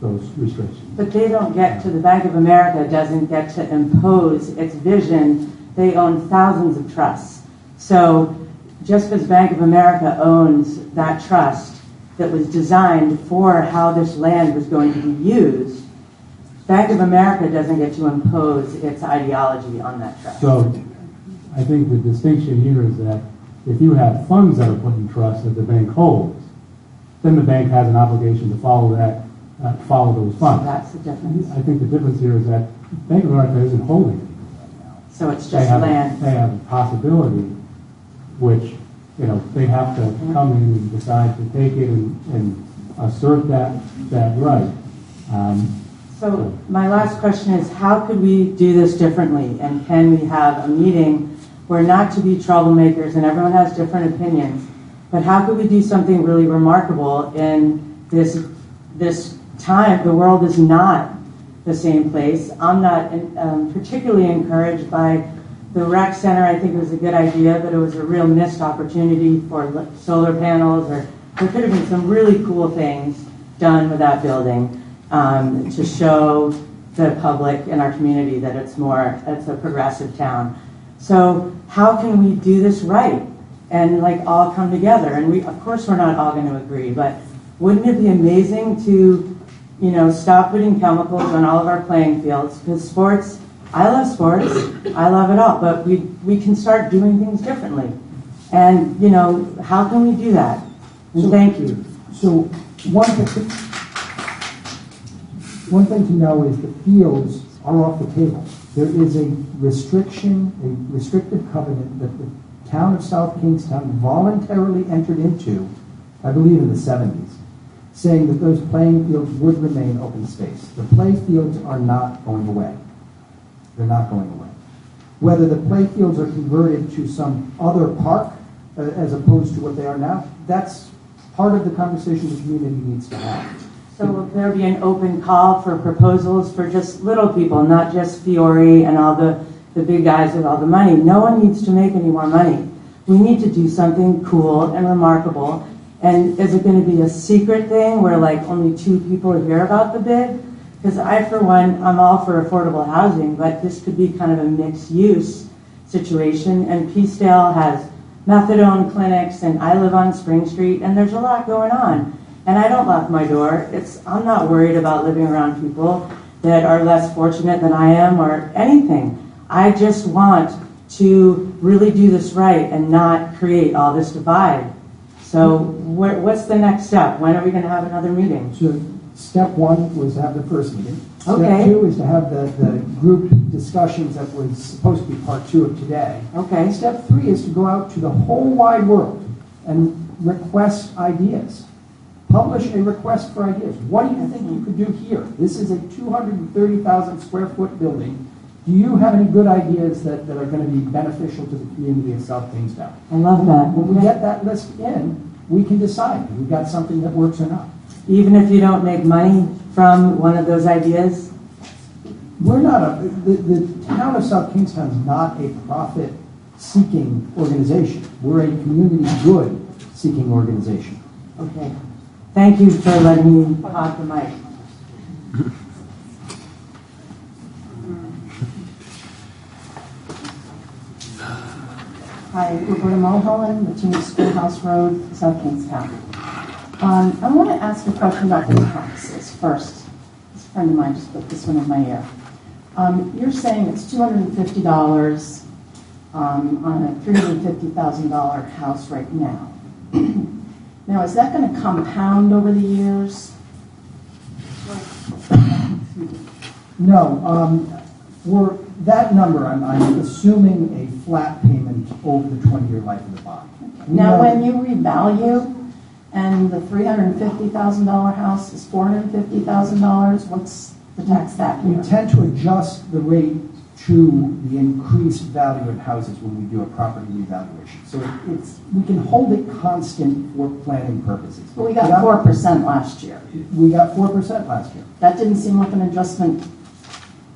those restrictions. But they don't get to, the Bank of America doesn't get to impose its vision. They own thousands of trusts. So just because Bank of America owns that trust that was designed for how this land was going to be used, Bank of America doesn't get to impose its ideology on that trust. So I think the distinction here is that if you have funds that are put in trust that the bank holds, then the bank has an obligation to follow those funds. That's the difference. I think the difference here is that Bank of America isn't holding anything right now. So it's just land. They have a possibility, which they have to come in and decide to take it and assert that right. So my last question is, how could we do this differently? And can we have a meeting where not to be troublemakers and everyone has different opinions, but how could we do something really remarkable in this time? The world is not the same place. I'm not particularly encouraged by the rec center. I think it was a good idea, but it was a real missed opportunity for solar panels, or there could have been some really cool things done with that building to show the public in our community that it's a progressive town. So how can we do this right and all come together? And of course we're not all going to agree, but wouldn't it be amazing to stop putting chemicals on all of our playing fields? Because sports, I love sports, I love it all, but we can start doing things differently. And, how can we do that? And thank you. So one thing to know is the fields are off the table. There is a restrictive covenant that the town of South Kingstown voluntarily entered into, I believe in the 70s, saying that those playing fields would remain open space. The play fields are not going away. They're not going away. Whether the play fields are converted to some other park as opposed to what they are now, that's part of the conversation the community needs to have. So will there be an open call for proposals for just little people, not just Fiore and all the big guys with all the money? No one needs to make any more money. We need to do something cool and remarkable. And is it going to be a secret thing where only 2 people hear about the bid? Because I, for one, I'm all for affordable housing, but this could be kind of a mixed use situation. And Peacedale has methadone clinics, and I live on Spring Street, and there's a lot going on. And I don't lock my door. I'm not worried about living around people that are less fortunate than I am or anything. I just want to really do this right and not create all this divide. So what's the next step? When are we going to have another meeting? So step 1 was to have the first meeting. Okay. Step 2 is to have the group discussions that was supposed to be part 2 of today. Okay. Step 3 is to go out to the whole wide world and request ideas. Publish a request for ideas. What do you think you could do here? This is a 230,000 square foot building. Do you have any good ideas that are going to be beneficial to the community of South Kingstown? I love that. When we get that list in, we can decide if we've got something that works or not. Even if you don't make money from one of those ideas? We're not the town of South Kingstown is not a profit-seeking organization. We're a community good-seeking organization. Okay. Thank you for letting me hog the mic. Hi, Roberta Mulholland, Matina Schoolhouse Road, South Kingstown. I want to ask a question about the taxes first. This friend of mine just put this one in my ear. You're saying it's $250 on a $350,000 house right now. Now, is that going to compound over the years? No, for that number, I'm assuming a flat payment over the 20-year life of the bond. Now, when you revalue and the $350,000 house is $450,000, what's the tax that year? We tend to adjust the rate to the increased value of houses when we do a property revaluation. So we can hold it constant for planning purposes. But we got 4% last year. We got 4% last year. That didn't seem like an adjustment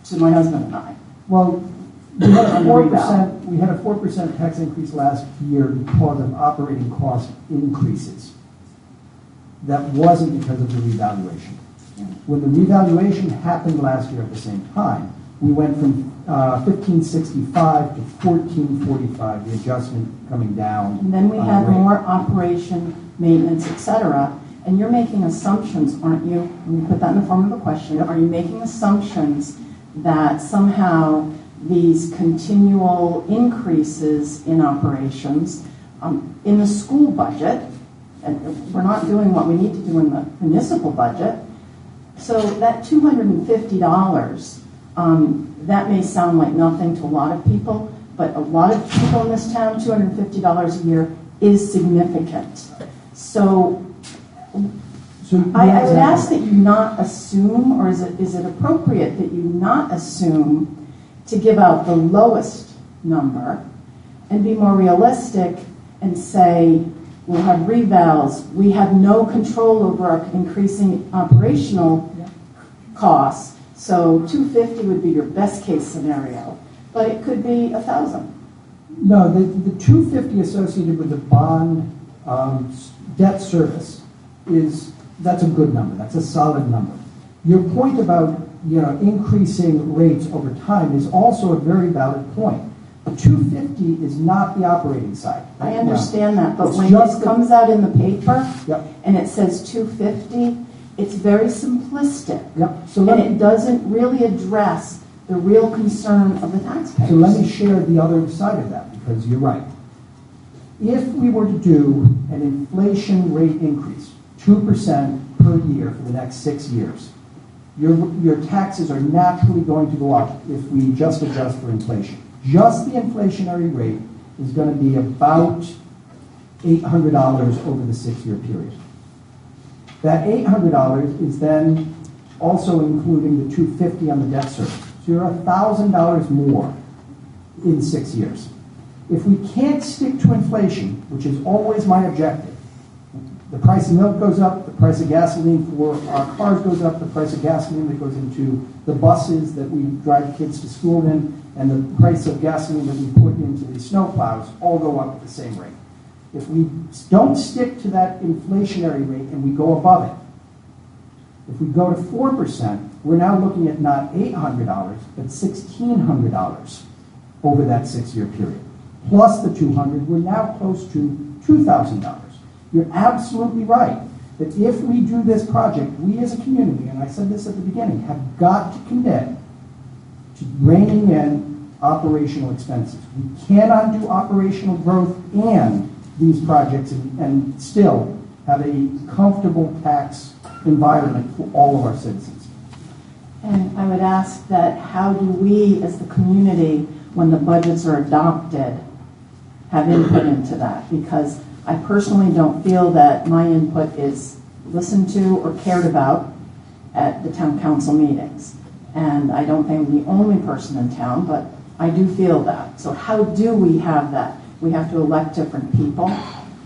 to my husband and I. Well, we had a 4%. We had a 4% tax increase last year because of operating cost increases. That wasn't because of the revaluation. When the revaluation happened last year at the same time, we went from 1565 to 1445, the adjustment coming down. And then we had more operation, maintenance, et cetera. And you're making assumptions, aren't you? When you put that in the form of a question, are you making assumptions that somehow these continual increases in operations in the school budget, and we're not doing what we need to do in the municipal budget, so that $250, that may sound like nothing to a lot of people, but a lot of people in this town, $250 a year is significant. So I would ask that you not assume, or is it appropriate that you not assume to give out the lowest number and be more realistic and say, we'll have revals, we have no control over our increasing operational costs, so $250 would be your best case scenario, but it could be $1,000. No, the $250 associated with the bond debt service that's a good number. That's a solid number. Your point about increasing rates over time is also a very valid point. The $250 is not the operating side. I understand that, but when it comes out in the paper and it says $250, it's very simplistic, and it doesn't really address the real concern of the taxpayers. So let me share the other side of that, because you're right. If we were to do an inflation rate increase, 2% per year for the next 6 years, your taxes are naturally going to go up if we just adjust for inflation. Just the inflationary rate is going to be about $800 over the 6-year period. That $800 is then also including the $250 on the debt service. So you're $1,000 more in 6 years. If we can't stick to inflation, which is always my objective, the price of milk goes up, the price of gasoline for our cars goes up, the price of gasoline that goes into the buses that we drive kids to school in, and the price of gasoline that we put into the snowplows all go up at the same rate. If we don't stick to that inflationary rate and we go above it, if we go to 4%, we're now looking at not $800, but $1,600 over that 6-year period. Plus the $200, we're now close to $2,000. You're absolutely right that if we do this project, we as a community, and I said this at the beginning, have got to commit to reining in operational expenses. We cannot do operational growth and these projects and still have a comfortable tax environment for all of our citizens. And I would ask that how do we as the community, when the budgets are adopted, have input into that? Because I personally don't feel that my input is listened to or cared about at the town council meetings. And I don't think I'm the only person in town, but I do feel that. So how do we have that? We have to elect different people.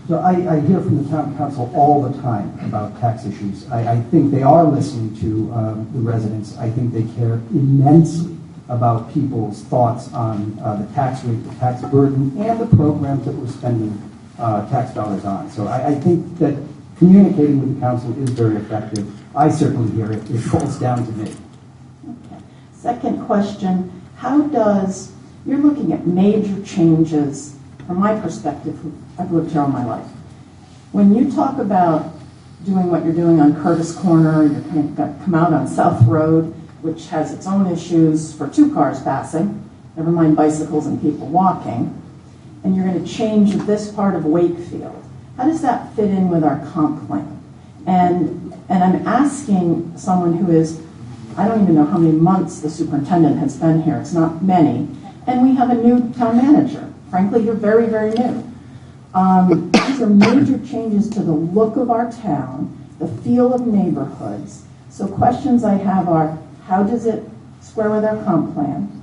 So I hear from the town council all the time about tax issues. I think they are listening to the residents. I think they care immensely about people's thoughts on the tax rate, the tax burden, and the programs that we're spending tax dollars on. So I think that communicating with the council is very effective. I certainly hear it. It falls down to me. Okay. Second question, you're looking at major changes from my perspective, I've lived here all my life. When you talk about doing what you're doing on Curtis Corner, you're going to come out on South Road, which has its own issues for 2 cars passing, never mind bicycles and people walking, and you're going to change this part of Wakefield. How does that fit in with our comp plan? And I'm asking someone who is, I don't even know how many months the superintendent has been here. It's not many. And we have a new town manager. Frankly, you're very, very new. These are major changes to the look of our town, the feel of neighborhoods. So questions I have are, how does it square with our comp plan?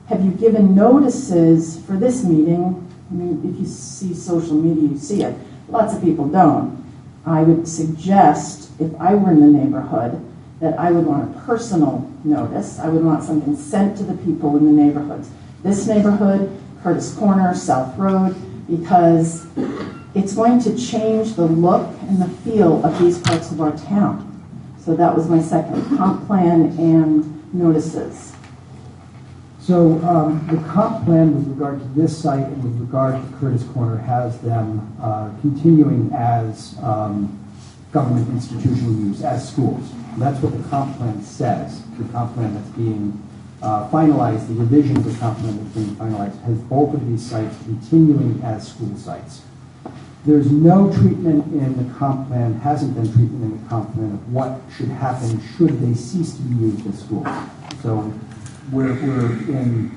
Have you given notices for this meeting? I mean, if you see social media, you see it. Lots of people don't. I would suggest, if I were in the neighborhood, that I would want a personal notice. I would want something sent to the people in the neighborhoods. This neighborhood, Curtis Corner, South Road, because it's going to change the look and the feel of these parts of our town. So that was my second, comp plan and notices. So the comp plan with regard to this site and with regard to Curtis Corner has them continuing as government institutional use, as schools. That's what the comp plan says. The comp plan that's being finalized, the revision of the comp plan that's being finalized, has both of these sites continuing as school sites. There's no treatment in the comp plan, hasn't been treatment in the comp plan of what should happen should they cease to be used as schools. So we're in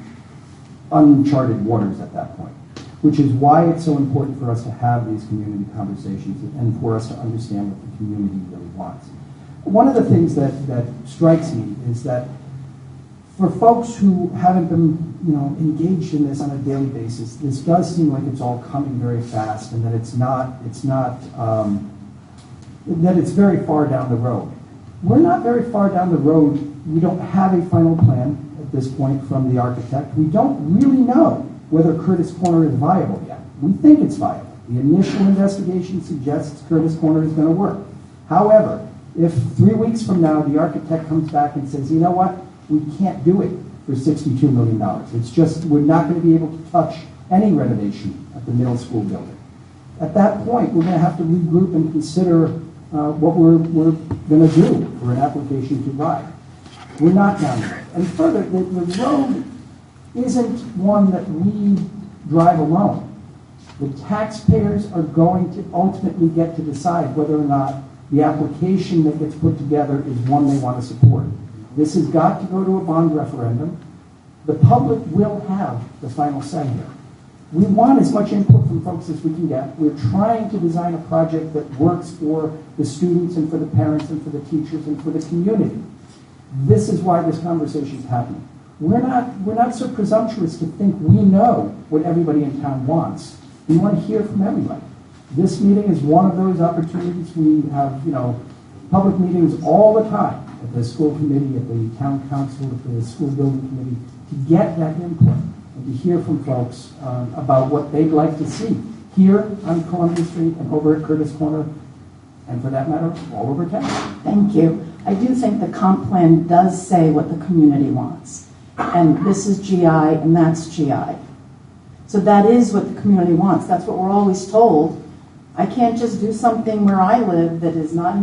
uncharted waters at that point, which is why it's so important for us to have these community conversations and for us to understand what the community really wants. One of the things that strikes me is that for folks who haven't been engaged in this on a daily basis, this does seem like it's all coming very fast and that that it's very far down the road. We're not very far down the road. We don't have a final plan at this point from the architect. We don't really know whether Curtis Corner is viable yet. We think it's viable. The initial investigation suggests Curtis Corner is going to work. However, if 3 weeks from now the architect comes back and says, you know what, we can't do it for $62 million. It's just, we're not going to be able to touch any renovation at the middle school building. At that point, we're going to have to regroup and consider what we're going to do for an application to buy. We're not down there. And further, the road isn't one that we drive alone. The taxpayers are going to ultimately get to decide whether or not the application that gets put together is one they want to support. This has got to go to a bond referendum. The public will have the final say here. We want as much input from folks as we can get. We're trying to design a project that works for the students and for the parents and for the teachers and for the community. This is why this conversation is happening. We're not so presumptuous to think we know what everybody in town wants. We want to hear from everybody. This meeting is one of those opportunities. We have, public meetings all the time at the school committee, at the town council, at the school building committee, to get that input and to hear from folks about what they'd like to see here on Columbia Street and over at Curtis Corner, and for that matter, all over town. Thank you. I do think the comp plan does say what the community wants. And this is GI and that's GI. So that is what the community wants. That's what we're always told. I can't just do something where I live that is not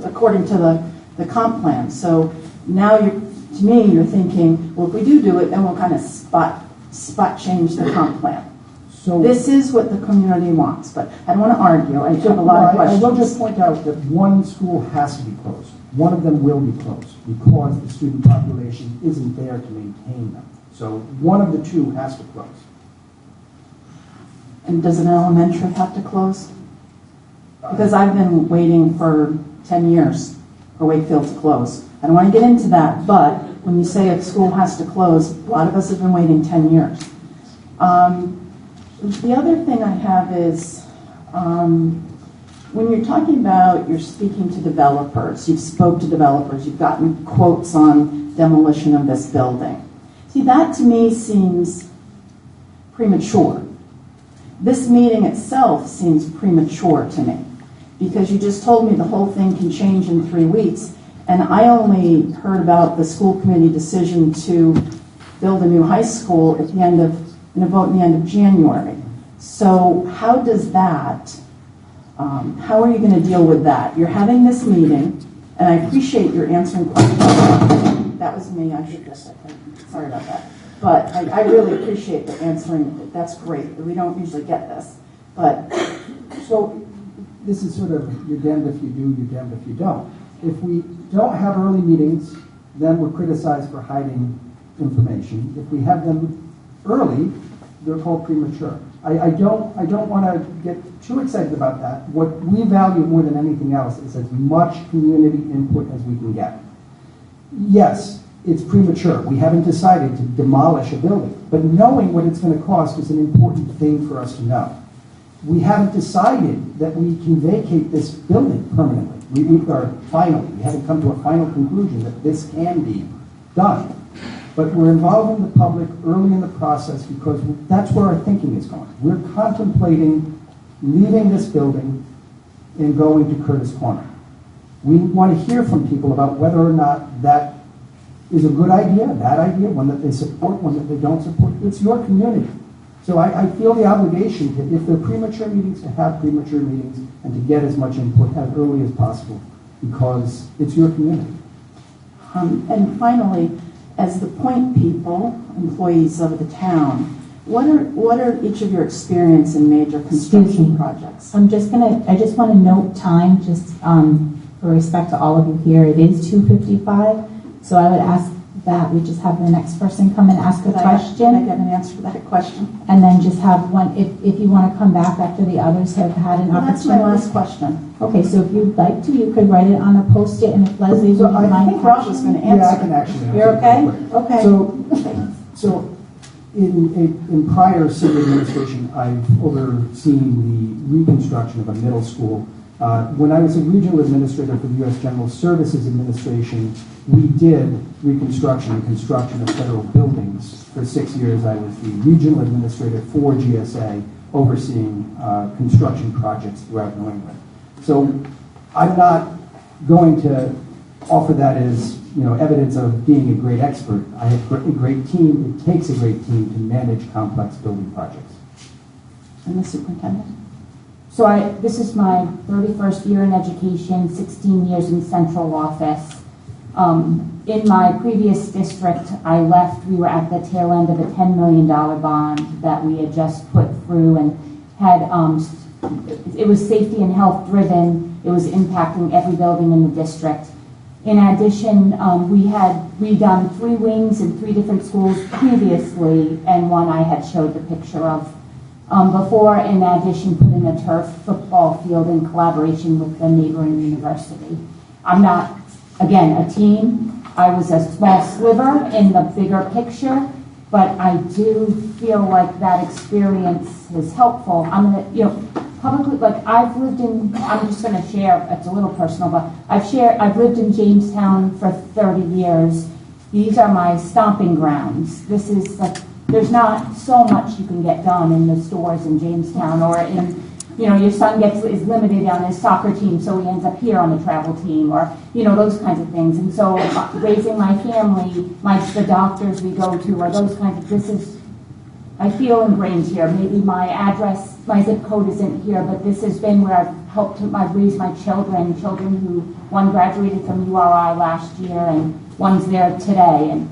according to the comp plan. So now to me, you're thinking, well, if we do it, then we'll kind of spot change the comp plan. So this is what the community wants, but I don't want to argue. I have a lot of questions. I will just point out that one school has to be closed. One of them will be closed because the student population isn't there to maintain them. So one of the two has to close. And does an elementary have to close? Because I've been waiting for 10 years for Wakefield to close. I don't want to get into that, but when you say a school has to close, a lot of us have been waiting 10 years. The other thing I have is, when you're talking about, you're speaking to developers, you've spoke to developers, you've gotten quotes on demolition of this building. See, that to me seems premature. This meeting itself seems premature to me because you just told me the whole thing can change in 3 weeks, and I only heard about the school committee decision to build a new high school at the end of and a vote in the end of January. So how does that, how are you going to deal with that? You're having this meeting, and I appreciate your answering questions. That was me, I did this, sorry about that. But I really appreciate the answering, that's great. We don't usually get this. But So this is sort of you're damned if you do, you're damned if you don't. If we don't have early meetings, then we're criticized for hiding information. If we have them early, they're called premature. I don't want to get too excited about that. What we value more than anything else is as much community input as we can get. Yes, it's premature. We haven't decided to demolish a building, but knowing what it's going to cost is an important thing for us to know. We haven't decided that we can vacate this building permanently. We haven't come to a final conclusion that this can be done. But we're involving the public early in the process because that's where our thinking is going. We're contemplating leaving this building and going to Curtis Corner. We want to hear from people about whether or not that is a good idea, a bad idea, one that they support, one that they don't support. It's your community. So I feel the obligation, if they're premature meetings, to have premature meetings and to get as much input as early as possible because it's your community. And finally, as the point people, employees of the town, what are each of your experience in major construction projects? I just want to note time, just for respect to all of you here. It is 2:55, so I would ask that we just have the next person come and ask a question. Can I get an answer to that question? And then just have one, if you want to come back after the others have had an opportunity. That's my last question. Okay, so if you'd like to, you could write it on a Post-it, and if Leslie would mind. I think Rob was going to answer. Yeah, I can actually answer. You're okay? Okay. Okay. So in prior city administration, I've overseen the reconstruction of a middle school. When I was a regional administrator for the U.S. General Services Administration, we did reconstruction and construction of federal buildings. For 6 years, I was the regional administrator for GSA, overseeing construction projects throughout New England. So I'm not going to offer that as evidence of being a great expert. I have a great team. It takes a great team to manage complex building projects. And the superintendent? So this is my 31st year in education, 16 years in central office. In my previous district, I left, we were at the tail end of a $10 million bond that we had just put through and had, it was safety and health driven. It was impacting every building in the district. In addition, we had redone 3 wings in 3 different schools previously, and one I had showed the picture of before, in addition, putting a turf football field in collaboration with the neighboring university. I'm not, again, a team. I was a small sliver in the bigger picture, but I do feel like that experience is helpful. I'm gonna, publicly, like I've lived in, I'm just gonna share, it's a little personal, but I've lived in Jamestown for 30 years. These are my stomping grounds. This is like, there's not so much you can get done in the stores in Jamestown, or in, your son is limited on his soccer team, so he ends up here on the travel team, or, those kinds of things. And so raising my family, the doctors we go to, or those kinds of, this is, I feel ingrained here. Maybe my address, my zip code isn't here, but this has been where I've helped raise my children who, one graduated from URI last year, and one's there today. And,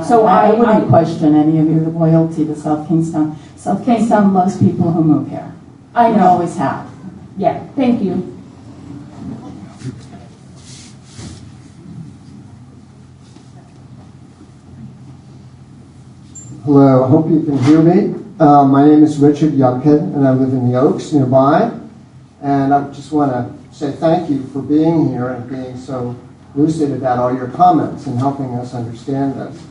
so I wouldn't question any of your loyalty to South Kingstown. South Kingstown loves people who move here. I know. We always have. Yeah, thank you. Hello, I hope you can hear me. My name is Richard Youngkin, and I live in the Oaks nearby. And I just want to say thank you for being here and being so lucid about all your comments and helping us understand this.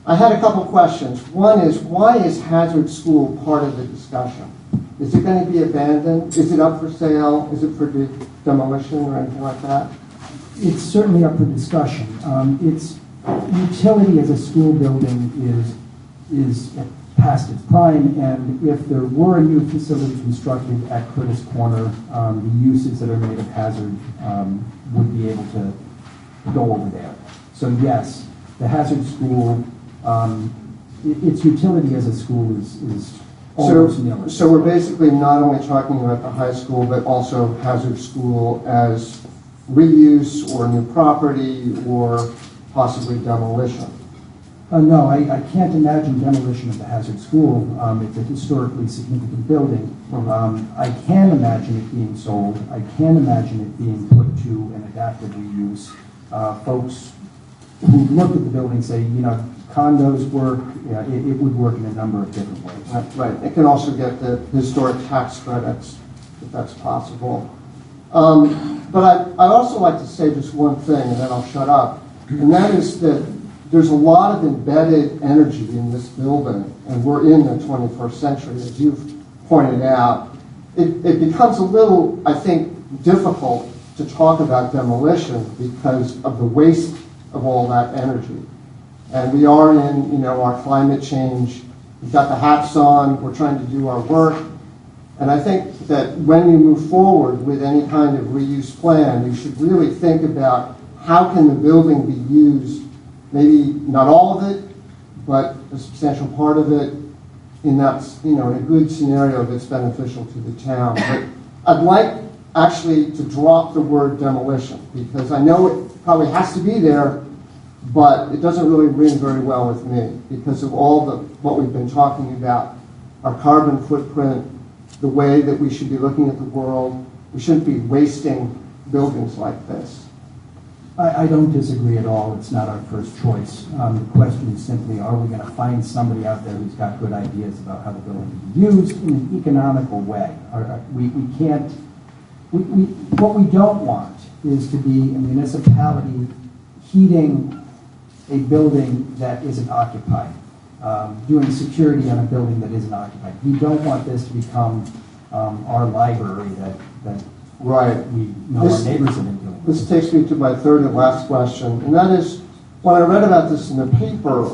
I had a couple questions. One is, why is Hazard School part of the discussion? Is it going to be abandoned? Is it up for sale? Is it for demolition or anything like that? It's certainly up for discussion. Its utility as a school building is past its prime, and if there were a new facility constructed at Curtis Corner, the uses that are made of Hazard would be able to go over there. So yes, the Hazard School its utility as a school is almost nil. So we're basically not only talking about the high school, but also Hazard School as reuse or new property or possibly demolition. No, I can't imagine demolition of the Hazard School. It's a historically significant building. I can imagine it being sold. I can imagine it being put to an adaptive reuse. Folks who look at the building say, you know, condos work. Yeah, it would work in a number of different ways. Right. It can also get the historic tax credits if that's possible. But I'd also like to say just one thing, and then I'll shut up. And that is that there's a lot of embedded energy in this building, and we're in the 21st century, as you've pointed out. It becomes a little, I think, difficult to talk about demolition because of the waste of all that energy. And we are in, you know, our climate change. We've got the hats on. We're trying to do our work. And I think that when you move forward with any kind of reuse plan, you should really think about how can the building be used, maybe not all of it, but a substantial part of it in that, you know, in a good scenario that's beneficial to the town. But I'd like actually to drop the word demolition because I know it probably has to be there, but it doesn't really ring very well with me because of all what we've been talking about, our carbon footprint, the way that we should be looking at the world. We shouldn't be wasting buildings like this. I don't disagree at all. It's not our first choice. The question is simply, are we going to find somebody out there who's got good ideas about how the building can be used in an economical way? We can't. What we don't want is to be a municipality heating a building that isn't occupied, doing security on a building that isn't occupied. We don't want this to become our library that right. We know our neighbors have been doing. This takes me to my third and last question, and that is, when I read about this in the paper,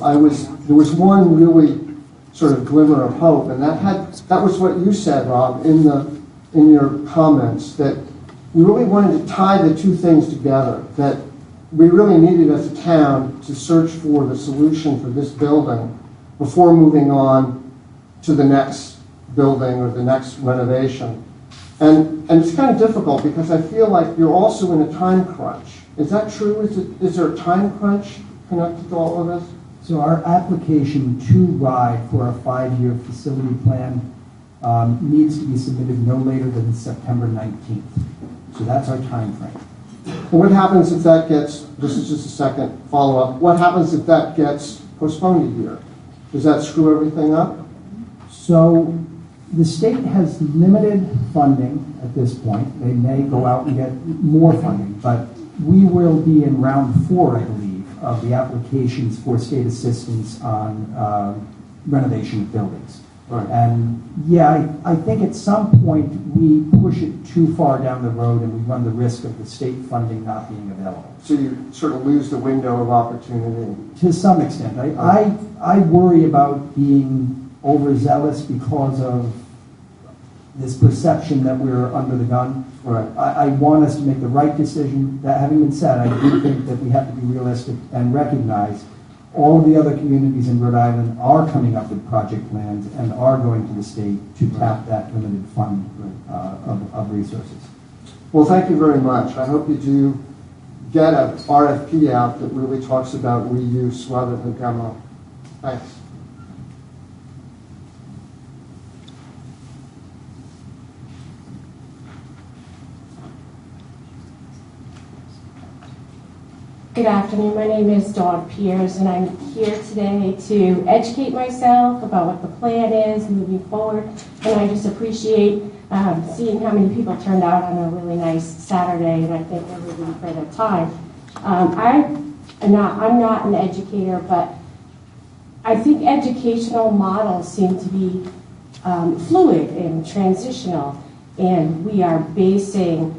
there was one really sort of glimmer of hope, and that was what you said, Rob, in your comments, that we really wanted to tie the two things together, that we really needed as a town to search for the solution for this building before moving on to the next building or the next renovation. And it's kind of difficult because I feel like you're also in a time crunch. Is that true? Is there a time crunch connected to all of this? So our application to RIDE for a 5-year facility plan needs to be submitted no later than September 19th. So that's our time frame. What happens if that gets, this is just a second follow-up, what happens if that gets postponed a year? Does that screw everything up? So the state has limited funding at this point. They may go out and get more funding, but we will be in round 4, I believe, of the applications for state assistance on renovation of buildings. Right. And yeah, I think at some point we push it too far down the road and we run the risk of the state funding not being available. So you sort of lose the window of opportunity? To some extent. I worry about being overzealous because of this perception that we're under the gun. Right. I want us to make the right decision. That having been said, I do think that we have to be realistic and recognize all of the other communities in Rhode Island are coming up with project plans and are going to the state to tap that limited fund of resources. Well, thank you very much. I hope you do get an RFP out that really talks about reuse rather than demo. Thanks. Good afternoon. My name is Dawn Pierce, and I'm here today to educate myself about what the plan is moving forward. And I just appreciate seeing how many people turned out on a really nice Saturday, and I thank everybody for their time. I'm not an educator, but I think educational models seem to be fluid and transitional, and we are basing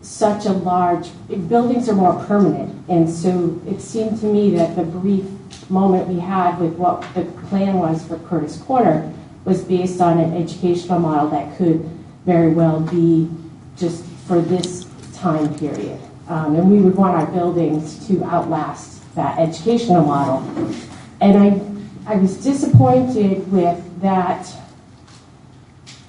such a large, buildings are more permanent, and so it seemed to me that the brief moment we had with what the plan was for Curtis Corner was based on an educational model that could very well be just for this time period. And we would want our buildings to outlast that educational model. And I I was disappointed with that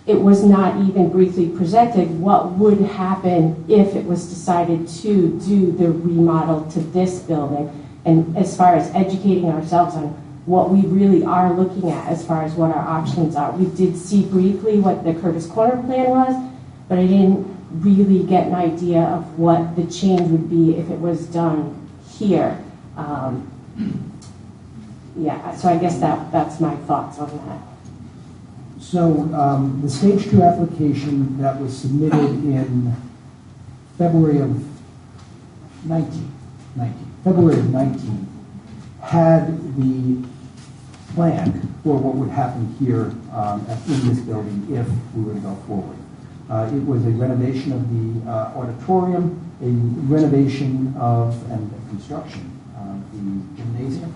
it was not even briefly presented what would happen if it was decided to do the remodel to this building, and as far as educating ourselves on what we really are looking at as far as what our options are. We did see briefly what the Curtis Corner plan was, but I didn't really get an idea of what the change would be if it was done here. Yeah, so I guess that's my thoughts on that. So the stage 2 application that was submitted in February of 19 had the plan for what would happen here in this building if we were to go forward. It was a renovation of the auditorium, a renovation of and construction of the gymnasium.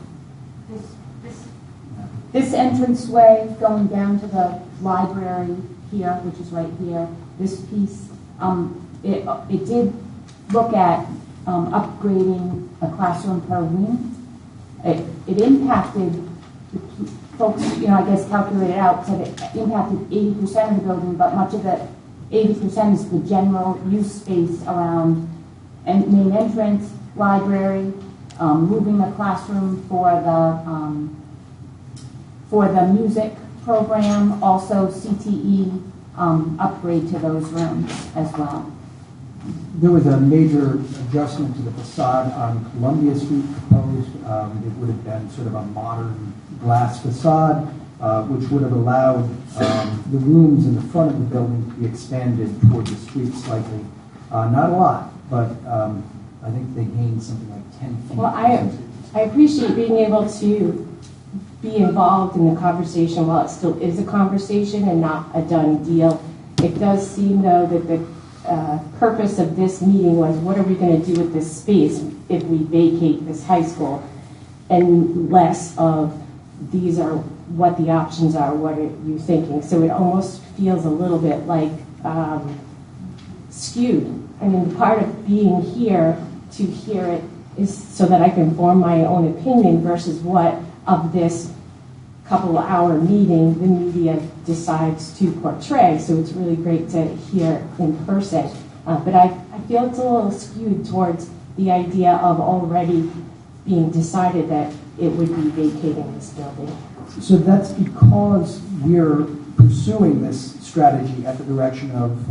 This entranceway going down to the library here, which is right here, this piece, it did look at upgrading a classroom per wing. It impacted, folks, I guess calculated out, said it impacted 80% of the building, but much of the 80% is the general use space around main entrance, library, moving the classroom for the music program, also CTE upgrade to those rooms as well. There was a major adjustment to the facade on Columbia Street proposed. It would have been sort of a modern glass facade, which would have allowed the rooms in the front of the building to be expanded toward the street slightly. Not a lot, but I think they gained something like 10 feet. Well, I appreciate being able to be involved in the conversation while it still is a conversation and not a done deal. It does seem, though, that the purpose of this meeting was what are we going to do with this space if we vacate this high school, and less of these are what the options are, what are you thinking. So it almost feels a little bit like skewed. I mean, part of being here to hear it is so that I can form my own opinion versus what of this couple hour meeting the media decides to portray. So it's really great to hear in person. But I feel it's a little skewed towards the idea of already being decided that it would be vacating this building. So that's because we're pursuing this strategy at the direction of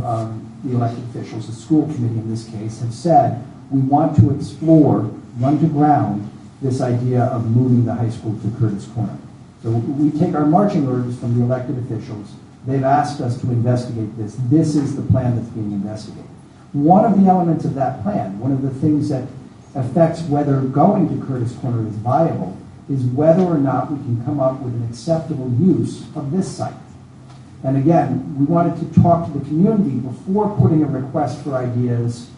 the elected officials. The school committee in this case have said we want to explore, run to ground, this idea of moving the high school to Curtis Corner. So we take our marching orders from the elected officials. They've asked us to investigate this. This is the plan that's being investigated. One of the elements of that plan, one of the things that affects whether going to Curtis Corner is viable, is whether or not we can come up with an acceptable use of this site. And again, we wanted to talk to the community before putting a request for ideas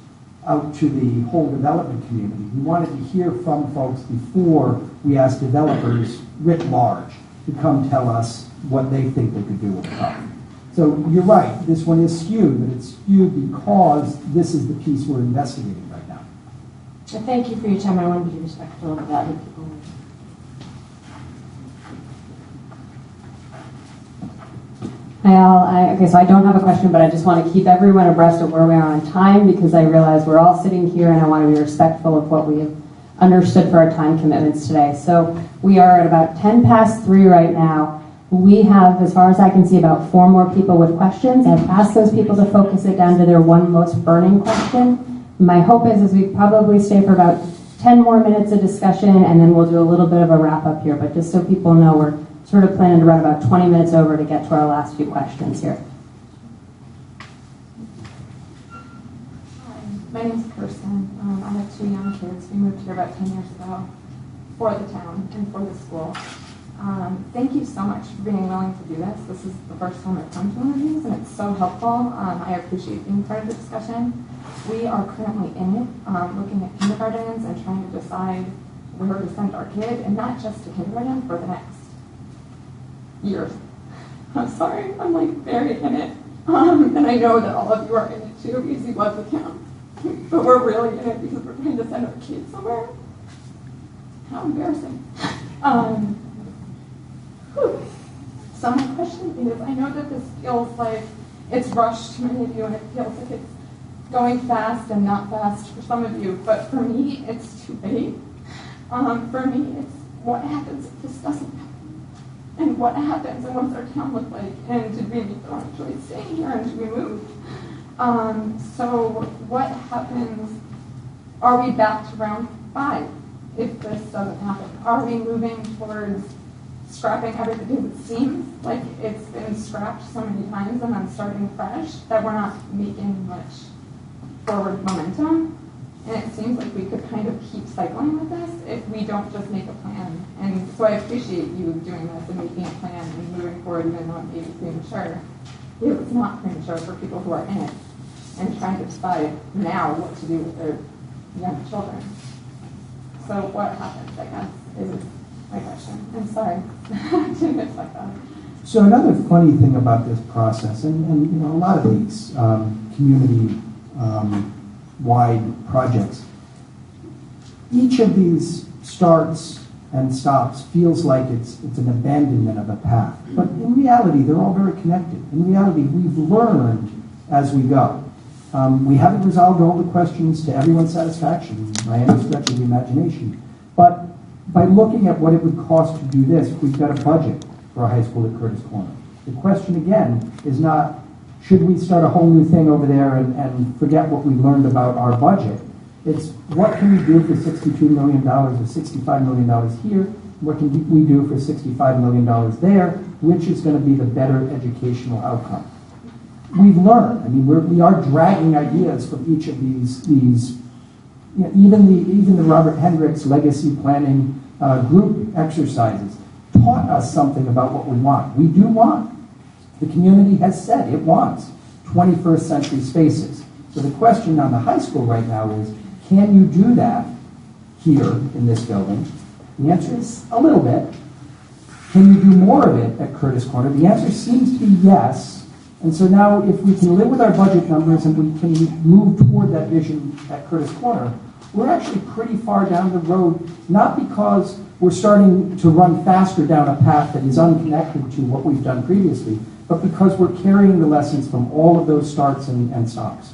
out to the whole development community. We wanted to hear from folks before we asked developers writ large to come tell us what they think they could do with the property. So you're right, this one is skewed, but it's skewed because this is the piece we're investigating right now. Well, thank you for your time. I want to be respectful of the other people. Hi all. Okay, so I don't have a question, but I just want to keep everyone abreast of where we are on time because I realize we're all sitting here and I want to be respectful of what we have understood for our time commitments today. So we are at about 10 past 3 right now. We have, as far as I can see, about 4 more people with questions. I've asked those people to focus it down to their one most burning question. My hope is we probably stay for about 10 more minutes of discussion and then we'll do a little bit of a wrap up here. But just so people know, we're sort of planning to run about 20 minutes over to get to our last few questions here. Hi, my name's Kirsten. I have 2 young kids. We moved here about 10 years ago for the town and for the school. Thank you so much for being willing to do this. This is the first time I've come to one of these, and it's so helpful. I appreciate being part of the discussion. We are currently in it, looking at kindergartens and trying to decide where to send our kid, and not just to kindergarten, for the next years. I'm sorry, I'm like very in it. And I know that all of you are in it too, because you love the town. But we're really in it because we're trying to send our kids somewhere. How embarrassing. So my question is, I know that this feels like it's rushed to many of you, and it feels like it's going fast and not fast for some of you, but for me, it's too late. For me, it's what happens if this doesn't happen? And what happens, and what does our town look like? And did we actually stay here, and did we move? So what happens? Are we back to round 5 if this doesn't happen? Are we moving towards scrapping everything? It seems like it's been scrapped so many times and then starting fresh that we're not making much forward momentum. And it seems like we could kind of keep cycling with this if we don't just make a plan. And so I appreciate you doing this and making a plan and moving forward even though it may be premature. Because it's not premature for people who are in it and trying to decide now what to do with their young children. So what happens, I guess, is my question. I'm sorry. I didn't expect that. So another funny thing about this process, and you know, a lot of these community wide projects, each of these starts and stops feels like it's an abandonment of a path. But in reality, they're all very connected. In reality, we've learned as we go. We haven't resolved all the questions to everyone's satisfaction by any stretch of the imagination. But by looking at what it would cost to do this, we've got a budget for a high school at Curtis Corner. The question again is not, should we start a whole new thing over there and forget what we learned about our budget? It's what can we do for $62 million or $65 million here? What can we do for $65 million there? Which is going to be the better educational outcome? We've learned. I mean, we are dragging ideas from each of these you know, even the Robert Hendricks legacy planning group exercises taught us something about what we want. We do want. The community has said it wants 21st century spaces. So the question on the high school right now is, can you do that here in this building? The answer is a little bit. Can you do more of it at Curtis Corner? The answer seems to be yes. And so now if we can live with our budget numbers and we can move toward that vision at Curtis Corner, we're actually pretty far down the road, not because we're starting to run faster down a path that is unconnected to what we've done previously, but because we're carrying the lessons from all of those starts and stops.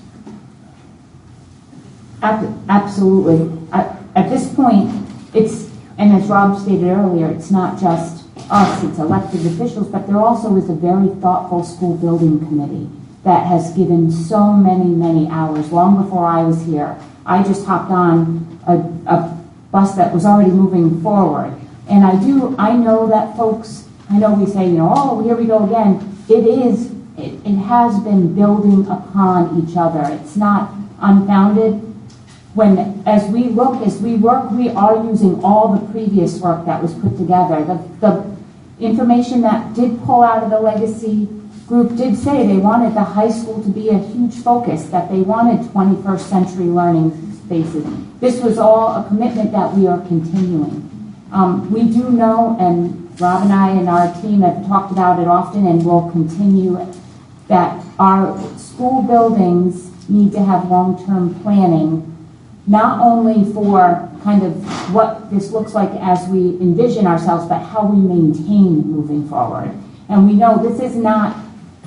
Absolutely. At this point, and as Rob stated earlier, it's not just us, it's elected officials, but there also is a very thoughtful school building committee that has given so many, many hours, long before I was here. I just hopped on a bus that was already moving forward. And I know that folks, I know we say, oh, here we go again. It has been building upon each other. It's not unfounded. As we work, we are using all the previous work that was put together. The information that did pull out of the legacy group did say they wanted the high school to be a huge focus, that they wanted 21st century learning spaces. This was all a commitment that we are continuing. We do know, and Rob and I and our team have talked about it often and will continue, that our school buildings need to have long-term planning, not only for kind of what this looks like as we envision ourselves, but how we maintain moving forward. And we know this is not,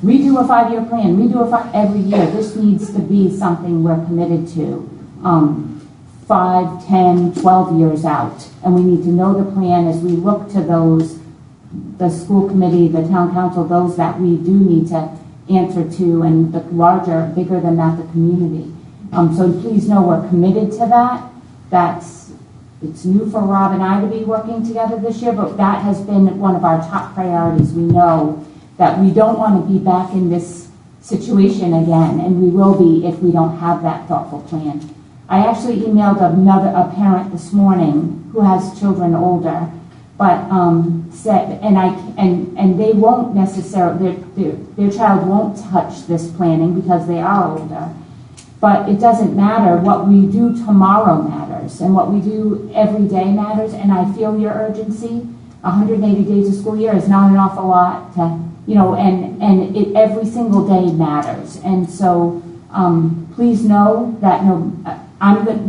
we do a 5-year plan, we do every year. This needs to be something we're committed to 5, 10, 12 years out. And we need to know the plan as we look to those, the school committee, the town council, those that we do need to answer to, and the larger, bigger than that, the community. So please know we're committed to that. It's new for Rob and I to be working together this year, but that has been one of our top priorities. We know that we don't want to be back in this situation again, and we will be if we don't have that thoughtful plan. I actually emailed a parent this morning who has children older, but said, and they won't necessarily, their child won't touch this planning because they are older. But it doesn't matter. What we do tomorrow matters, and what we do every day matters. And I feel your urgency. 180 days of school year is not an awful lot to, and every single day matters. And so please know that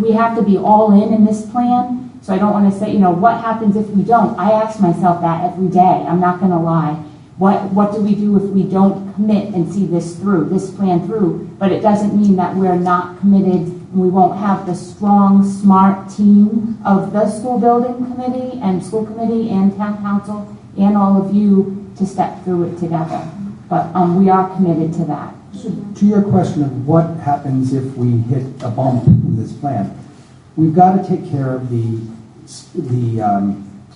we have to be all in this plan. So I don't want to say, what happens if we don't? I ask myself that every day. I'm not going to lie. What do we do if we don't commit and see this plan through? But it doesn't mean that we're not committed and we won't have the strong, smart team of the school building committee and school committee and town council and all of you to step through it together. But we are committed to that. So to your question of what happens if we hit a bump in this plan, we've got to take care of the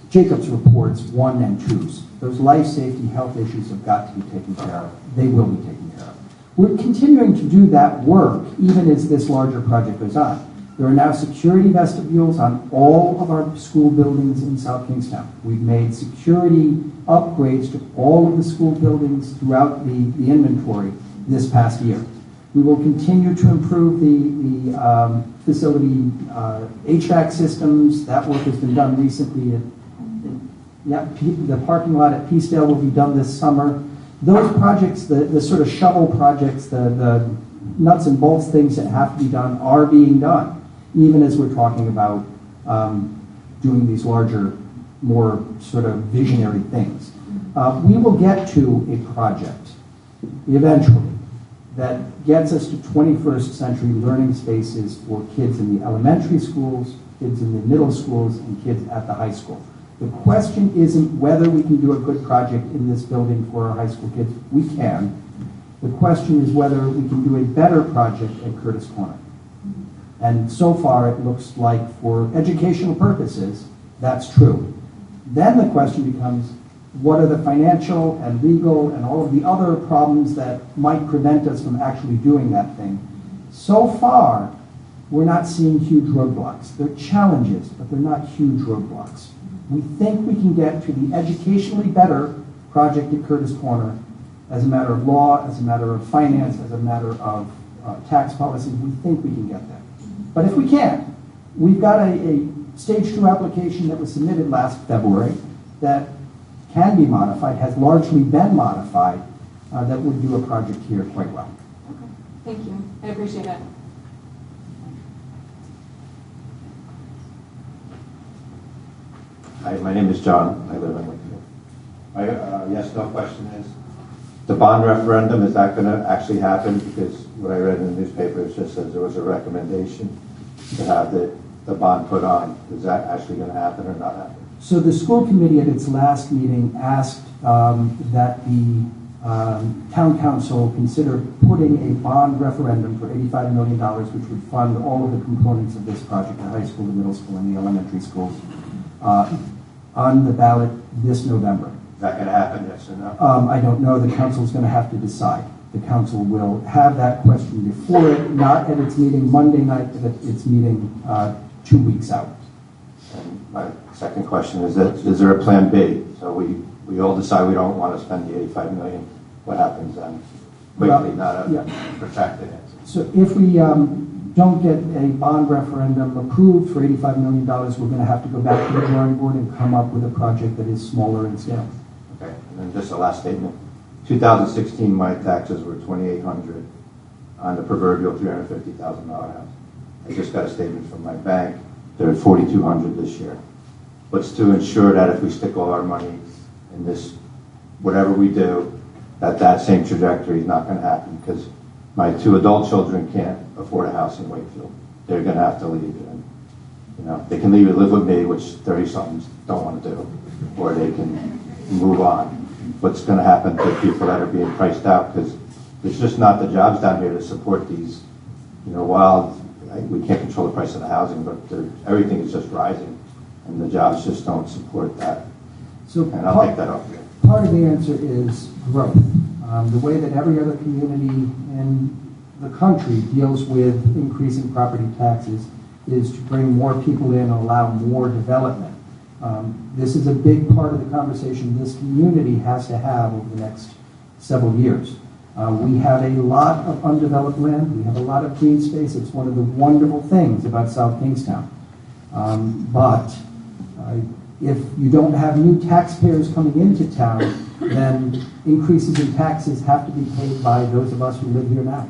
Jacobs reports 1 and 2s. Those life safety health issues have got to be taken care of. They will be taken care of. We're continuing to do that work even as this larger project goes on. There are now security vestibules on all of our school buildings in South Kingstown. We've made security upgrades to all of the school buildings throughout the inventory this past year. We will continue to improve the facility HVAC systems. That work has been done recently. The parking lot at Peacedale will be done this summer. Those projects, the sort of shovel projects, the nuts and bolts things that have to be done are being done, even as we're talking about doing these larger, more sort of visionary things. We will get to a project eventually that gets us to 21st century learning spaces for kids in the elementary schools, kids in the middle schools, and kids at the high school. The question isn't whether we can do a good project in this building for our high school kids. We can. The question is whether we can do a better project at Curtis Corner. And so far it looks like for educational purposes, that's true. Then the question becomes, what are the financial and legal and all of the other problems that might prevent us from actually doing that thing? So far, we're not seeing huge roadblocks. They're challenges, but they're not huge roadblocks. We think we can get to the educationally better project at Curtis Corner as a matter of law, as a matter of finance, as a matter of tax policy. We think we can get there. But if we can't, we've got a stage 2 application that was submitted last February that can be modified, has largely been modified, that would do a project here quite well. Okay, thank you. I appreciate it. Hi, my name is John. I live in Wakefield. My yes/no question is, the bond referendum, is that going to actually happen? Because what I read in the newspaper, it just says there was a recommendation to have the bond put on. Is that actually going to happen or not happen? So the school committee at its last meeting asked that the town council consider putting a bond referendum for $85 million, which would fund all of the components of this project, the high school, the middle school, and the elementary schools, on the ballot this November. Is that going to happen, yes or no? I don't know. The council's going to have to decide. The council will have that question before it, not at its meeting Monday night, but at its meeting 2 weeks out. And my second question is that, is there a plan B? So we all decide we don't want to spend the $85 million. What happens then? Quickly, not a protracted answer. So if we don't get a bond referendum approved for $85 million, we're going to have to go back to the drawing board and come up with a project that is smaller in scale. Okay, and then just a last statement. 2016, my taxes were $2,800 on the proverbial $350,000 house. I just got a statement from my bank. They're at $4,200 this year. What's to ensure that if we stick all our money in this, whatever we do, that same trajectory is not going to happen? Because my 2 adult children can't afford a house in Wakefield. They're going to have to leave. And, they can leave and live with me, which 30-somethings don't want to do, or they can move on. What's going to happen to people that are being priced out? Because there's just not the jobs down here to support these, while we can't control the price of the housing, but everything is just rising, and the jobs just don't support that. So and I'll take that off here. Part of the answer is growth. The way that every other community in the country deals with increasing property taxes is to bring more people in and allow more development. This is a big part of the conversation this community has to have over the next several years. We have a lot of undeveloped land. We have a lot of green space. It's one of the wonderful things about South Kingstown. But if you don't have new taxpayers coming into town, then increases in taxes have to be paid by those of us who live here now.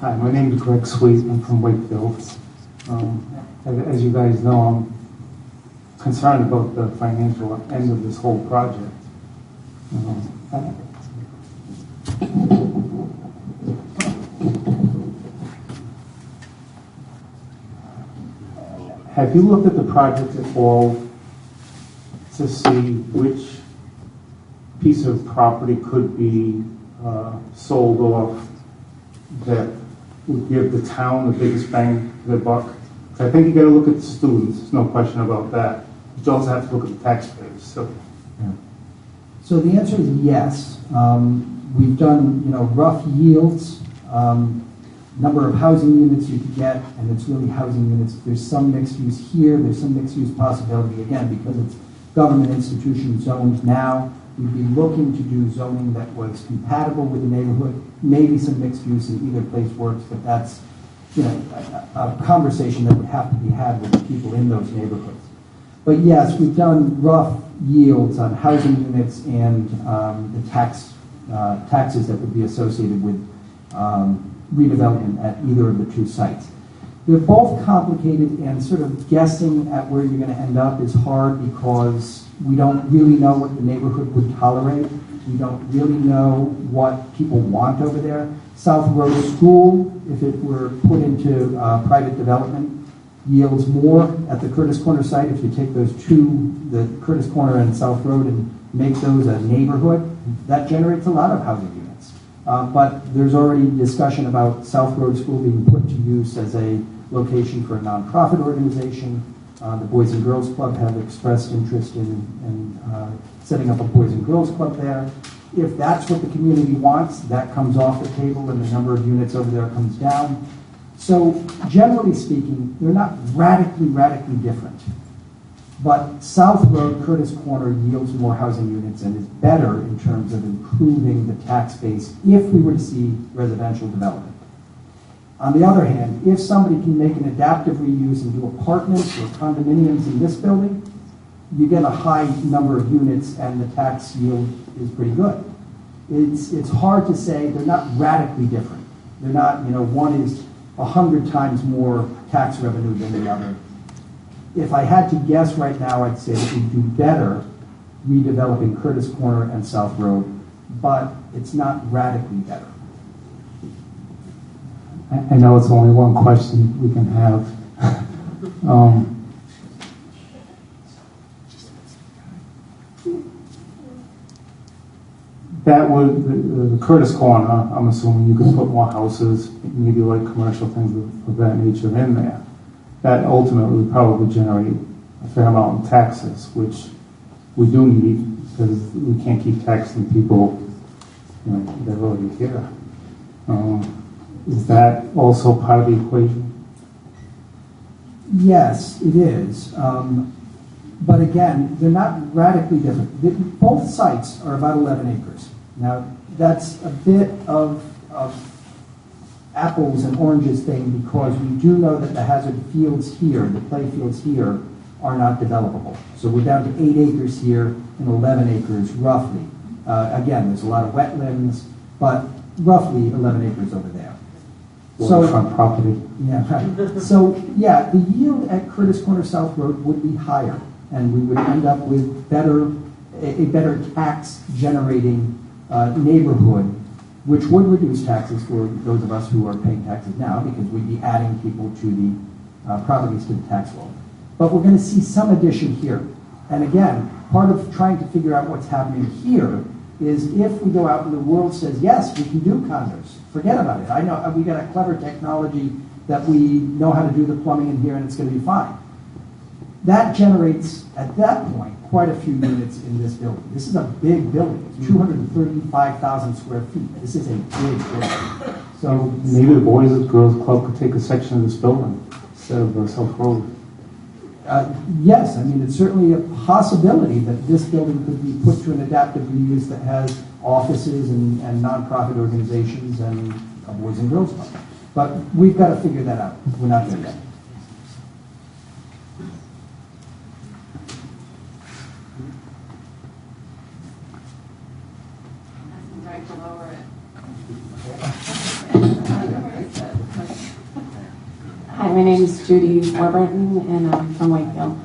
Hi, my name is Greg Sweet. I'm from Wakefield. As you guys know, I'm concerned about the financial end of this whole project. Have you looked at the project at all to see which piece of property could be sold off that would give the town the biggest bang for the buck? I think you got to look at the students. There's no question about that. But you also have to look at the taxpayers. So the answer is yes. We've done, rough yields, number of housing units you could get, and it's really housing units. There's some mixed use here. There's some mixed use possibility, again, because it's government institution zoned now. We'd be looking to do zoning that was compatible with the neighborhood. Maybe some mixed use in either place works, but that's, a conversation that would have to be had with the people in those neighborhoods. But yes, we've done rough yields on housing units and the taxes that would be associated with redevelopment at either of the two sites. They're both complicated, and sort of guessing at where you're going to end up is hard because we don't really know what the neighborhood would tolerate. We don't really know what people want over there. South Road School, if it were put into private development, yields more at the Curtis Corner site. If you take those two, the Curtis Corner and South Road, and make those a neighborhood, that generates a lot of housing units. But there's already discussion about South Road School being put to use as a location for a nonprofit organization. The Boys and Girls Club have expressed interest in setting up a Boys and Girls Club there. If that's what the community wants, that comes off the table and the number of units over there comes down. So generally speaking, they're not radically different. But South Road, Curtis Corner yields more housing units and is better in terms of improving the tax base if we were to see residential development. On the other hand, if somebody can make an adaptive reuse and do apartments or condominiums in this building, you get a high number of units and the tax yield is pretty good. It's hard to say. They're not radically different. They're not, one is 100 times more tax revenue than the other. If I had to guess right now, I'd say that we do better redeveloping Curtis Corner and South Road, but it's not radically better. I know it's only one question we can have. That would, the Curtis Corner, I'm assuming you could put more houses, maybe like commercial things of that nature in there. That ultimately would probably generate a fair amount of taxes, which we do need because we can't keep taxing people, that are already here. Is that also part of the equation? Yes, it is. But again, they're not radically different. Both sites are about 11 acres. Now, that's a bit of apples and oranges thing because we do know that the hazard fields here, the play fields here, are not developable. So we're down to 8 acres here and 11 acres roughly. Again, there's a lot of wetlands, but roughly 11 acres over there. Waterfront property. Yeah. So yeah, the yield at Curtis Corner South Road would be higher, and we would end up with a better tax generating neighborhood, which would reduce taxes for those of us who are paying taxes now, because we'd be adding people to the properties to the tax roll. But we're going to see some addition here. And again, part of trying to figure out what's happening here is if we go out and the world says, yes, we can do condos, forget about it. I know we got a clever technology that we know how to do the plumbing in here and it's going to be fine. That generates, at that point, quite a few units in this building. This is a big building. It's 235,000 square feet. This is a big building. So maybe the Boys and Girls Club could take a section of this building instead of South Road. Yes, I mean, it's certainly a possibility that this building could be put to an adaptive reuse that has offices and nonprofit organizations and a Boys and Girls Club. But we've got to figure that out. We're not there yet. Hi, my name is Judy Warburton, and I'm from Wakefield.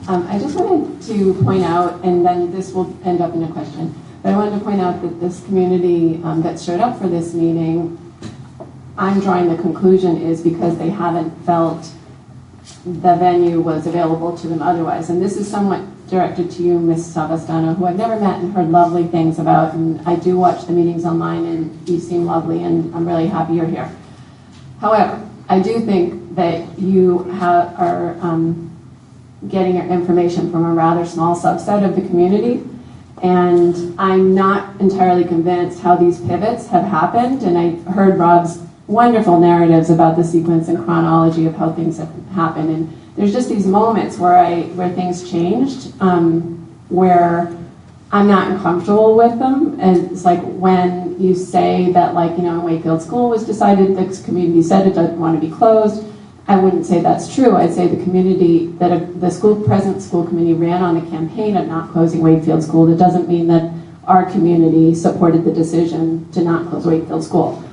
I just wanted to point out, and then this will end up in a question, but I wanted to point out that this community that showed up for this meeting, I'm drawing the conclusion is because they haven't felt the venue was available to them otherwise. And this is somewhat directed to you, Ms. Savastano, who I've never met and heard lovely things about. And I do watch the meetings online, and you seem lovely, and I'm really happy you're here. However, I do think that you are getting your information from a rather small subset of the community. And I'm not entirely convinced how these pivots have happened. And I heard Rob's wonderful narratives about the sequence and chronology of how things have happened. And there's just these moments where things changed, where I'm not uncomfortable with them. And it's like when you say that, like, you know, Wakefield School was decided, the community said it doesn't want to be closed. I wouldn't say that's true. I'd say the community, that the present school committee ran on a campaign of not closing Wakefield School. That doesn't mean that our community supported the decision to not close Wakefield School.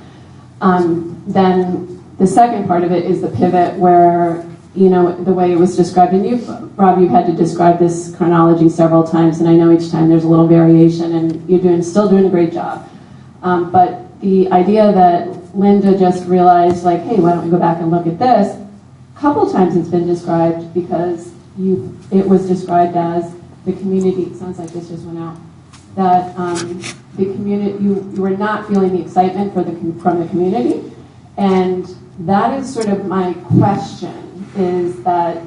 Then the second part of it is the pivot where, you know, the way it was described, and Rob, you've had to describe this chronology several times, and I know each time there's a little variation, and you're still doing a great job. But the idea that Linda just realized, like, hey, why don't we go back and look at this? A couple times it's been described because it was described as the community, it sounds like this just went out, that the community, you were not feeling the excitement from the community. And that is sort of my question, is that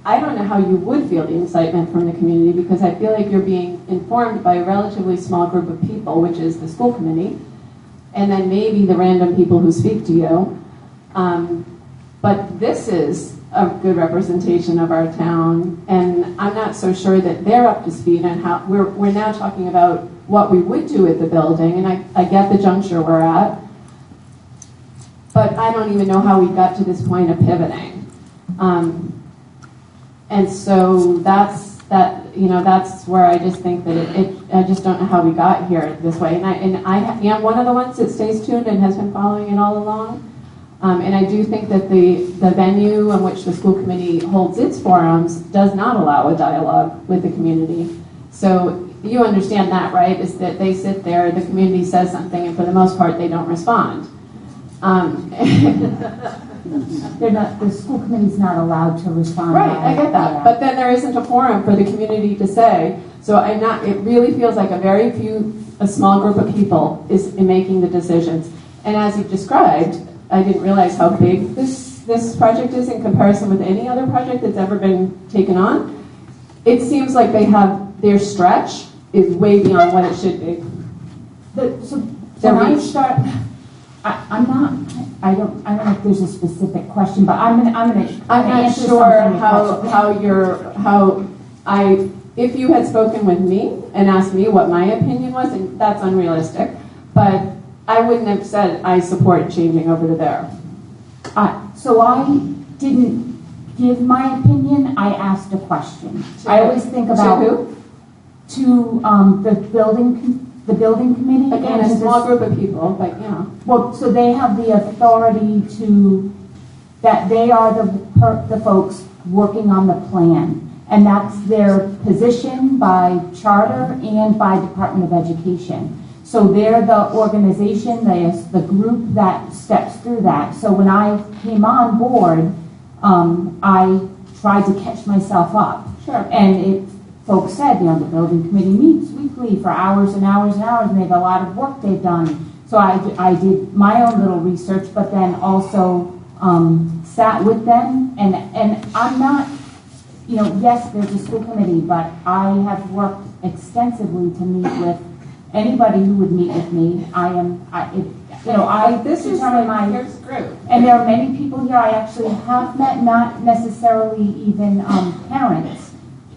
I don't know how you would feel the excitement from the community, because I feel like you're being informed by a relatively small group of people, which is the school committee, and then maybe the random people who speak to you. But this is a good representation of our town, and I'm not so sure that they're up to speed on how we're now talking about what we would do with the building, and I get the juncture we're at, but I don't even know how we got to this point of pivoting. And so that's where I just think that I just don't know how we got here this way. And I am one of the ones that stays tuned and has been following it all along. And I do think that the venue in which the school committee holds its forums does not allow a dialogue with the community. So you understand that, right? Is that they sit there, the community says something, and for the most part, they don't respond. The school committee's not allowed to respond. Right, I get that. Yeah. But then there isn't a forum for the community to say. So it really feels like a small group of people is making the decisions. And as you've described, I didn't realize how big this project is in comparison with any other project that's ever been taken on. It seems like their stretch is way beyond what it should be. I don't know if there's a specific question, but I'm not sure if you had spoken with me and asked me what my opinion was, and that's unrealistic, but I wouldn't have said I support changing over to there. So I didn't give my opinion, I asked a question. I always think about to who? To the building committee. Again, a small group of people, but yeah. Well, so they have the authority that they are the folks working on the plan. And that's their position by charter and by Department of Education. So they're the organization, the group that steps through that. So when I came on board, I tried to catch myself up. Sure. And folks said, the building committee meets weekly for hours and hours and hours, and they have a lot of work they've done. So I did my own little research, but then also sat with them. And I'm not, yes, there's a school committee, but I have worked extensively to meet with anybody who would meet with me. Here's group. And there are many people here I actually have met, not necessarily even parents.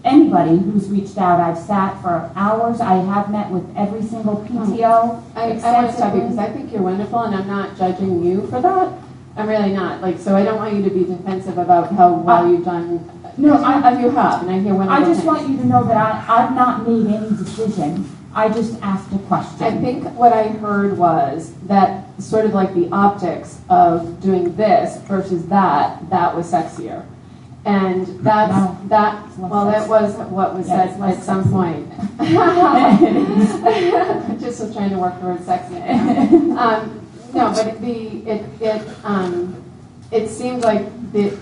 Anybody who's reached out, I've sat for hours. I have met with every single PTO. I want to stop you because I think you're wonderful, and I'm not judging you for that. I'm really not. So I don't want you to be defensive about how well you've done. No, you have, and I hear one. I just want you to know that I've not made any decision I just asked a question. I think what I heard was that sort of like the optics of doing this versus that was sexier. And that was what was said at some point. Just was trying to work the word sexy. No, but it seemed like that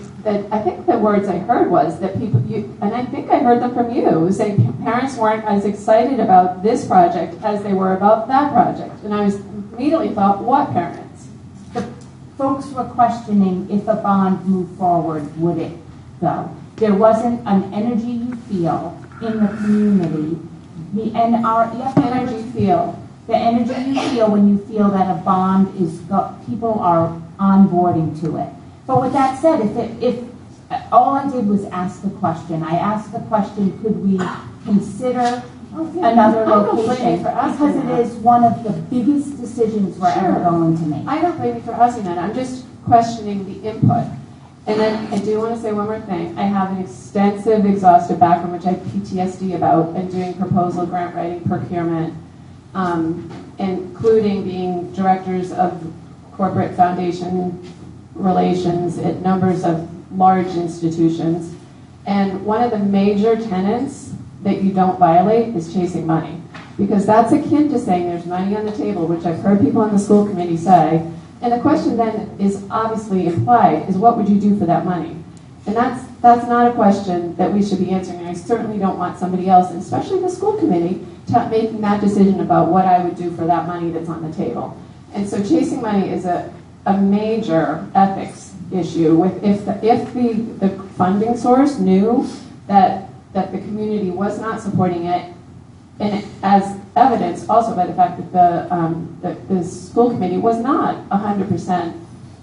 I think the words I heard was that and I think I heard them from you, saying parents weren't as excited about this project as they were about that project. And I immediately thought, what parents? The folks were questioning if a bond moved forward, would it go? There wasn't an energy you feel in the community. The energy you feel when you feel that a bond people are onboarding to it. But with that said, if all I did was ask the question, I asked the question, could we consider another location? Because it is one of the biggest decisions we're ever going to make. I don't blame you for asking that. I'm just questioning the input. And then I do want to say one more thing. I have an extensive, exhaustive background, which I have PTSD about, and doing proposal, grant writing, procurement, including being directors of corporate foundation relations at numbers of large institutions. And one of the major tenets that you don't violate is chasing money. Because that's akin to saying there's money on the table, which I've heard people on the school committee say. And the question then is obviously implied is what would you do for that money? And that's not a question that we should be answering. And I certainly don't want somebody else, and especially the school committee, making that decision about what I would do for that money that's on the table. And so chasing money is a major ethics issue. If the funding source knew that the community was not supporting it, and as evidenced also by the fact that the school committee was not 100%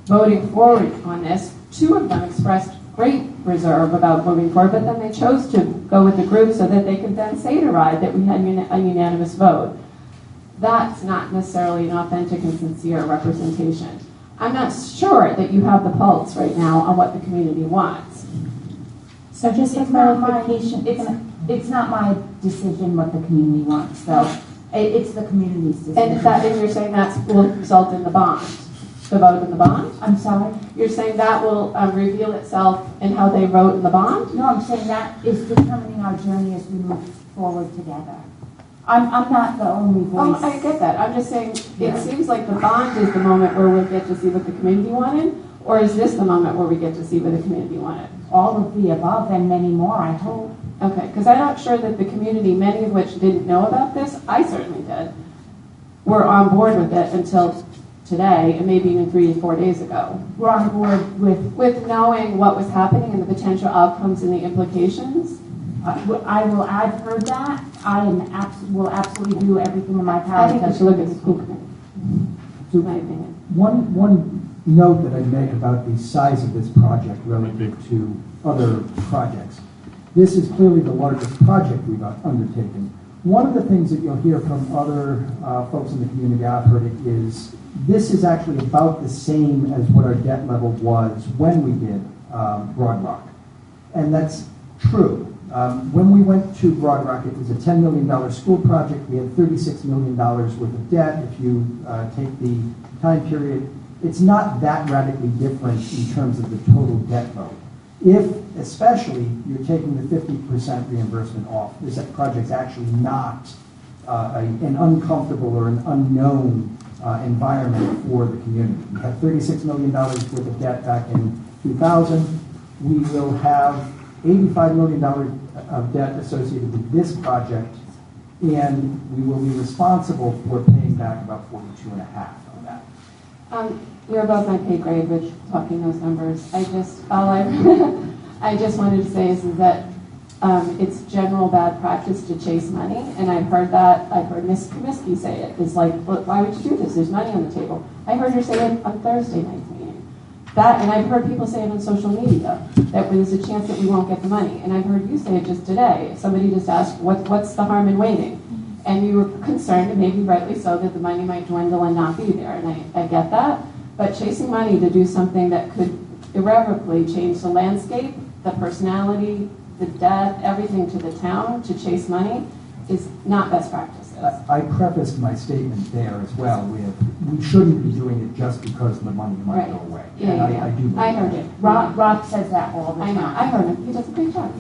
voting forward on this. Two of them expressed great reserve about moving forward, but then they chose to go with the group so that they could then say to RIDE that we had a unanimous vote. That's not necessarily an authentic and sincere representation. I'm not sure that you have the pulse right now on what the community wants. So just a clarification, it's not my decision what the community wants, so it's the community's decision. And you're saying that will result in the bond, the vote in the bond? I'm sorry? You're saying that will reveal itself in how they vote in the bond? No, I'm saying that is determining our journey as we move forward together. I'm not the only voice. Oh, I get that. I'm just saying it seems like the bond is the moment where we'll get to see what the community wanted, or is this the moment where we get to see what the community wanted? All of the above and many more, I hope. Okay, because I'm not sure that the community, many of which didn't know about this, I certainly did, were on board with it until today, and maybe even 3 to 4 days ago. We're on board with knowing what was happening and the potential outcomes and the implications. I've heard that. Will absolutely do everything in my power. I think we should look at the school committee. So my opinion. One note that I'd make about the size of this project relative to other projects. This is clearly the largest project we've undertaken. One of the things that you'll hear from other folks in the community, I've heard it, is this is actually about the same as what our debt level was when we did Broad Rock. And that's true. When we went to Broad Rock, it was a $10 million school project. We had $36 million worth of debt. If you take the time period, it's not that radically different in terms of the total debt load. If, especially, you're taking the 50% reimbursement off, this project's actually not an uncomfortable or an unknown environment for the community. We had $36 million worth of debt back in 2000. We will have $85 million of debt associated with this project, and we will be responsible for paying back about 42.5 of that. You're above my pay grade with talking those numbers. I just wanted to say is that it's general bad practice to chase money, and I've heard Ms. Comiskey say it. It's like, well, why would you do this? There's money on the table. I heard her say it on Thursday night's meeting. And I've heard people say it on social media, that there's a chance that we won't get the money. And I've heard you say it just today. Somebody just asked, what's the harm in waiting? And you were concerned, and maybe rightly so, that the money might dwindle and not be there. And I get that. But chasing money to do something that could irrevocably change the landscape, the personality, the debt, everything to the town, to chase money, is not best practice. I prefaced my statement there as well with, we shouldn't be doing it just because the money might Right. go away. Yeah, And yeah. I do believe I heard that. it. Rob says that all the I time. know, I heard him. He does a great job.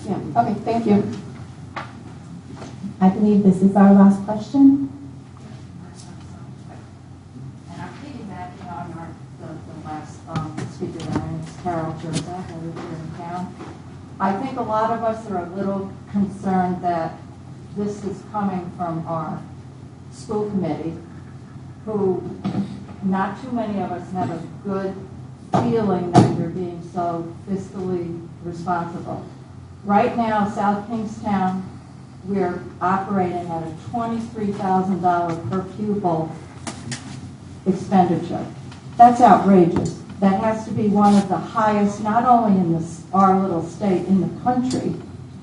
Yeah, okay, thank you. I believe this is our last question. And I'm piggybacking on the last speaker, my name is Carol Joseph, I live here in town. I think a lot of us are a little concerned that this is coming from our school committee, who not too many of us have a good feeling that you're being so fiscally responsible. Right now, South Kingstown, we're operating at a $23,000 per pupil expenditure. That's outrageous. That has to be one of the highest, not only in our little state, in the country.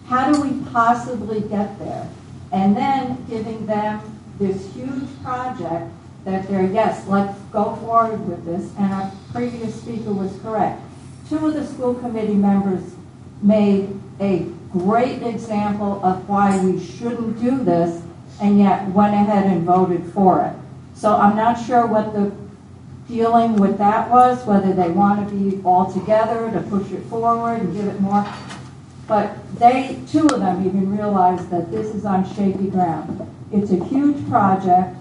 How do we possibly get there? And then giving them this huge project that they're, yes, let's go forward with this, and our previous speaker was correct. 2 of the school committee members made a great example of why we shouldn't do this, and yet went ahead and voted for it. So I'm not sure what the feeling with that was, whether they want to be all together to push it forward and give it more. But 2 of them even realized that this is on shaky ground. It's a huge project.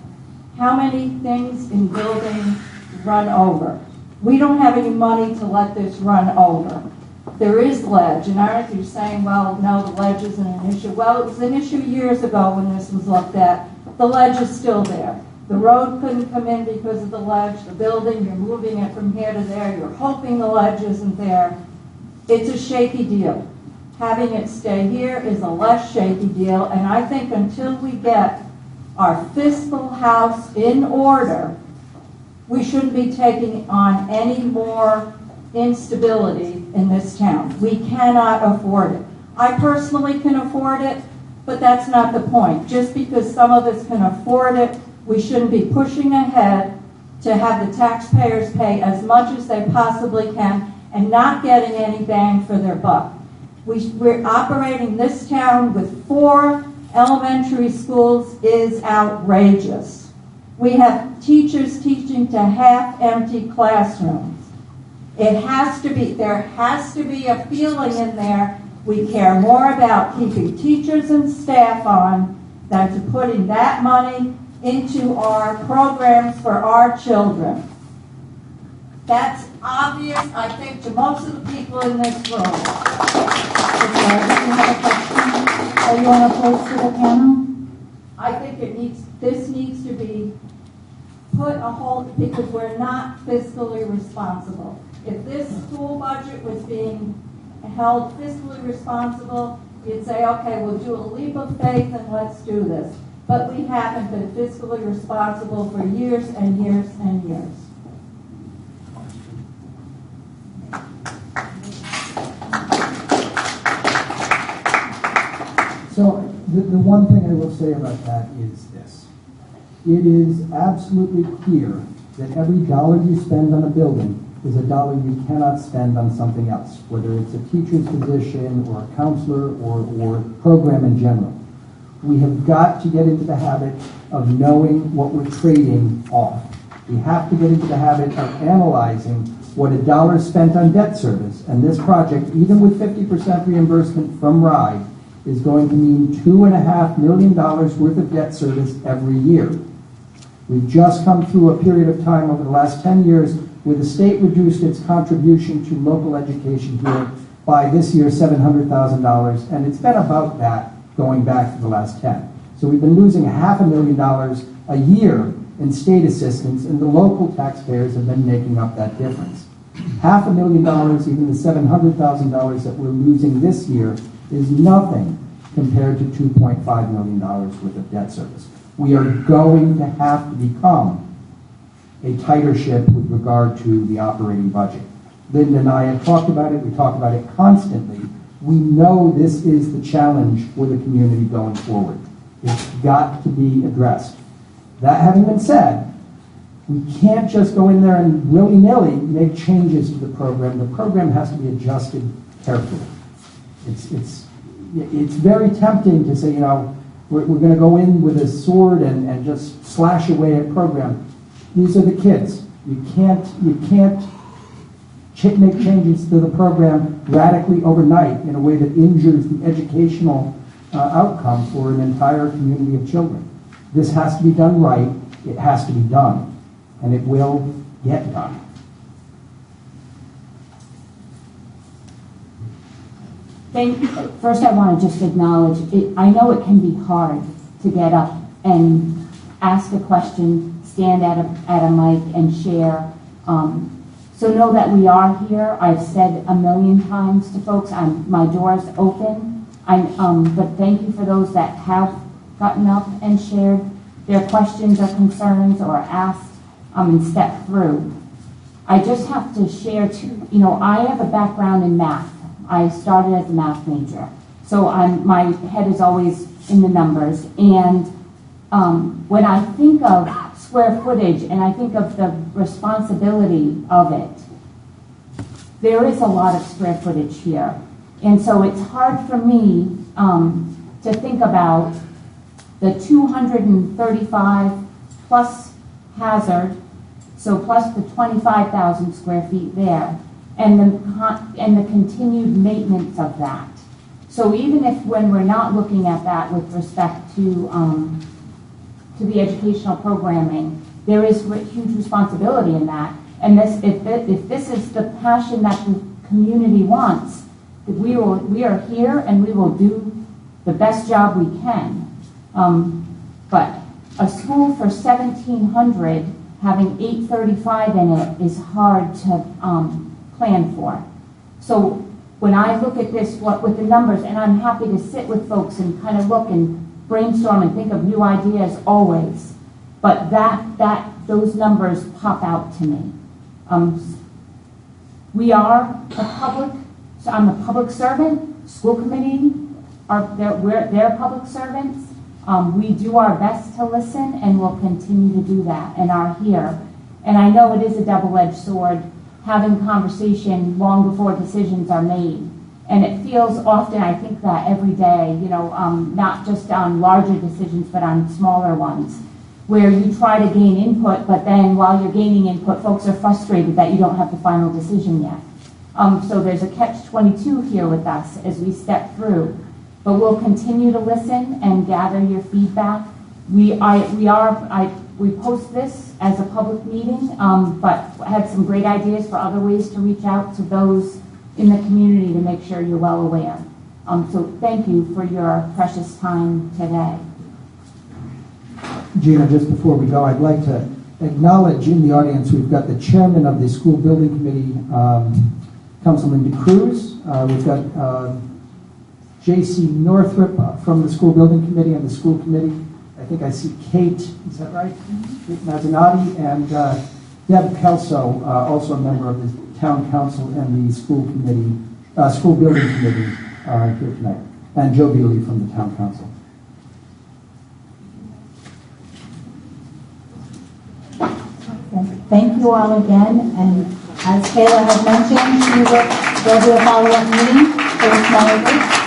How many things in building run over? We don't have any money to let this run over. There is ledge, and I don't know if you're saying, well, no, the ledge isn't an issue. Well, it was an issue years ago when this was looked at. The ledge is still there. The road couldn't come in because of the ledge. The building, you're moving it from here to there. You're hoping the ledge isn't there. It's a shaky deal. Having it stay here is a less shaky deal, and I think until we get our fiscal house in order, we shouldn't be taking on any more instability in this town. We cannot afford it. I personally can afford it, but that's not the point. Just because some of us can afford it, we shouldn't be pushing ahead to have the taxpayers pay as much as they possibly can and not getting any bang for their buck. We're operating this town with 4 elementary schools is outrageous. We have teachers teaching to half-empty classrooms. There has to be a feeling in there. We care more about keeping teachers and staff on than to putting that money into our programs for our children. That's obvious, I think, to most of the people in this room. Are you want to pose to the panel? I think this needs to be put a hold, because we're not fiscally responsible. If this school budget was being held fiscally responsible, you'd say, okay, we'll do a leap of faith and let's do this. But we haven't been fiscally responsible for years and years and years. So the one thing I will say about that is this. It is absolutely clear that every dollar you spend on a building is a dollar you cannot spend on something else, whether it's a teacher's position or a counselor or program in general. We have got to get into the habit of knowing what we're trading off. We have to get into the habit of analyzing what a dollar spent on debt service, and this project, even with 50% reimbursement from RIDE, is going to mean $2.5 million worth of debt service every year. We've just come through a period of time over the last 10 years where the state reduced its contribution to local education here by this year $700,000, and it's been about that going back for the last 10. So we've been losing $500,000 a year in state assistance, and the local taxpayers have been making up that difference. $500,000, even the $700,000 that we're losing this year, is nothing compared to $2.5 million worth of debt service. We are going to have to become a tighter ship with regard to the operating budget. Linda and I have talked about it. We talk about it constantly. We know this is the challenge for the community going forward. It's got to be addressed. That having been said, we can't just go in there and willy-nilly make changes to the program. The program has to be adjusted carefully. It's very tempting to say, we're going to go in with a sword and just slash away at program. These are the kids. You can't make changes to the program radically overnight in a way that injures the educational outcome for an entire community of children. This has to be done right. It has to be done. And it will get done. Thank you. First, I want to just acknowledge it. I know it can be hard to get up and ask a question, stand at a mic, and share. So know that we are here. I've said a million times to folks, my door's open. But thank you for those that have gotten up and shared their questions or concerns or asked and stepped through. I just have to share too. I have a background in math. I started as a math major, so my head is always in the numbers. And when I think of square footage and I think of the responsibility of it, there is a lot of square footage here. And so it's hard for me to think about the 235 plus hazard, so plus the 25,000 square feet there, and the continued maintenance of that. So even if when we're not looking at that with respect to the educational programming, there is huge responsibility in that. And if this is the passion that the community wants, we are here and we will do the best job we can. But a school for 1,700 having 835 in it is hard to plan for. So when I look at this with the numbers, and I'm happy to sit with folks and kind of look and brainstorm and think of new ideas always, but those numbers pop out to me. We are so I'm a public servant. School committee they're public servants. We do our best to listen, and we'll continue to do that, and are here. And I know it is a double-edged sword, having conversation long before decisions are made. And it feels often, I think that every day, not just on larger decisions, but on smaller ones, where you try to gain input, but then while you're gaining input, folks are frustrated that you don't have the final decision yet. So there's a catch-22 here with us as we step through. But we'll continue to listen and gather your feedback. We post this as a public meeting, but had some great ideas for other ways to reach out to those in the community to make sure you're well aware. So thank you for your precious time today. Gina, just before we go, I'd like to acknowledge in the audience we've got the chairman of the school building committee, Councilman DeCruz. We've got J.C. Northrup from the school building committee and the school committee. I think I see Kate, is that right? Kate Mazzanotti, and Deb Kelso, also a member of the town council and the school committee, school building committee here tonight, and Joe Bealey from the town council. Thank you all again, and as Kayla has mentioned, there'll be a follow-up meeting for a smaller group.